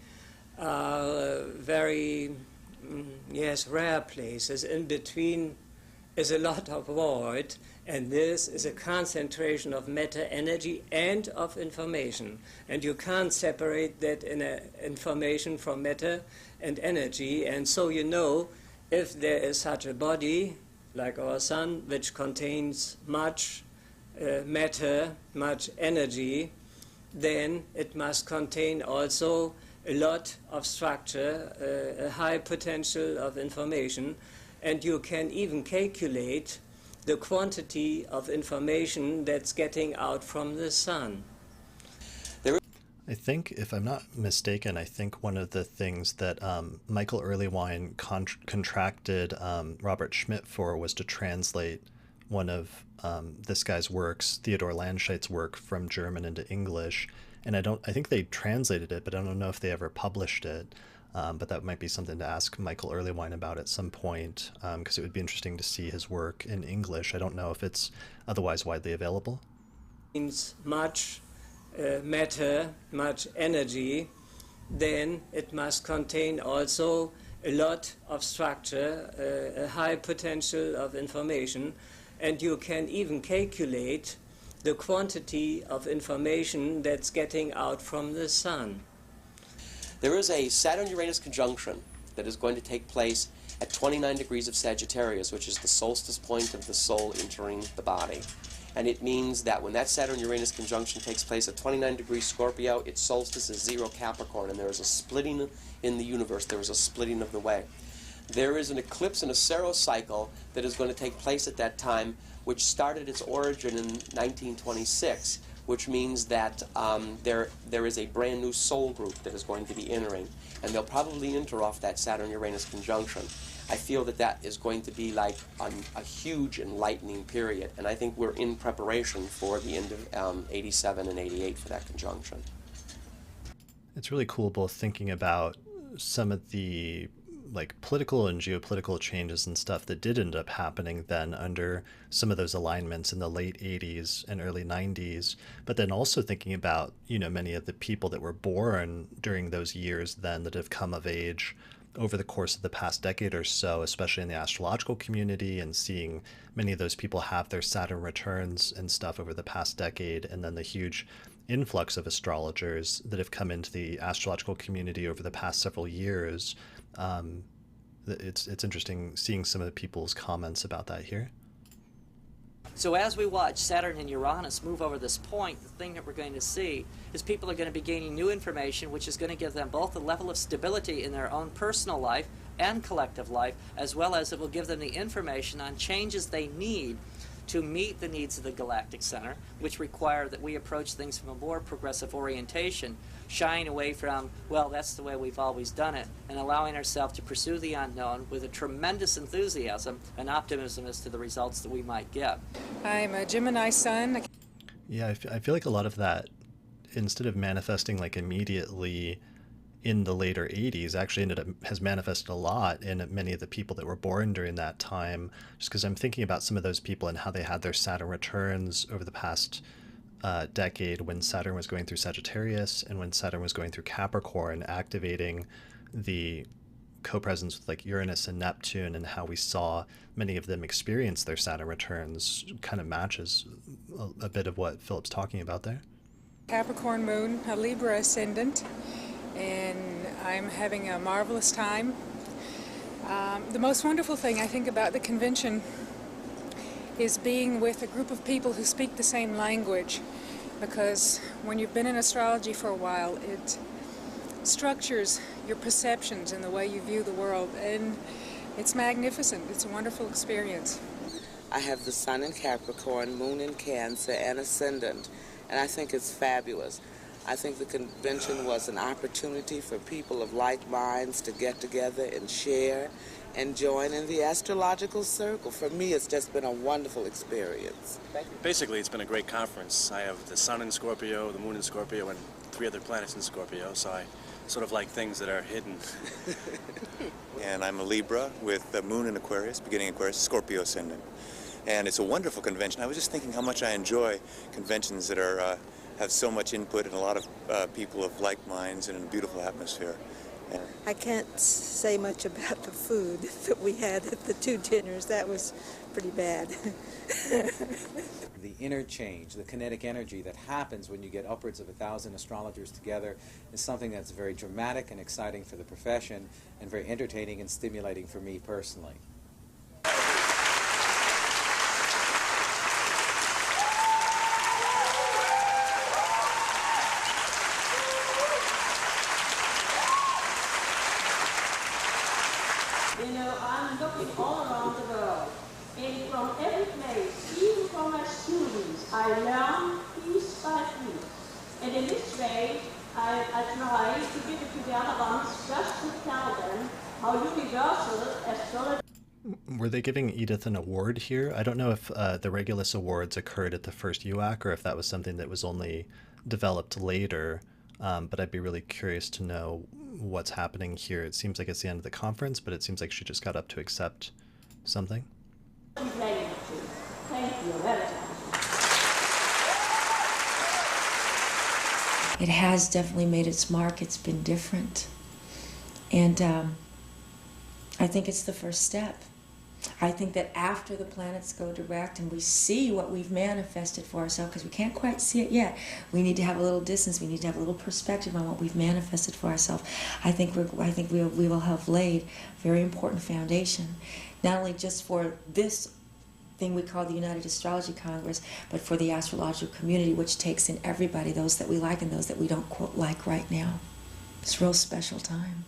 are very, rare places. In between is a lot of void, and this is a concentration of matter, energy, and of information. And you can't separate that information from matter and energy, and so you know if there is such a body like our sun, which contains much matter, much energy, then it must contain also a lot of structure, a high potential of information, and you can even calculate the quantity of information that's getting out from the sun. I think, if I'm not mistaken, I think one of the things that Michael Earlywine contracted Robert Schmidt for was to translate one of this guy's works, Theodore Landscheidt's work, from German into English, and I think they translated it, but I don't know if they ever published it. But that might be something to ask Michael Earlywine about at some point, because it would be interesting to see his work in English. I don't know if it's otherwise widely available. Means much matter, much energy, then it must contain also a lot of structure, a high potential of information, and you can even calculate the quantity of information that's getting out from the sun. There is a Saturn-Uranus conjunction that is going to take place at 29 degrees of Sagittarius, which is the solstice point of the soul entering the body. And it means that when that Saturn-Uranus conjunction takes place at 29 degrees Scorpio, its solstice is 0 Capricorn, and there is a splitting in the universe. There is a splitting of the way. There is an eclipse in a Saros cycle that is going to take place at that time, which started its origin in 1926, which means that there is a brand new soul group that is going to be entering, and they'll probably enter off that Saturn-Uranus conjunction. I feel that that is going to be like a huge enlightening period, and I think we're in preparation for the end of 87 and 88 for that conjunction. It's really cool both thinking about some of the like political and geopolitical changes and stuff that did end up happening then under some of those alignments in the late 80s and early 90s, but then also thinking about, you know, many of the people that were born during those years then that have come of age over the course of the past decade or so, especially in the astrological community, and seeing many of those people have their Saturn returns and stuff over the past decade, and then the huge influx of astrologers that have come into the astrological community over the past several years. It's interesting seeing some of the people's comments about that here. So as we watch Saturn and Uranus move over this point, the thing that we're going to see is people are going to be gaining new information, which is going to give them both a level of stability in their own personal life and collective life, as well as it will give them the information on changes they need to meet the needs of the galactic center, which require that we approach things from a more progressive orientation, shying away from, well, that's the way we've always done it, and allowing ourselves to pursue the unknown with a tremendous enthusiasm and optimism as to the results that we might get. I'm a Gemini sun. Yeah, I feel like a lot of that, instead of manifesting like immediately in the later 80s, actually has manifested a lot in many of the people that were born during that time, just because I'm thinking about some of those people and how they had their Saturn returns over the past decade, when Saturn was going through Sagittarius and when Saturn was going through Capricorn, activating the co-presence with like Uranus and Neptune, and how we saw many of them experience their Saturn returns kind of matches a bit of what Philip's talking about there. Capricorn moon, a Libra ascendant, and I'm having a marvelous time. The most wonderful thing I think about the convention is being with a group of people who speak the same language, because when you've been in astrology for a while, it structures your perceptions and the way you view the world, and it's magnificent. It's a wonderful experience. I have the sun in Capricorn, moon in Cancer, and ascendant, and I think it's fabulous. I think the convention was an opportunity for people of like minds to get together and share and join in the astrological circle. For me, it's just been a wonderful experience. Basically, it's been a great conference. I have the sun in Scorpio, the moon in Scorpio, and 3 other planets in Scorpio, so I sort of like things that are hidden. And I'm a Libra with the moon in Aquarius, beginning Aquarius, Scorpio ascendant. And it's a wonderful convention. I was just thinking how much I enjoy conventions that are have so much input and a lot of people of like minds and a beautiful atmosphere. And I can't say much about the food that we had at the 2 dinners. That was pretty bad. The interchange, the kinetic energy that happens when you get upwards of 1,000 astrologers together is something that's very dramatic and exciting for the profession, and very entertaining and stimulating for me personally. You know, I'm looking all around the world, and from every place, even from my students, I learn piece by piece. And in this way, I try to give it to the other ones just to tell them how universal astrology. Were they giving Edith an award here? I don't know if the Regulus Awards occurred at the first UAC or if that was something that was only developed later, but I'd be really curious to know what's happening here. It seems like it's the end of the conference, but it seems like she just got up to accept something. Thank you. It has definitely made its mark. It's been different. And I think it's the first step. I think that after the planets go direct and we see what we've manifested for ourselves, because we can't quite see it yet, we need to have a little distance, we need to have a little perspective on what we've manifested for ourselves. I think we will have laid a very important foundation, not only just for this thing we call the United Astrology Congress, but for the astrological community, which takes in everybody, those that we like and those that we don't quote like right now. It's a real special time.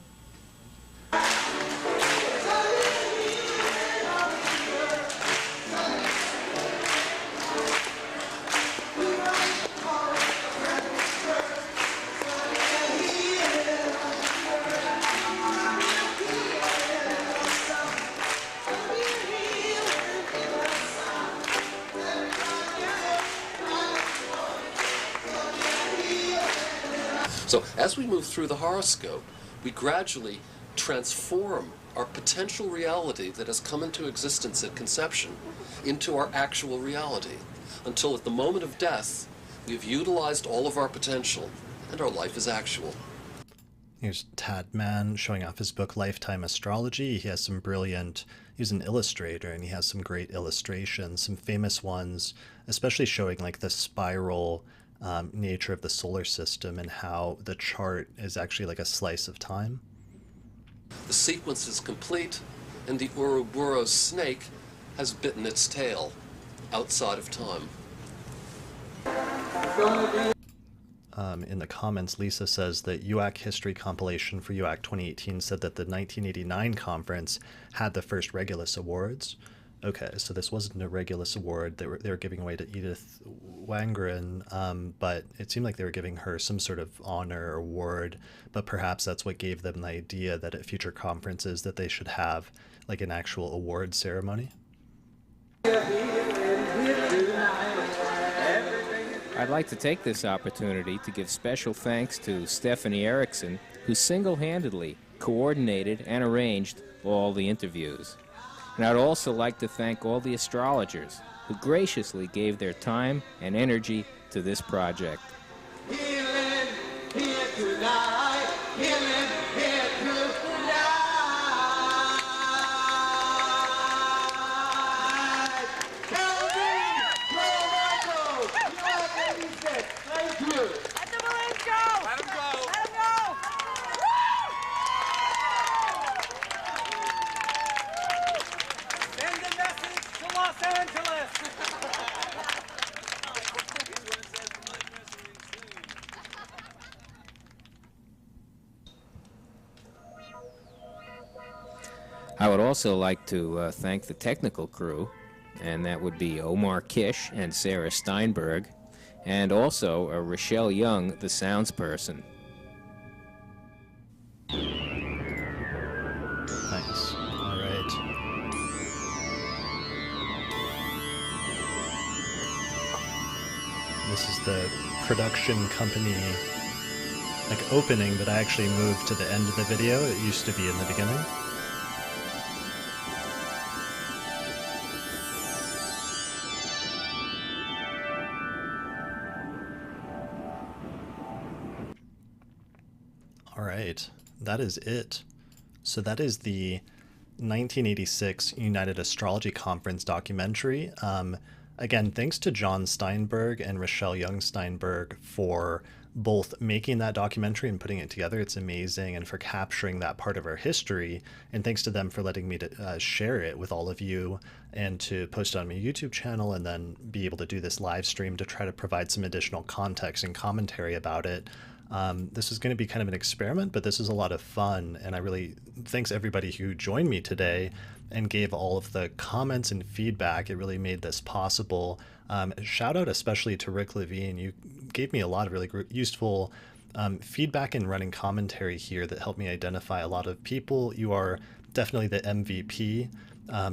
So as we move through the horoscope, we gradually transform our potential reality that has come into existence at conception into our actual reality, until at the moment of death, we've utilized all of our potential and our life is actual. Here's Tadman showing off his book, Lifetime Astrology. He has some brilliant, he's an illustrator, and he has some great illustrations, some famous ones, especially showing like the spiral nature of the solar system and how the chart is actually like a slice of time. The sequence is complete, and the Ouroboros snake has bitten its tail outside of time. In the comments, Lisa says that UAC history compilation for UAC 2018 said that the 1989 conference had the first Regulus Awards. Okay, so this wasn't a Regulus Award they were giving away to Edith Wangren, but it seemed like they were giving her some sort of honor or award, but perhaps that's what gave them the idea that at future conferences that they should have like an actual award ceremony. I'd like to take this opportunity to give special thanks to Stephanie Erickson, who single-handedly coordinated and arranged all the interviews. And I'd also like to thank all the astrologers who graciously gave their time and energy to this project. Healing here tonight, healing here tonight. Kelvin, Michael, you are 86. Thank you. Let the balloons go. Let them go. Let them go. Send the message to Los Angeles. I would also like to thank the technical crew, and that would be Omar Kish and Sarah Steinberg, and also Rachelle Young, the sounds person. Nice. All right. This is the production company like opening, but I actually moved to the end of the video. It used to be in the beginning. All right, that is it. So that is the 1986 United Astrology Conference documentary. Again, thanks to John Steinberg and Rachelle Young Steinberg for both making that documentary and putting it together. It's amazing, and for capturing that part of our history. And thanks to them for letting me to share it with all of you and to post it on my YouTube channel and then be able to do this live stream to try to provide some additional context and commentary about it. This is going to be kind of an experiment, but this is a lot of fun, and I really thanks everybody who joined me today and gave all of the comments and feedback. It really made this possible. Shout out especially to Rick Levine. You gave me a lot of really useful feedback and running commentary here that helped me identify a lot of people. You are definitely the MVP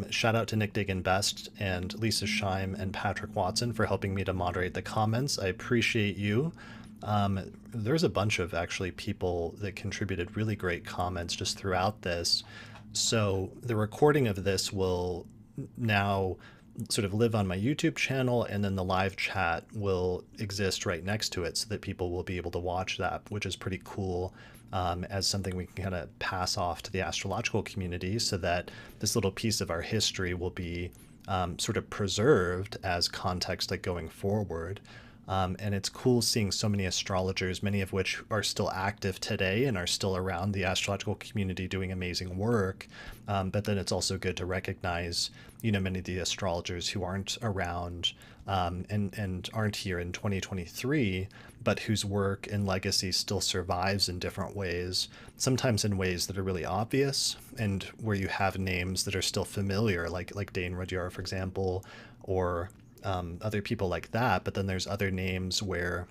Shout out to Nick Dagan Best and Lisa Scheim and Patrick Watson for helping me to moderate the comments. I appreciate you. There's a bunch of actually people that contributed really great comments just throughout this. So the recording of this will now sort of live on my YouTube channel, and then the live chat will exist right next to it so that people will be able to watch that, which is pretty cool, as something we can kind of pass off to the astrological community so that this little piece of our history will be sort of preserved as context like going forward. And it's cool seeing so many astrologers, many of which are still active today and are still around the astrological community doing amazing work. But then it's also good to recognize, many of the astrologers who aren't around and aren't here in 2023, but whose work and legacy still survives in different ways, sometimes in ways that are really obvious and where you have names that are still familiar, like Dane Rudyard, for example, or other people like that. But then there's other names where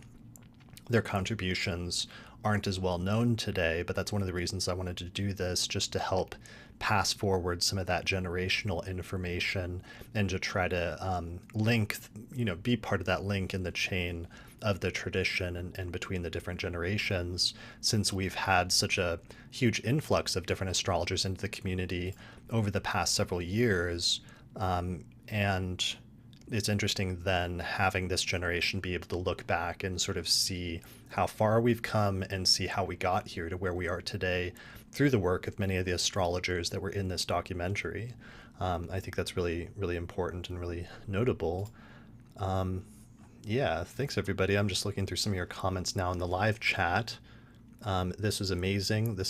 their contributions aren't as well known today. But that's one of the reasons I wanted to do this, just to help pass forward some of that generational information and to try to link, be part of that link in the chain of the tradition and between the different generations, since we've had such a huge influx of different astrologers into the community over the past several years. And it's interesting then having this generation be able to look back and sort of see how far we've come and see how we got here to where we are today through the work of many of the astrologers that were in this documentary. I think that's really, really important and really notable. Yeah, thanks everybody. I'm just looking through some of your comments now in the live chat. This was amazing. I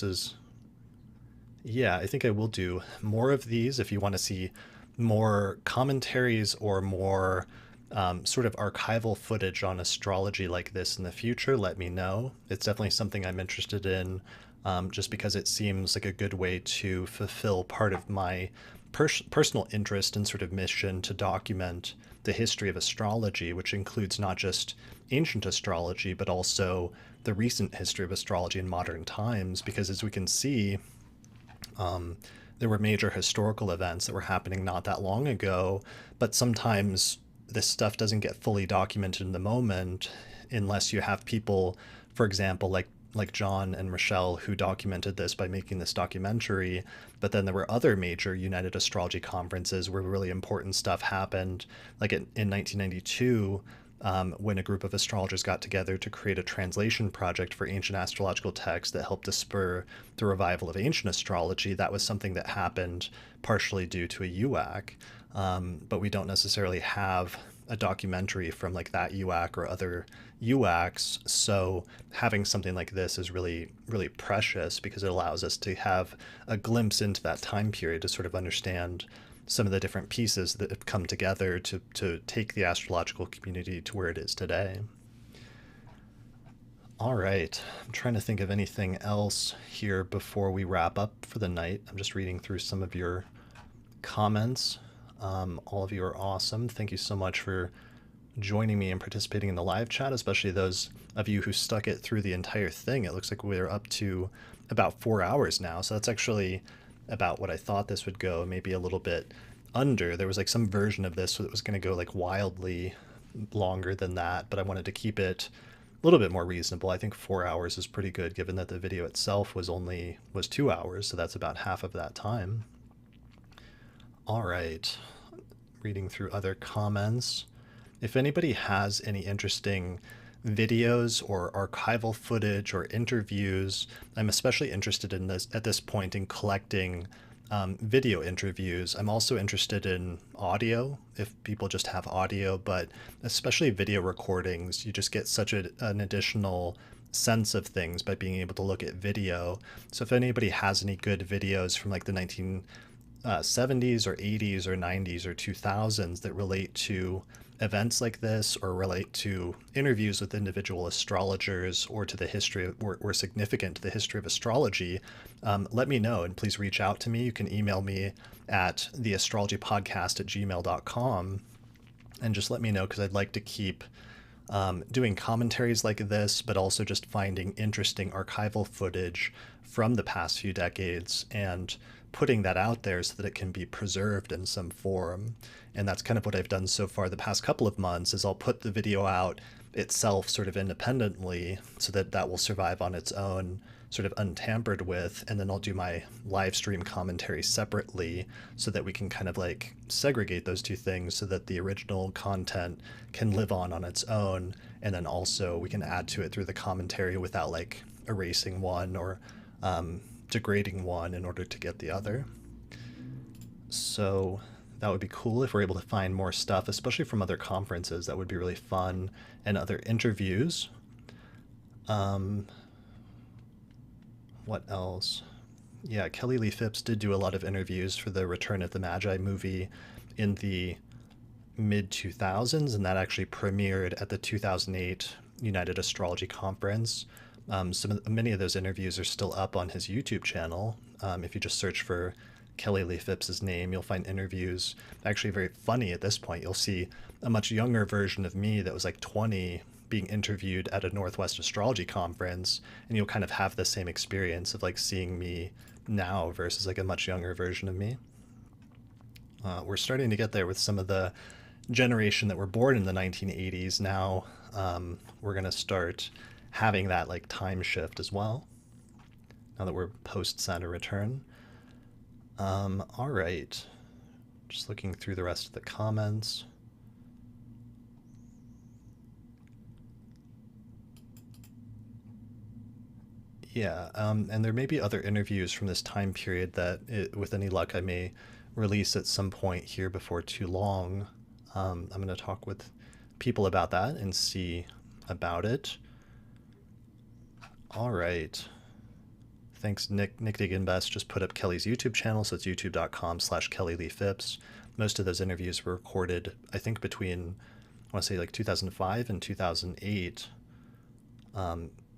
think I will do more of these. If you want to see more commentaries or more sort of archival footage on astrology like this in the future, let me know. It's definitely something I'm interested in, just because it seems like a good way to fulfill part of my personal interest and sort of mission to document the history of astrology, which includes not just ancient astrology, but also the recent history of astrology in modern times. Because as we can see, there were major historical events that were happening not that long ago, but sometimes this stuff doesn't get fully documented in the moment unless you have people, for example, like John and Rachelle, who documented this by making this documentary. But then there were other major United Astrology Conferences where really important stuff happened, like in 1992, when a group of astrologers got together to create a translation project for ancient astrological texts that helped to spur the revival of ancient astrology. That was something that happened partially due to a UAC, but we don't necessarily have a documentary from like that UAC or other UACs. So having something like this is really, really precious because it allows us to have a glimpse into that time period to sort of understand some of the different pieces that have come together to take the astrological community to where it is today. All right, I'm trying to think of anything else here before we wrap up for the night. I'm just reading through some of your comments. All of you are awesome. Thank you so much for joining me and participating in the live chat, especially those of you who stuck it through the entire thing. It looks like we're up to about 4 hours now, so that's actually about what I thought this would go, maybe a little bit under. There was like some version of this that was going to go like wildly longer than that, but I wanted to keep it a little bit more reasonable. I think 4 hours is pretty good given that the video itself was 2 hours, so that's about half of that time. All right, reading through other comments. If anybody has any interesting videos or archival footage or interviews, I'm especially interested in this at this point in collecting video interviews. I'm also interested in audio, if people just have audio, but especially video recordings. You just get such an additional sense of things by being able to look at video. So if anybody has any good videos from like the 1970s or 80s or 90s or 2000s that relate to events like this or relate to interviews with individual astrologers or to the history of, or significant to the history of astrology, let me know, and please reach out to me. You can email me at theastrologypodcast@gmail.com and just let me know, because I'd like to keep doing commentaries like this, but also just finding interesting archival footage from the past few decades and putting that out there so that it can be preserved in some form. And that's kind of what I've done so far the past couple of months, is I'll put the video out itself sort of independently so that that will survive on its own, sort of untampered with, and then I'll do my live stream commentary separately so that we can kind of like segregate those two things so that the original content can live on its own, and then also we can add to it through the commentary without like erasing one or degrading one in order to get the other. So that would be cool if we're able to find more stuff, especially from other conferences. That would be really fun. And other interviews. What else? Yeah, Kelly Lee Phipps did do a lot of interviews for the Return of the Magi movie in the mid-2000s, and that actually premiered at the 2008 United Astrology Conference. Many of those interviews are still up on his YouTube channel. If you just search for Kelly Lee Phipps's name, you'll find interviews. Actually very funny at this point. You'll see a much younger version of me that was like 20 being interviewed at a Northwest Astrology Conference, and you'll kind of have the same experience of like seeing me now versus like a much younger version of me. We're starting to get there with some of the generation that were born in the 1980s. Now we're going to start having that like time shift as well, now that we're post Saturn return. All right, just looking through the rest of the comments. Yeah, and there may be other interviews from this time period that, with any luck, I may release at some point here before too long. I'm going to talk with people about that and see about it. All right. Thanks, Nick Diggin-Best just put up Kelly's YouTube channel, so it's youtube.com/Kelly Lee Phipps. Most of those interviews were recorded, I think, between, I want to say like 2005 and 2008.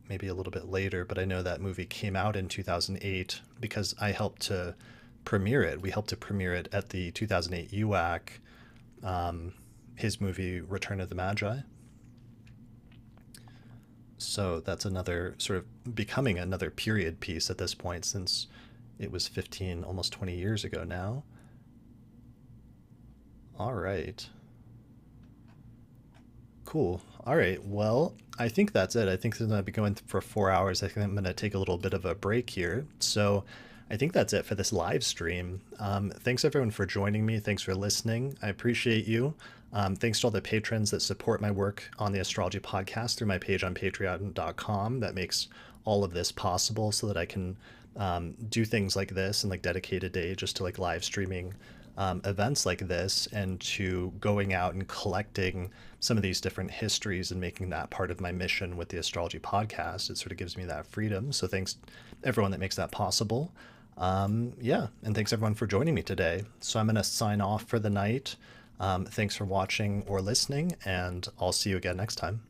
Maybe a little bit later, but I know that movie came out in 2008 because I helped to premiere it. We helped to premiere it at the 2008 UAC, his movie Return of the Magi. So that's another sort of becoming another period piece at this point, since it was 15, almost 20 years ago now. All right. Cool. All right. Well, I think that's it. I think I'm going to be going for 4 hours. I think I'm going to take a little bit of a break here. So I think that's it for this live stream. Thanks everyone for joining me. Thanks for listening. I appreciate you. Thanks to all the patrons that support my work on the Astrology Podcast through my page on patreon.com. That makes all of this possible so that I can do things like this and like dedicate a day just to like live streaming events like this, and to going out and collecting some of these different histories and making that part of my mission with the Astrology Podcast. It sort of gives me that freedom. So thanks everyone that makes that possible. Yeah, and thanks everyone for joining me today. So I'm going to sign off for the night. Thanks for watching or listening, and I'll see you again next time.